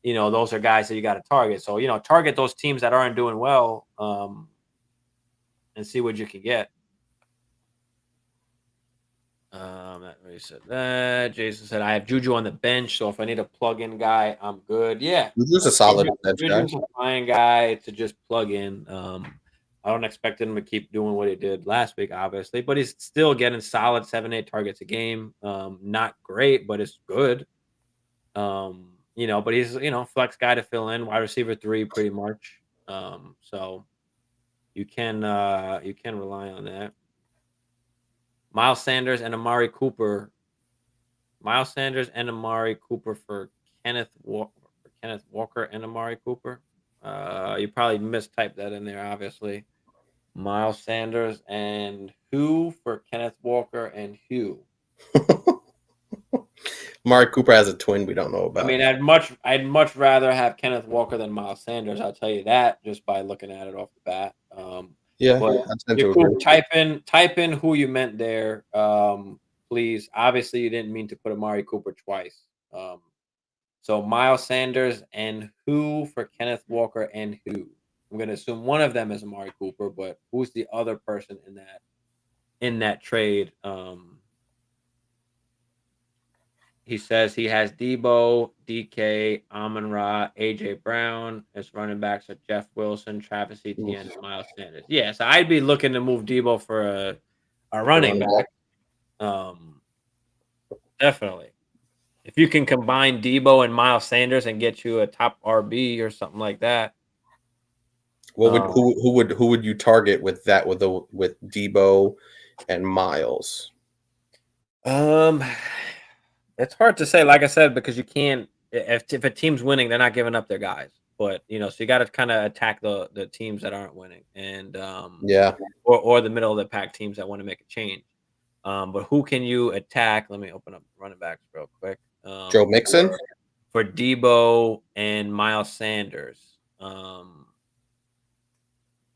Those are guys that you got to target. So target those teams that aren't doing well, and see what you can get. Jason said I have Juju on the bench, so if I need a plug-in guy, I'm good. Yeah, Juju's a solid bench guy. Juju's a fine guy to just plug in. I don't expect him to keep doing what he did last week, obviously, but he's still getting solid 7-8 targets a game. Not great, but it's good. But he's flex guy to fill in, wide receiver 3 pretty much. So you can rely on that. Miles Sanders and Amari Cooper. Miles Sanders and Amari Cooper for Kenneth Walker and Amari Cooper. You probably mistyped that in there, obviously. Miles Sanders and who for Kenneth Walker and who? Amari Cooper has a twin we don't know about. I mean, I'd much rather have Kenneth Walker than Miles Sanders. I'll tell you that just by looking at it off the bat. Yeah, But I tend to you're agree. cool. Type in who you meant there, please. Obviously, you didn't mean to put Amari Cooper twice. So Miles Sanders and who for Kenneth Walker and who? I'm gonna assume one of them is Amari Cooper, but who's the other person in that trade? He says he has Debo, DK, Amon Ra, AJ Brown. His running backs are Jeff Wilson, Travis Oof, Etienne, and Miles Sanders. Yeah, so I'd be looking to move Debo for a the running running back. back. Definitely. If you can combine Debo and Miles Sanders and get you a top RB or something like that. What would Um, who would you target with that with Debo and Miles? um, it's hard to say, like I said, because you can't. If a team's winning, they're not giving up their guys. But so you got to kind of attack the teams that aren't winning, and Yeah, or the middle of the pack teams that want to make a change. But who can you attack? Let me open up running backs real quick. Joe Mixon. For Debo and Miles Sanders.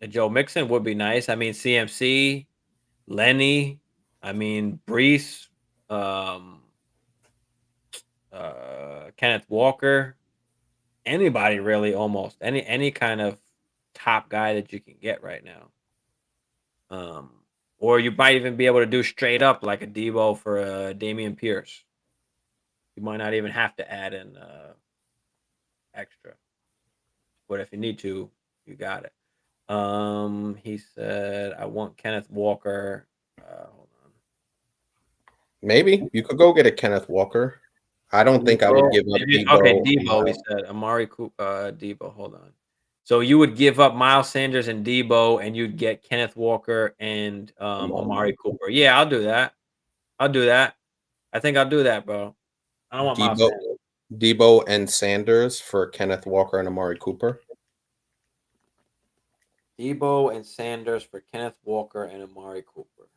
Joe Mixon would be nice. I mean, CMC, Lenny, I mean, Brees, um, Kenneth Walker, anybody really, almost any kind of top guy that you can get right now. Or you might even be able to do straight up like a Debo for Damian Pierce. You might not even have to add in extra, but if you need to, you got it. He said, "I want Kenneth Walker." Hold on. Maybe you could go get a Kenneth Walker. I don't think I would give up Maybe, okay, Debo. Debo. He said Amari Cooper, Debo. Hold on. So you would give up Miles Sanders and Debo, and you'd get Kenneth Walker and Amari Cooper. Yeah, I'll do that. I'll do that. I think I'll do that, bro. I don't want Miles Debo, Sanders. Debo and Sanders for Kenneth Walker and Amari Cooper. Debo and Sanders for Kenneth Walker and Amari Cooper.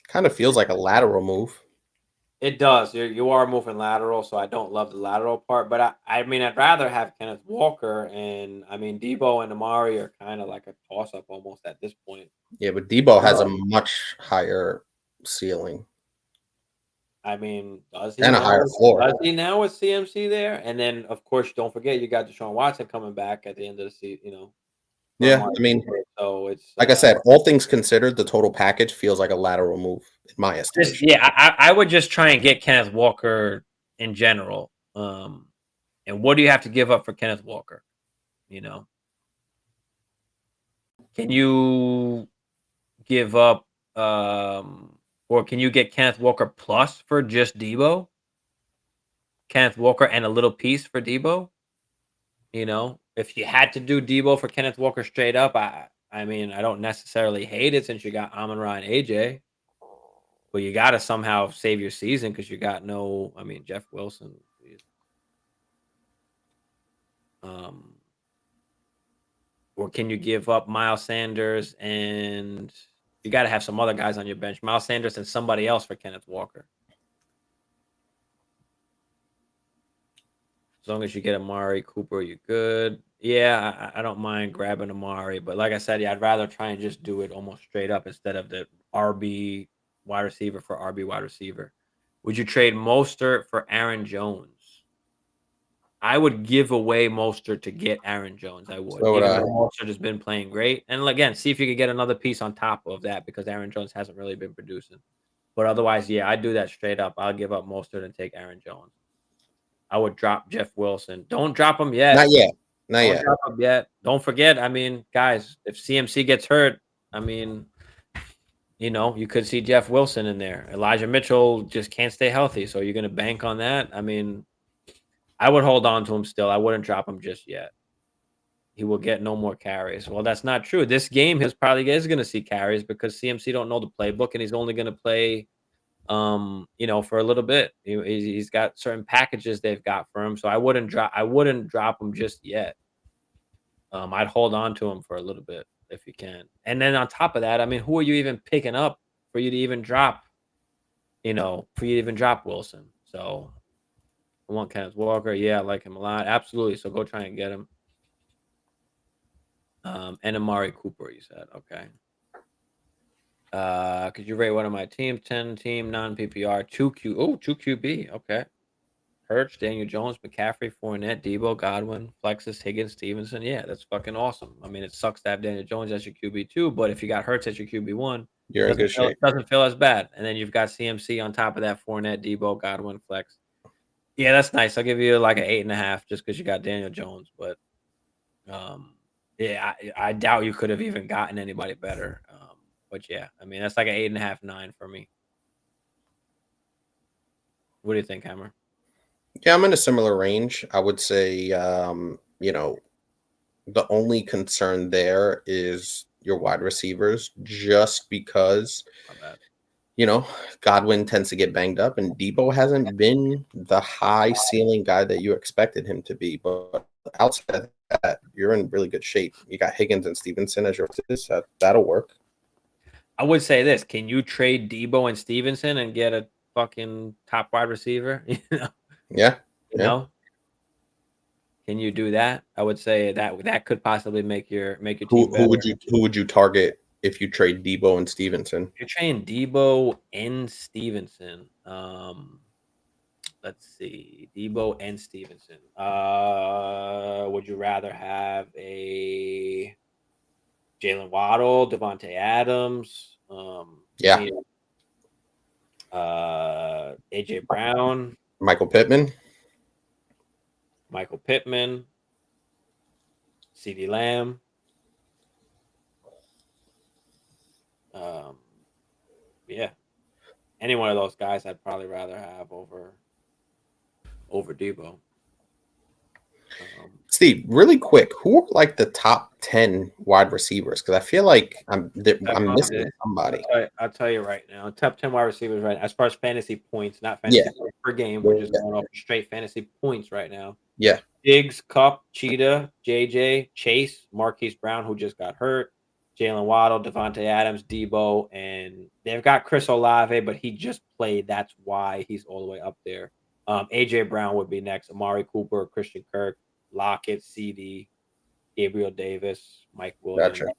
Kind of feels like a lateral move. It does. You are moving lateral, so I don't love the lateral part. But I mean, I'd rather have Kenneth Walker, and I mean Debo and Amari are kind of like a toss up almost at this point. Yeah, but Debo has a Um, much higher ceiling I mean, does he and a now? higher floor. Does he now with CMC there? And then, of course, don't forget you got Deshaun Watson coming back at the end of the season. For Yeah, Amari I mean, Cooper. So it's like I said, all things considered, the total package feels like a lateral move in my estimation. yeah. I would just try and get Kenneth Walker in general. And what do you have to give up for Kenneth Walker? You know, can you give up or can you get Kenneth Walker plus for just Debo? Kenneth Walker and a little piece for Debo? If you had to do Debo for Kenneth Walker straight up, I mean, I don't necessarily hate it since you got Amon Ra and AJ, but you got to somehow save your season because you got no. I mean, Jeff Wilson. Please. Um, or can you give up Miles Sanders and you got to have some other guys on your bench? Miles Sanders and somebody else for Kenneth Walker. As long as you get Amari Cooper, you're good. Yeah, I don't mind grabbing Amari, but like I said, yeah, I'd rather try and just do it almost straight up instead of the RB wide receiver for RB wide receiver. Would you trade Mostert for Aaron Jones? I would give away Mostert to get Aaron Jones. I would, So would even I. though Mostert has been playing great. And again, see if you could get another piece on top of that because Aaron Jones hasn't really been producing. But otherwise, yeah, I'd do that straight up. I'll give up Mostert and take Aaron Jones. I would drop Jeff Wilson. Don't drop him yet. Not yet. Not Don't yet. drop him yet. Don't forget. I mean, guys, if CMC gets hurt, I mean, you could see Jeff Wilson in there. Elijah Mitchell just can't stay healthy. So you're going to bank on that. I mean, I would hold on to him still. I wouldn't drop him just yet. He will get no more carries. Well, that's not true. This game, he's probably is going to see carries because CMC don't know the playbook and he's only going to play for a little bit. He's got certain packages they've got for him, so I wouldn't drop him just yet. I'd hold on to him for a little bit if you can. And then on top of that, I mean, who are you even picking up for you to even drop? For you to even drop Wilson. So I want Kenneth Walker. Yeah, I like him a lot. Absolutely. So go try and get him. And Amari Cooper, you said. Okay. Could you rate one of my teams? 10 team, non PPR, 2 QB. Okay. Hurts, Daniel Jones, McCaffrey, Fournette, Debo, Godwin, Flexus, Higgins, Stevenson. Yeah, that's fucking awesome. I mean, it sucks to have Daniel Jones as your QB2, but if you got Hurts as your QB1, You're in good shape. doesn't feel as bad. And then you've got CMC on top of that, Fournette, Debo, Godwin, Flex. Yeah, that's nice. I'll give you like an 8.5 just because you got Daniel Jones. But yeah, I doubt you could have even gotten anybody better. But yeah, I mean, that's like an 8.5, 9 for me. What do you think, Hammer? Yeah, I'm in a similar range. I would say, the only concern there is your wide receivers, just because, My bad. Godwin tends to get banged up, and Debo hasn't been the high ceiling guy that you expected him to be. But outside of that, you're in really good shape. You got Higgins and Stevenson as your assistants. That'll work. I would say this: can you trade Debo and Stevenson and get a fucking top wide receiver? Yeah. You know, can you do that? I would say that could possibly make your team better. Who would you target if you trade Debo and Stevenson? If you're trading Debo and Stevenson, let's see, Debo and Stevenson. Would you rather have a Jalen Waddle, Devontae Adams, Yeah. AJ Brown, Michael Pittman, CeeDee Lamb. Yeah, any one of those guys I'd probably rather have over Debo. Steve, really quick, who are like the top 10 wide receivers? Because I feel like I'm missing somebody. I'll tell you right now. Top 10 wide receivers right now, as far as fantasy points, not fantasy points per game. We're just going off straight fantasy points right now. Yeah. Diggs, Cup, Cheetah, JJ, Chase, Marquise Brown, who just got hurt, Jalen Waddle, Devontae Adams, Debo, and they've got Chris Olave, but he just played. That's why he's all the way up there. AJ Brown would be next. Amari Cooper, Christian Kirk, Lockett, CD, Gabriel Davis, Mike Williams. Gotcha.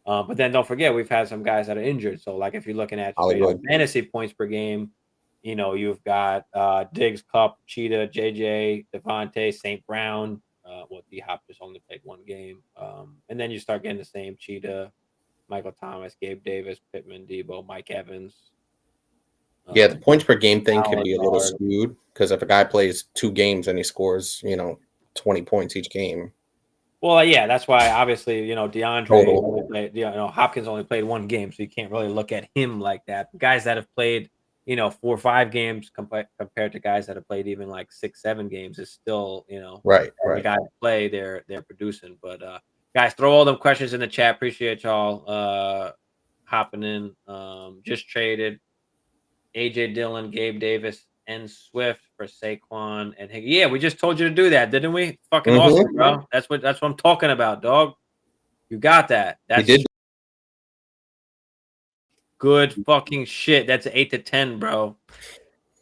But then don't forget, we've had some guys that are injured. So, like, if you're looking at fantasy points per game, you've got Diggs, Cup, Cheetah, JJ, Devontae, St. Brown. D-Hop just only played one game. And then you start getting the same Cheetah, Michael Thomas, Gabe Davis, Pittman, Debo, Mike Evans. Yeah, the points per game thing can be a little skewed because if a guy plays 2 games and he scores, 20 points each game. Well, yeah, that's why obviously, DeAndre, Hopkins only played 1 game, so you can't really look at him like that. Guys that have played, 4 or 5 games compared to guys that have played even like 6, 7 games is still, right. The guys play, they're producing. But guys, throw all them questions in the chat. Appreciate y'all hopping in. Just traded AJ Dillon, Gabe Davis, and Swift for Saquon and Higgins. Yeah, we just told you to do that, didn't we? Fucking awesome, bro. That's what I'm talking about, dog. You got that. That's good fucking shit. That's 8 to 10, bro.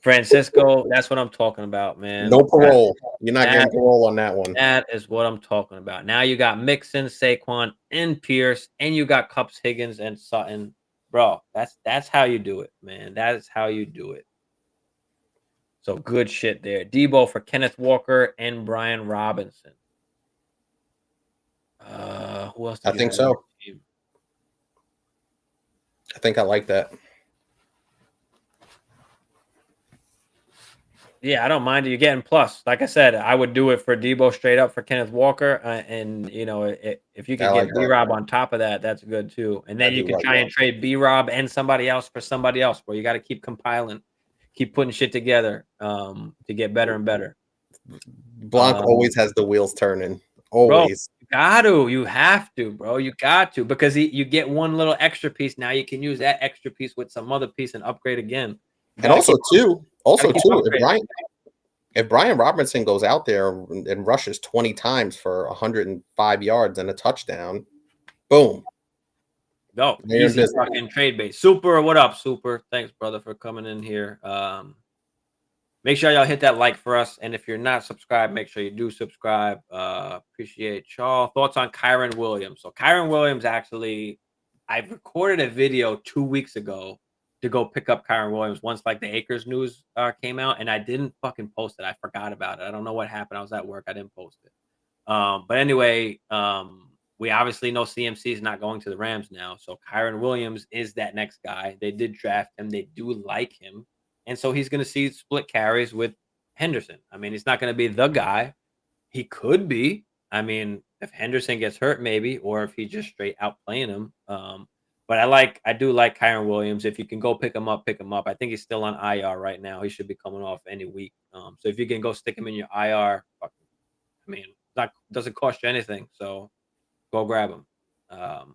Francisco, that's what I'm talking about, man. No parole. You're not getting parole on that one. That is what I'm talking about. Now you got Mixon, Saquon, and Pierce, and you got Cups, Higgins, and Sutton. Bro, that's how you do it, man. That is how you do it. So good shit there. Debo for Kenneth Walker and Brian Robinson. Who else? I think so. I think I like that. Yeah, I don't mind it. You're getting plus. Like I said, I would do it for Debo straight up for Kenneth Walker. And, if you can get B-Rob on top of that, that's good too. And then you can try and trade B-Rob and somebody else for somebody else. Where you got to keep compiling, keep putting shit together to get better and better. Blanc always has the wheels turning. Always. Bro, you have to, bro. You got to, because you get one little extra piece. Now you can use that extra piece with some other piece and upgrade again. And also too, if Brian Robinson goes out there and rushes 20 times for 105 yards and a touchdown, boom. No, easy fucking trade base. Super, what up, Super? Thanks, brother, for coming in here. Make sure y'all hit that like for us. And if you're not subscribed, make sure you do subscribe. Appreciate y'all. Thoughts on Kyron Williams. So Kyron Williams actually, I recorded a video 2 weeks ago to go pick up Kyron Williams once like the Akers news came out, and I didn't fucking post it. I forgot about it. I don't know what happened. I was at work. I didn't post it. But anyway, we obviously know CMC is not going to the Rams now. So Kyron Williams is that next guy. They did draft him. They do like him. And so he's going to see split carries with Henderson. I mean, he's not going to be the guy. He could be. I mean, if Henderson gets hurt, maybe, or if he's just straight out playing him. But I do like Kyron Williams. If you can go pick him up, pick him up. I think he's still on IR right now. He should be coming off any week. So if you can go stick him in your IR, I mean, that doesn't cost you anything. So go grab him.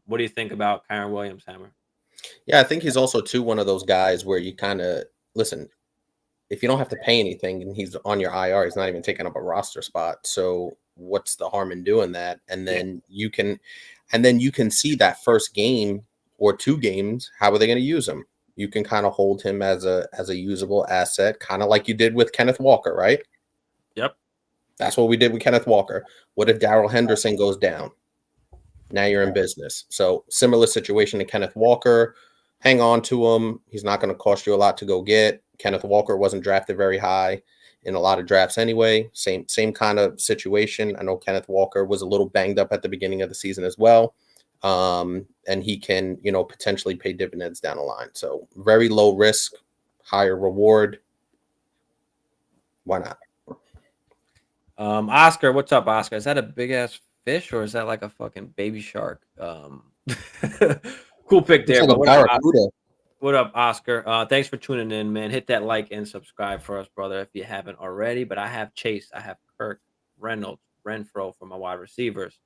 What do you think about Kyron Williams, Hammer? Yeah, I think he's also too one of those guys where you kind of listen. If you don't have to pay anything and he's on your IR, he's not even taking up a roster spot. So what's the harm in doing that? And then you can see that first game or 2 games. How are they going to use him? You can kind of hold him as a usable asset, kind of like you did with Kenneth Walker, right? Yep. That's what we did with Kenneth Walker. What if Darrell Henderson goes down? Now you're in business. So similar situation to Kenneth Walker. Hang on to him. He's not going to cost you a lot to go get. Kenneth Walker wasn't drafted very high in a lot of drafts anyway. Same kind of situation. I know Kenneth Walker was a little banged up at the beginning of the season as well. And he can, potentially pay dividends down the line. So very low risk, higher reward. Why not? Oscar, what's up, Oscar? Is that a big ass fish or is that like a fucking baby shark? Cool pick there. Like what up, Oscar? Thanks for tuning in, man. Hit that like and subscribe for us, brother, if you haven't already. But I have Chase, I have Kirk, Reynolds, Renfro for my wide receivers.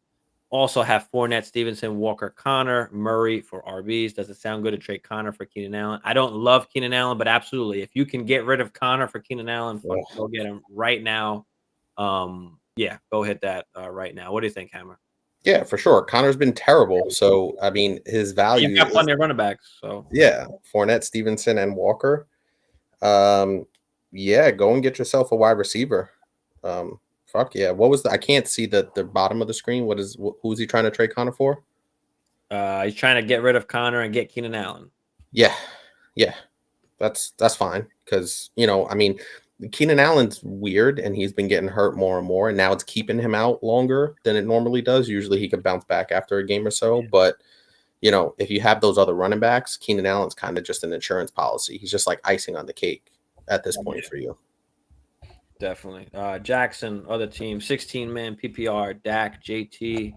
Also have Fournette, Stevenson, Walker, Connor, Murray for RBs. Does it sound good to trade Connor for Keenan Allen? I don't love Keenan Allen, but absolutely. If you can get rid of Connor for Keenan Allen, go get him right now. Yeah, go hit that right now. What do you think, Hammer? Yeah, for sure. Connor's been terrible. So, I mean, his value. You've got plenty of running backs. So, yeah, Fournette, Stevenson, and Walker. Yeah, go and get yourself a wide receiver. Fuck yeah. What was I can't see the bottom of the screen. Who's he trying to trade Connor for? He's trying to get rid of Connor and get Keenan Allen. Yeah. That's fine. Because, I mean, Keenan Allen's weird and he's been getting hurt more and more, and now it's keeping him out longer than it normally does. Usually he could bounce back after a game or so, but if you have those other running backs, Keenan Allen's kind of just an insurance policy. He's just like icing on the cake at this point for you. Definitely. Jackson, other team, 16-man PPR, Dak, JT,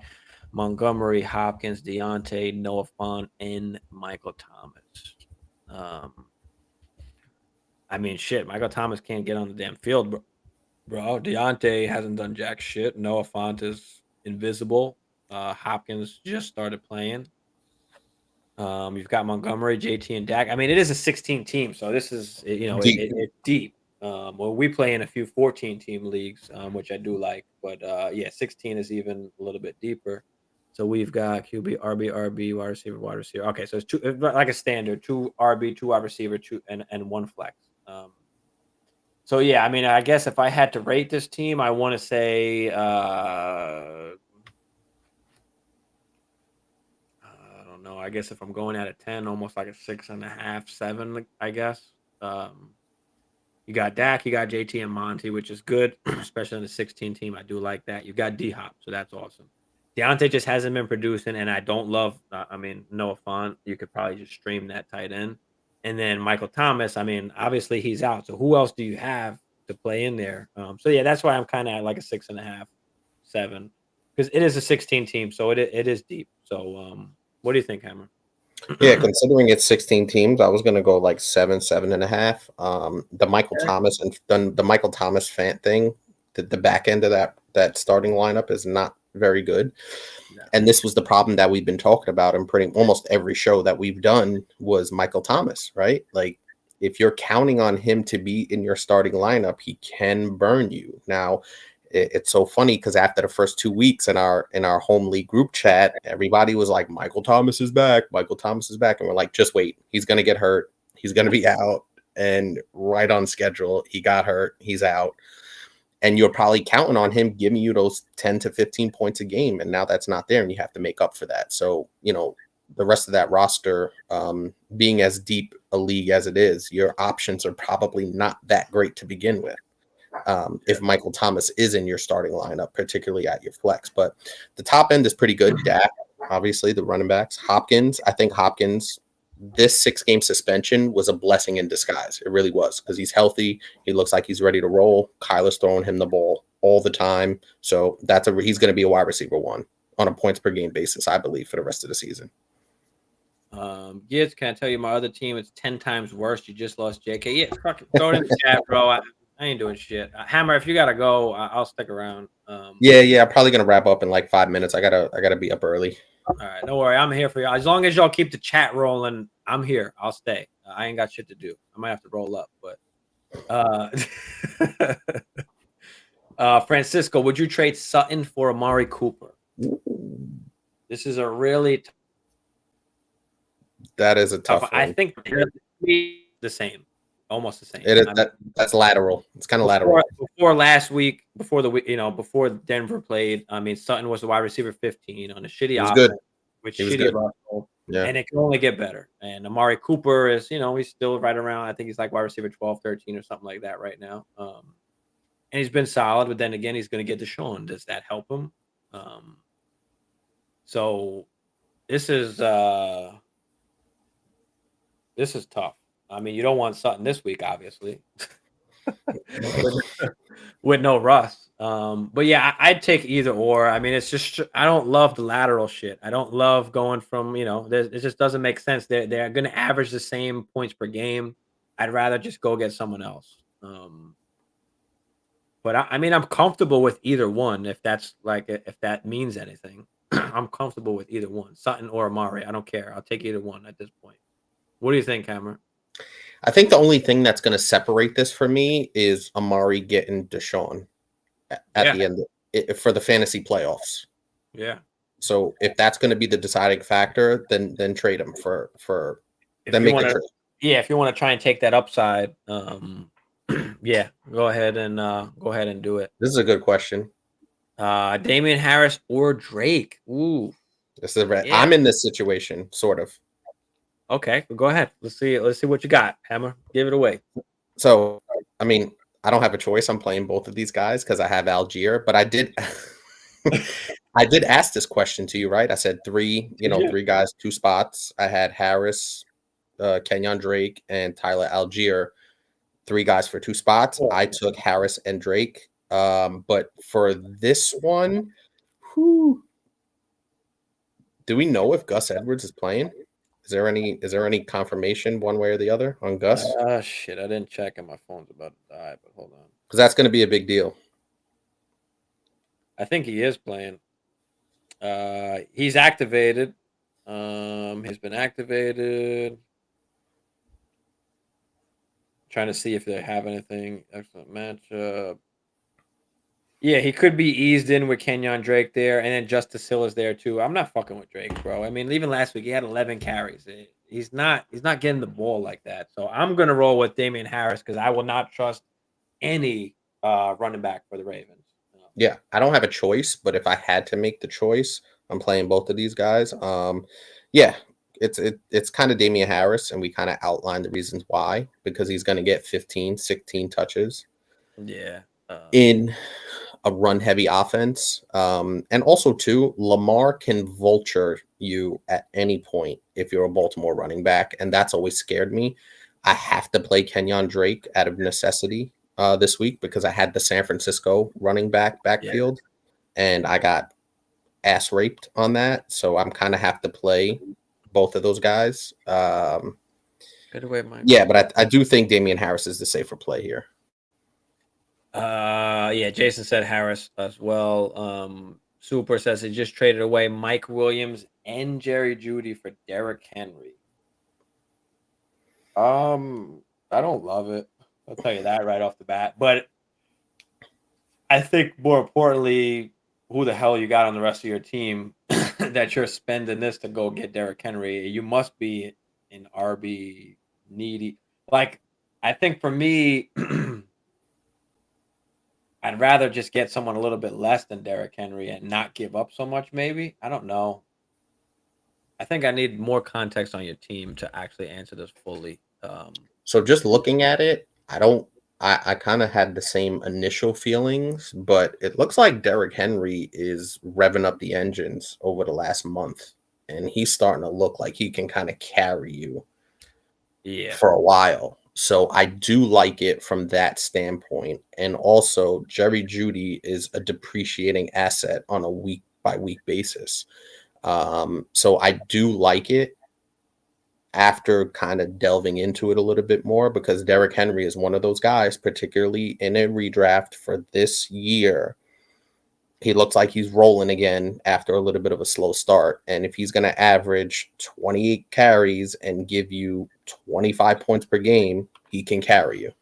Montgomery, Hopkins, Deontay, Noah Fant, and Michael Thomas. I mean, shit, Michael Thomas can't get on the damn field, bro. Deontay hasn't done jack shit. Noah Fant is invisible. Hopkins just started playing. You've got Montgomery, JT, and Dak. I mean, it is a 16 team, so this is deep. It's deep. Well, we play in a few 14-team leagues, which I do like, but 16 is even a little bit deeper. So we've got QB, RB, wide receiver. Okay, so it's 2 like a standard: 2 RB, 2 wide receiver, 2 and 1 flex. So yeah, I mean, I guess if I had to rate this team, I want to say I don't know. I guess if I'm going out of 10, almost like a 6.5, 7, I guess. You got Dak, you got JT and Monty, which is good, especially in the 16 team. I do like that. You got D-Hop, so that's awesome. Deontay just hasn't been producing, and I don't love Noah Fant. You could probably just stream that tight end. And then Michael Thomas, I mean, obviously he's out. So who else do you have to play in there? So yeah, that's why I'm kind of at like a 6.5, 7, because it is a 16 team, so it is deep. So what do you think, Hammer? Yeah, considering it's 16 teams, I was gonna go like 7.5. The Michael Thomas and the Michael Thomas Fant thing, the back end of that starting lineup is not very good. No. And this was the problem that we've been talking about in pretty almost every show that we've done was Michael Thomas, right? Like if you're counting on him to be in your starting lineup, he can burn you. Now, it's so funny because after the first 2 weeks in our home league group chat, everybody was like, Michael Thomas is back. And we're like, just wait. He's going to get hurt. He's going to be out. and right on schedule. He got hurt. He's out. And you're probably counting on him giving you those 10 to 15 points a game. And now that's not there, and you have to make up for that. So, the rest of that roster, being as deep a league as it is, your options are probably not that great to begin with. If Michael Thomas is in your starting lineup, particularly at your flex. But the top end is pretty good. Dak, obviously, the running backs. Hopkins, I think Hopkins, this 6-game suspension was a blessing in disguise. It really was, because he's healthy. He looks like he's ready to roll. Kyler's throwing him the ball all the time. So he's going to be a wide receiver 1 on a points per game basis, I believe, for the rest of the season. Yes, can I tell you my other team is 10 times worse? You just lost JK. Yeah, fucking throw it in the chat, bro. I ain't doing shit. Hammer, if you gotta go, I'll stick around. Yeah, I'm probably gonna wrap up in like 5 minutes. I gotta be up early. All right, don't worry, I'm here for you. As long as y'all keep the chat rolling, I'm here. I'll stay. I ain't got shit to do. I might have to roll up, but Francisco, would you trade Sutton for Amari Cooper? This is a really that is a tough one. I think the same. Almost the same. It is, that's lateral. It's kind of lateral. Before last week, before Denver played, I mean, Sutton was the wide receiver 15 on a shitty offense, with shitty Russell, and it can only get better. And Amari Cooper is, he's still right around. I think he's like wide receiver 12, 13 or something like that right now. And he's been solid, but then again, he's going to get Deshaun. Does that help him? So this is tough. I mean, you don't want Sutton this week, obviously, with no Russ. But yeah, I'd take either or. I mean, it's just I don't love the lateral shit. I don't love going from it just doesn't make sense. They're going to average the same points per game. I'd rather just go get someone else. But I mean, I'm comfortable with either one. If that means anything, I'm comfortable with either one, Sutton or Amari. I don't care. I'll take either one at this point. What do you think, Cameron? I think the only thing that's going to separate this for me is Amari getting Deshaun at the end for the fantasy playoffs. Yeah. So if that's going to be the deciding factor, then trade him for then make the trade. Yeah, if you want to try and take that upside, yeah, go ahead and do it. This is a good question. Damian Harris or Drake? Ooh, this is I'm in this situation, sort of. Okay, well, go ahead. Let's see what you got, Hammer. Give it away. So, I mean, I don't have a choice. I'm playing both of these guys because I have Algier, but I did ask this question to you, right? I said three guys, 2 spots. I had Harris, Kenyon Drake, and Tyler Algier, 3 guys for 2 spots. I took Harris and Drake. But for this one, do we know if Gus Edwards is playing? Is there any confirmation one way or the other on Gus? Shit, I didn't check and my phone's about to die, but hold on. Because that's going to be a big deal. I think he is playing. He's activated. He's been activated. Trying to see if they have anything. Excellent matchup. Yeah, he could be eased in with Kenyon Drake there, and then Justice Hill is there too. I'm not fucking with Drake, bro. I mean, even last week he had 11 carries. He's not getting the ball like that. So I'm gonna roll with Damian Harris because I will not trust any running back for the Ravens. Yeah, I don't have a choice, but if I had to make the choice, I'm playing both of these guys. Yeah, it's kind of Damian Harris, and we kind of outlined the reasons why, because he's going to get 15, 16 touches. Yeah. In a run-heavy offense. And also, too, Lamar can vulture you at any point if you're a Baltimore running back, and that's always scared me. I have to play Kenyon Drake out of necessity this week because I had the San Francisco running backfield, and I got ass raped on that. So I'm kind of have to play both of those guys. Good away, Mike. Yeah, but I do think Damian Harris is the safer play here. Yeah, Jason said Harris as well. Super says he just traded away Mike Williams and Jerry Jeudy for Derrick Henry. I don't love it. I'll tell you that right off the bat. But I think more importantly, who the hell you got on the rest of your team that you're spending this to go get Derrick Henry? You must be an RB needy. Like, I think for me, I'd rather just get someone a little bit less than Derrick Henry and not give up so much. Maybe I don't know. I think I need more context on your team to actually answer this fully. So just looking at it, I kind of had the same initial feelings, but it looks like Derrick Henry is revving up the engines over the last month, and he's starting to look like he can kind of carry you Yeah, for a while. So I do like it from that standpoint. And also, Jerry Judy is a depreciating asset on a week by week basis. So I do like it after kind of delving into it a little bit more because Derrick Henry is one of those guys, particularly in a redraft for this year. He looks like he's rolling again after a little bit of a slow start. And if he's going to average 28 carries and give you 25 points per game, he can carry you.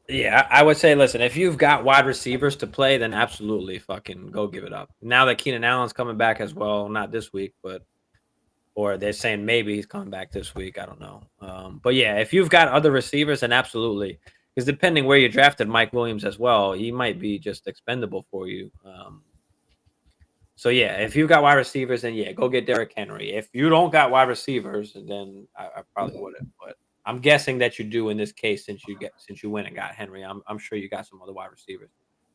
yeah. I would say, listen, if you've got wide receivers to play, then absolutely fucking go give it up. Now that Keenan Allen's coming back as well, not this week, but or they're saying maybe he's coming back this week. I don't know. But yeah, if you've got other receivers, then absolutely. Because depending where you drafted Mike Williams as well, he might be just expendable for you. So yeah, if you've got wide receivers, then yeah, go get Derrick Henry. If you don't got wide receivers, then I probably wouldn't. But I'm guessing that you do in this case since you went and got Henry. I'm sure you got some other wide receivers.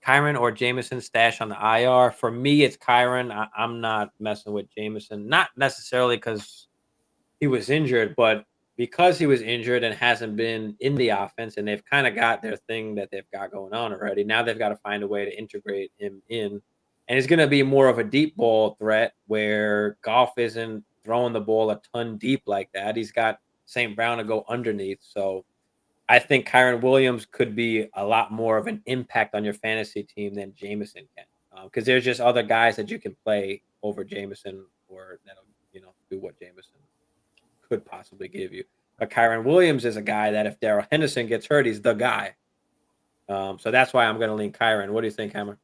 Kyron or Jameson stash on the IR. For me, it's Kyron. I'm not messing with Jameson. Not necessarily because he was injured, but because he was injured and hasn't been in the offense, and they've kind of got their thing that they've got going on already. Now they've got to find a way to integrate him in, and it's going to be more of a deep ball threat where Goff isn't throwing the ball a ton deep like that. He's got St. Brown to go underneath, so I think Kyron Williams could be a lot more of an impact on your fantasy team than Jameson can, because there's just other guys that you can play over Jameson or that'll do what Jameson could possibly give you. But Kyron Williams is a guy that if Darrell Henderson gets hurt, he's the guy. So that's why I'm going to lean Kyron. What do you think, Hammer?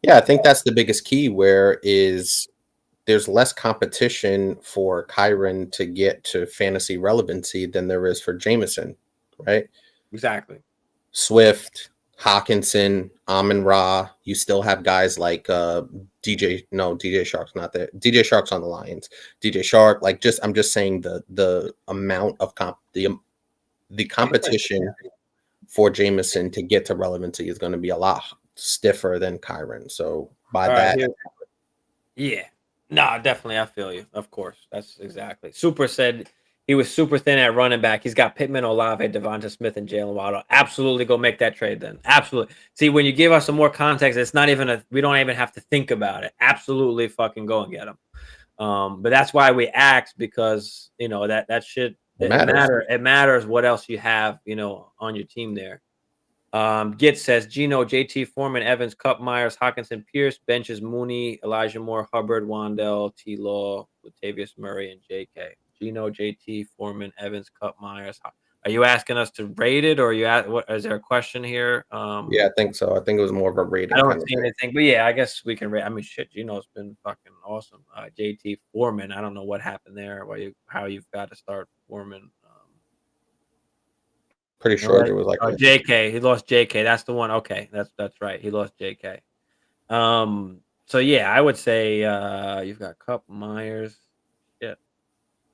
Yeah, I think that's the biggest key where is there's less competition for Kyron to get to fantasy relevancy than there is for Jameson, right? Exactly. Swift, Hawkinson, Amon Ra. You still have guys like DJ Shark's not there. DJ Shark's on the Lions. DJ Shark, I'm just saying the amount of the competition for Jameson to get to relevancy is going to be a lot stiffer than Kyron. So by that, yeah. No, definitely. I feel you. Of course. That's exactly. Super said he was super thin at running back. He's got Pittman, Olave, Devonta Smith, and Jalen Waddle. Absolutely go make that trade then. Absolutely. See, when you give us some more context, it's not even we don't even have to think about it. Absolutely fucking go and get him. But that's why we asked because, that shit, it matters what else you have, on your team there. Git says Gino, JT, Foreman, Evans, Cup, Myers, Hawkinson, Pierce, benches, Mooney, Elijah Moore, Hubbard, Wandell, T. Law, Latavius Murray, and JK. Gino, JT, Foreman, Evans, Cup, Myers. Are you asking us to rate it, or is there a question here? Yeah, I think so. I think it was more of a rating. I don't see anything, but yeah, I guess we can rate. I mean, shit, Gino's been fucking awesome. JT, Foreman, I don't know what happened there. How you've got to start Foreman. Pretty sure there was like JK. He lost JK. That's the one. Okay, that's right. He lost JK. So yeah, I would say you've got Cup, Myers,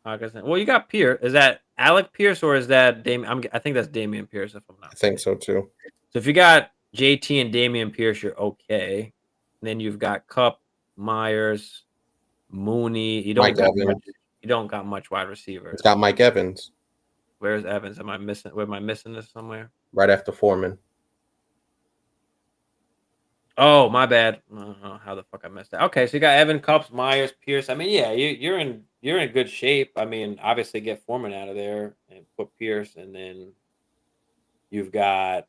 Hawkinson. Well, you got Pierce. Is that Alec Pierce or is that Damian? I think that's Damian Pierce. If I'm not. I think so too. So if you got JT and Damian Pierce, you're okay. And then you've got Cup, Myers, Mooney. You don't got much wide receiver. It's got Mike Evans. Where's Evans? Am I missing this somewhere? Right after Foreman. Oh, my bad. I don't know how the fuck I missed that. Okay, so you got Evan, Cups, Myers, Pierce. I mean, yeah, you're in good shape. I mean, obviously get Foreman out of there and put Pierce, and then you've got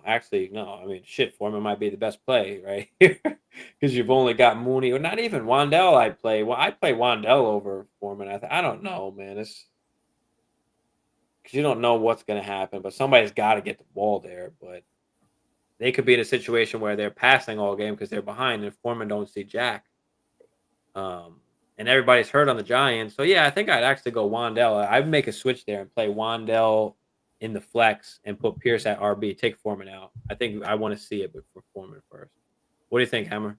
actually no. I mean, shit, Foreman might be the best play right here because you've only got Mooney or not even Wandell. I'd play Wandell over Foreman. I don't know, man. It's because you don't know what's going to happen, but somebody's got to get the ball there. But they could be in a situation where they're passing all game because they're behind and Foreman don't see Jack. And everybody's hurt on the Giants. So, yeah, I think I'd actually go Wandell. I'd make a switch there and play Wandell in the flex and put Pierce at RB. Take Foreman out. I think I want to see it for Foreman first. What do you think, Hammer?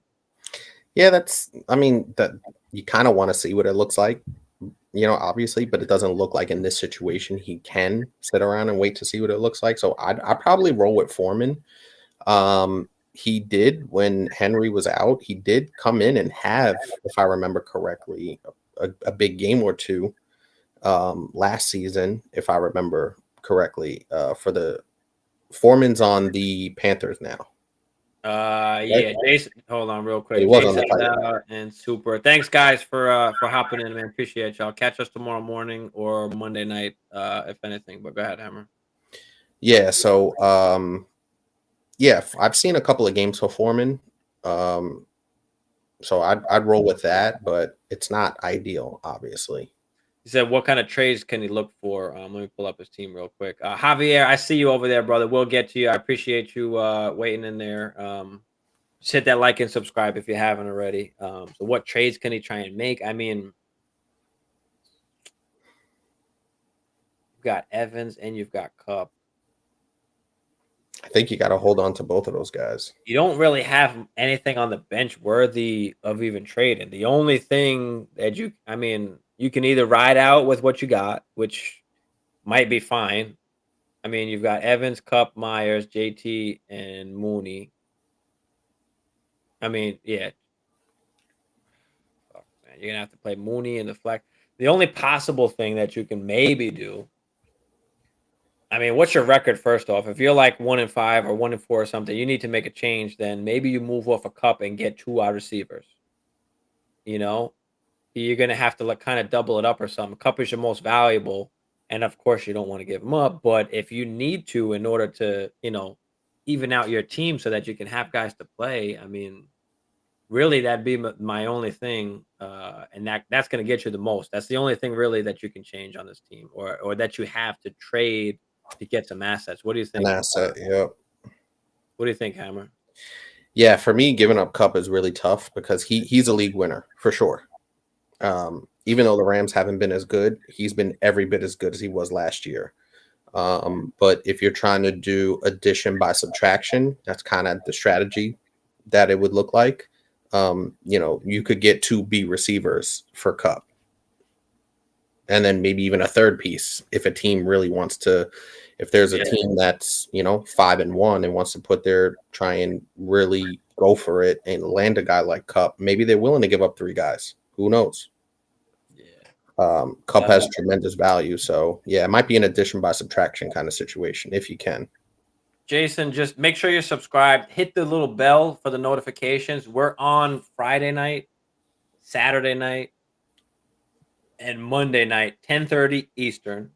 Yeah, I mean, that you kind of want to see what it looks like, obviously, but it doesn't look like in this situation he can sit around and wait to see what it looks like. So I'd probably roll with Foreman. He did, when Henry was out, he did come in and have, if I remember correctly, a big game or two last season, if I remember correctly, for the Foreman's on the Panthers now. Yeah, Jason. Hold on, real quick. He was on Jason the and Super. Thanks, guys, for hopping in, man. Appreciate y'all. Catch us tomorrow morning or Monday night, if anything. But go ahead, Hammer. Yeah. So, yeah, I've seen a couple of games for Foreman. So I'd roll with that, but it's not ideal, obviously. He said, "What kind of trades can he look for?" Let me pull up his team real quick. Javier, I see you over there, brother. We'll get to you. I appreciate you waiting in there. Just hit that like and subscribe if you haven't already. So, what trades can he try and make? I mean, you've got Evans and you've got Cup. I think you got to hold on to both of those guys. You don't really have anything on the bench worthy of even trading. The only thing that you can either ride out with what you got, which might be fine. I mean, you've got Evans, Cup, Myers, JT, and Mooney. I mean, yeah. Fuck, man. You're gonna have to play Mooney in the flex. The only possible thing that you can maybe do. I mean, what's your record first off? If you're like 1-5 or 1-4 or something, you need to make a change. Then maybe you move off a Cup and get 2 wide receivers. You're gonna have to kind of double it up or something. Cup is your most valuable, and of course you don't want to give him up. But if you need to, in order to even out your team so that you can have guys to play, I mean, really that'd be my only thing, and that's gonna get you the most. That's the only thing really that you can change on this team, or that you have to trade to get some assets. What do you think? An asset, yeah. What do you think, Hammer? Yeah, for me, giving up Cup is really tough because he's a league winner for sure. Even though the Rams haven't been as good, he's been every bit as good as he was last year. But if you're trying to do addition by subtraction, that's kind of the strategy that it would look like. You could get 2 B receivers for Cup. And then maybe even a third piece if a team really wants to, if there's a team that's 5-1 and wants to try and really go for it and land a guy like Cup, maybe they're willing to give up 3 guys. Who knows? Yeah. Cup has tremendous value, so yeah, it might be an addition by subtraction kind of situation if you can. Jason, just make sure you're subscribed. Hit the little bell for the notifications. We're on Friday night, Saturday night, and Monday night, 10:30 Eastern.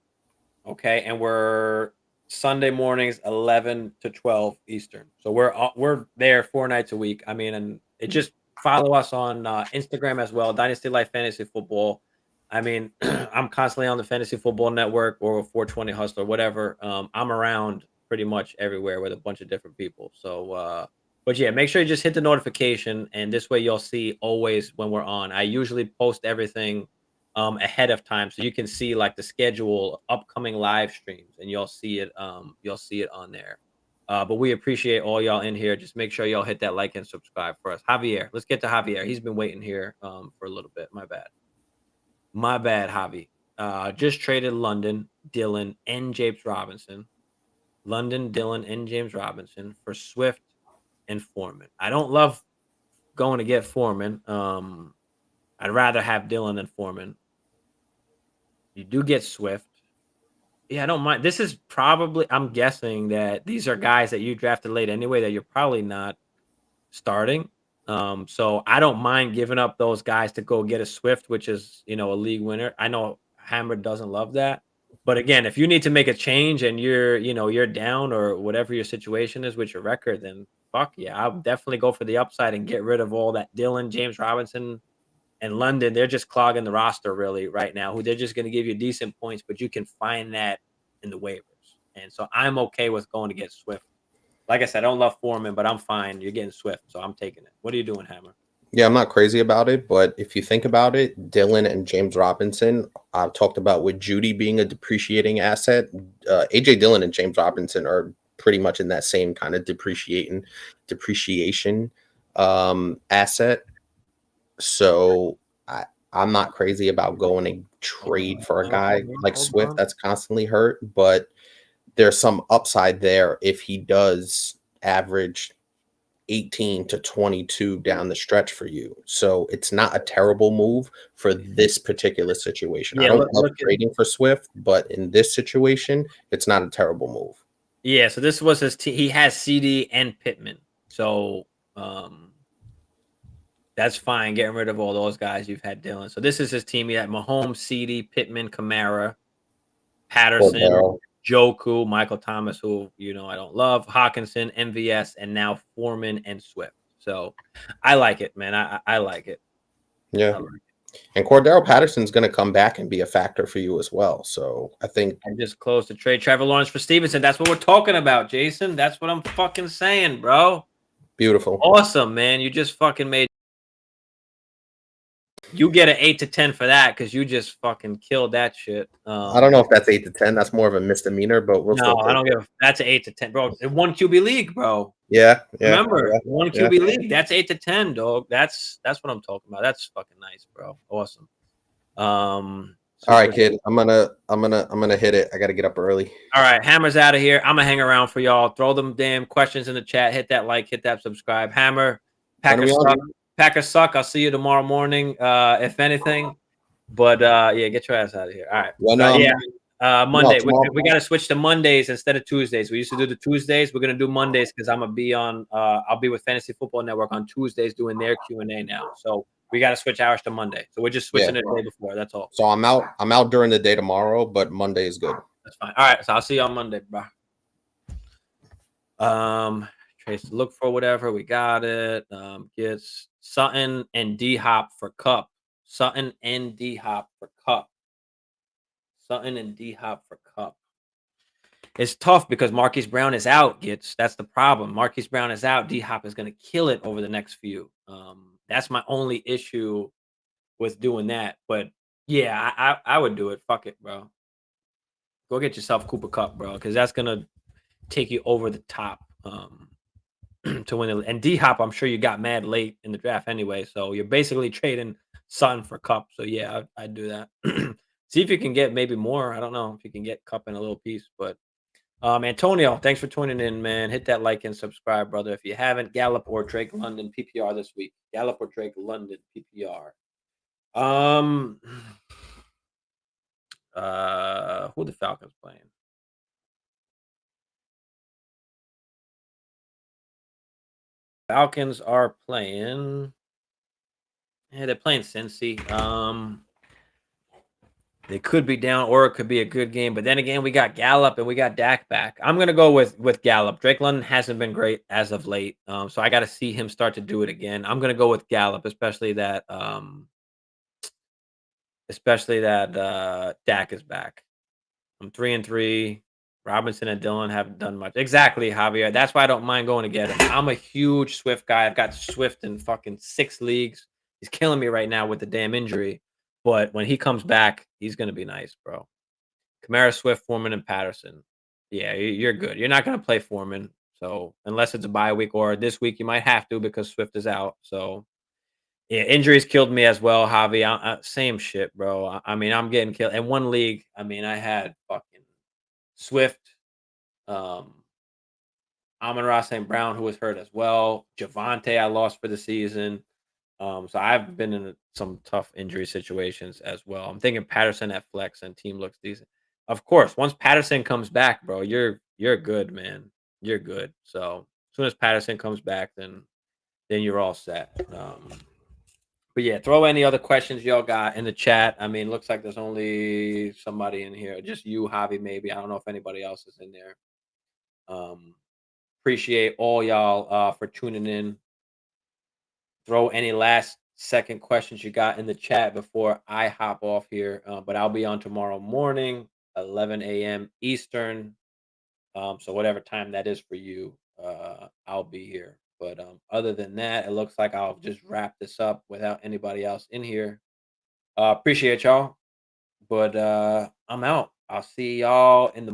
Okay, and we're Sunday mornings, 11 to 12 Eastern. So we're there 4 nights a week. I mean, and it just follow us on Instagram as well, Dynasty Life Fantasy Football. I mean, I'm constantly on the Fantasy Football Network or 420 Hustler, whatever. I'm around pretty much everywhere with a bunch of different people. So, but yeah, make sure you just hit the notification, and this way you'll see always when we're on. I usually post everything ahead of time, so you can see like the schedule, upcoming live streams, and you'll see it on there. But we appreciate all y'all in here. Just make sure y'all hit that like and subscribe for us. Javier, let's get to Javier. He's been waiting here for a little bit. My bad, Javi. Just traded London, Dylan, and James Robinson. London, Dylan, and James Robinson for Swift and Foreman. I don't love going to get Foreman. I'd rather have Dylan than Foreman. You do get Swift. Yeah, I don't mind. This is probably, I'm guessing that these are guys that you drafted late anyway that you're probably not starting. So I don't mind giving up those guys to go get a Swift, which is, a league winner. I know Hammer doesn't love that. But again, if you need to make a change and you're down or whatever your situation is with your record, then fuck yeah, I'll definitely go for the upside and get rid of all that Dylan, James Robinson, and London. They're just clogging the roster really right now. Who they're just going to give you decent points, but you can find that in the waivers. And so I'm okay with going to get Swift. Like I said, I don't love Foreman, but I'm fine. You're getting Swift, so I'm taking it. What are you doing, Hammer? Yeah, I'm not crazy about it, but if you think about it, Dylan and James Robinson, I've talked about with Judy being a depreciating asset. AJ Dillon and James Robinson are pretty much in that same kind of depreciation asset. So I'm not crazy about going and trade for a guy like Hold Swift on. that's constantly hurt, but there's some upside there if he does average 18 to 22 down the stretch for you. So it's not a terrible move for this particular situation. I Yeah, don't love look at trading for Swift, but in this situation, it's not a terrible move. yeah. So this was his team. He has CD and Pittman. So um, that's fine. Getting rid of all those guys you've had Dylan. So this is his team. He had Mahomes, CD, Pittman, Kamara, Patterson, Cordero. Joku, Michael Thomas, who I don't love, Hawkinson, MVS, and now Foreman and Swift. So I like it, man. I like it. Yeah. I like And Cordero Patterson's going to come back and be a factor for you as well. So I think I just closed the trade. Trevor Lawrence for Stevenson. That's what we're talking about, Jason. That's what I'm fucking saying, bro. beautiful. Awesome, man. You just fucking made. You get an 8 to 10 for that because you just fucking killed that shit. I don't know if that's 8 to 10. That's more of a misdemeanor, but we'll No, still I take don't it. give. That's an 8 to 10, bro. One QB league, bro. Yeah. Yeah. Remember, Yeah. one Yeah. QB league. That's 8 to 10, dog. That's what I'm talking about. That's fucking nice, bro. Awesome. All right, Super. kid. I'm gonna hit it. I got to get up early. All right, Hammer's out of here. I'm gonna hang around for y'all. Throw them damn questions in the chat. Hit that like, hit that subscribe. Hammer, When are we Packers on? suck. Packers suck. I'll see you tomorrow morning, if anything. But yeah, get your ass out of here. All right. When Yeah. no, Monday. tomorrow. We got to switch to Mondays instead of Tuesdays. We used to do the Tuesdays. We're gonna do Mondays because I'm gonna be on. I'll be with Fantasy Football Network on Tuesdays doing their Q&A now. So we got to switch hours to Monday. So we're just Yeah. switching it the day before. That's all. So I'm out during the day tomorrow, but Monday is good. That's fine. All right. So I'll see you on Monday, bro. Trace look for whatever. We got it. Gets Sutton and D Hop for Cup. Sutton and D Hop for Cup. Sutton and D Hop for Cup. It's tough because Marquise Brown is out. That's the problem. Marquise Brown is out. D Hop is going to kill it over the next few. That's my only issue with doing that. But yeah, I would do it. Fuck it, bro. Go get yourself Cooper Cup, bro, because that's gonna take you over the top. To win it. And D Hop, I'm sure you got mad late in the draft anyway. So you're basically trading Sutton for Cup. So yeah, I'd do that. See if you can get maybe more. I don't know if you can get Cup in a little piece, but Antonio, thanks for tuning in, man. Hit that like and subscribe, brother. If you haven't, Gallup or Drake London PPR this week. Gallup or Drake London PPR. Who the Falcons playing? Falcons are playing. Yeah, they're playing Cincy. They could be down, or it could be a good game. But then again, we got Gallup and we got Dak back. I'm gonna go with Gallup. Drake London hasn't been great as of late, so I got to see him start to do it again. I'm gonna go with Gallup, especially that Dak is back. I'm 3-3. Robinson and Dillon haven't done much. Exactly, Javier. That's why I don't mind going to get him. I'm a huge Swift guy. I've got Swift in fucking 6 leagues. He's killing me right now with the damn injury. But when he comes back, he's going to be nice, bro. Kamara, Swift, Foreman, and Patterson. Yeah, you're good. You're not going to play Foreman. So unless it's a bye week or this week, you might have to because Swift is out. So yeah, injuries killed me as well, Javi. Same shit, bro. I mean, I'm getting killed. In one league, I mean, I had fucking Swift, um, Amon-Ra St. Brown, who was hurt as well. Javante, I lost for the season. So I've been in some tough injury situations as well. I'm thinking Patterson at flex and team looks decent. Of course, once Patterson comes back, bro, you're good, man. You're good. So as soon as Patterson comes back, then you're all set. But yeah, throw any other questions y'all got in the chat. I mean, looks like there's only somebody in here. Just you, Javi, maybe. I don't know if anybody else is in there. Appreciate all y'all for tuning in. Throw any last second questions you got in the chat before I hop off here. But I'll be on tomorrow morning, 11 a.m. Eastern. So whatever time that is for you, I'll be here. But other than that, it looks like I'll just wrap this up without anybody else in here. Appreciate y'all, but I'm out. I'll see y'all in the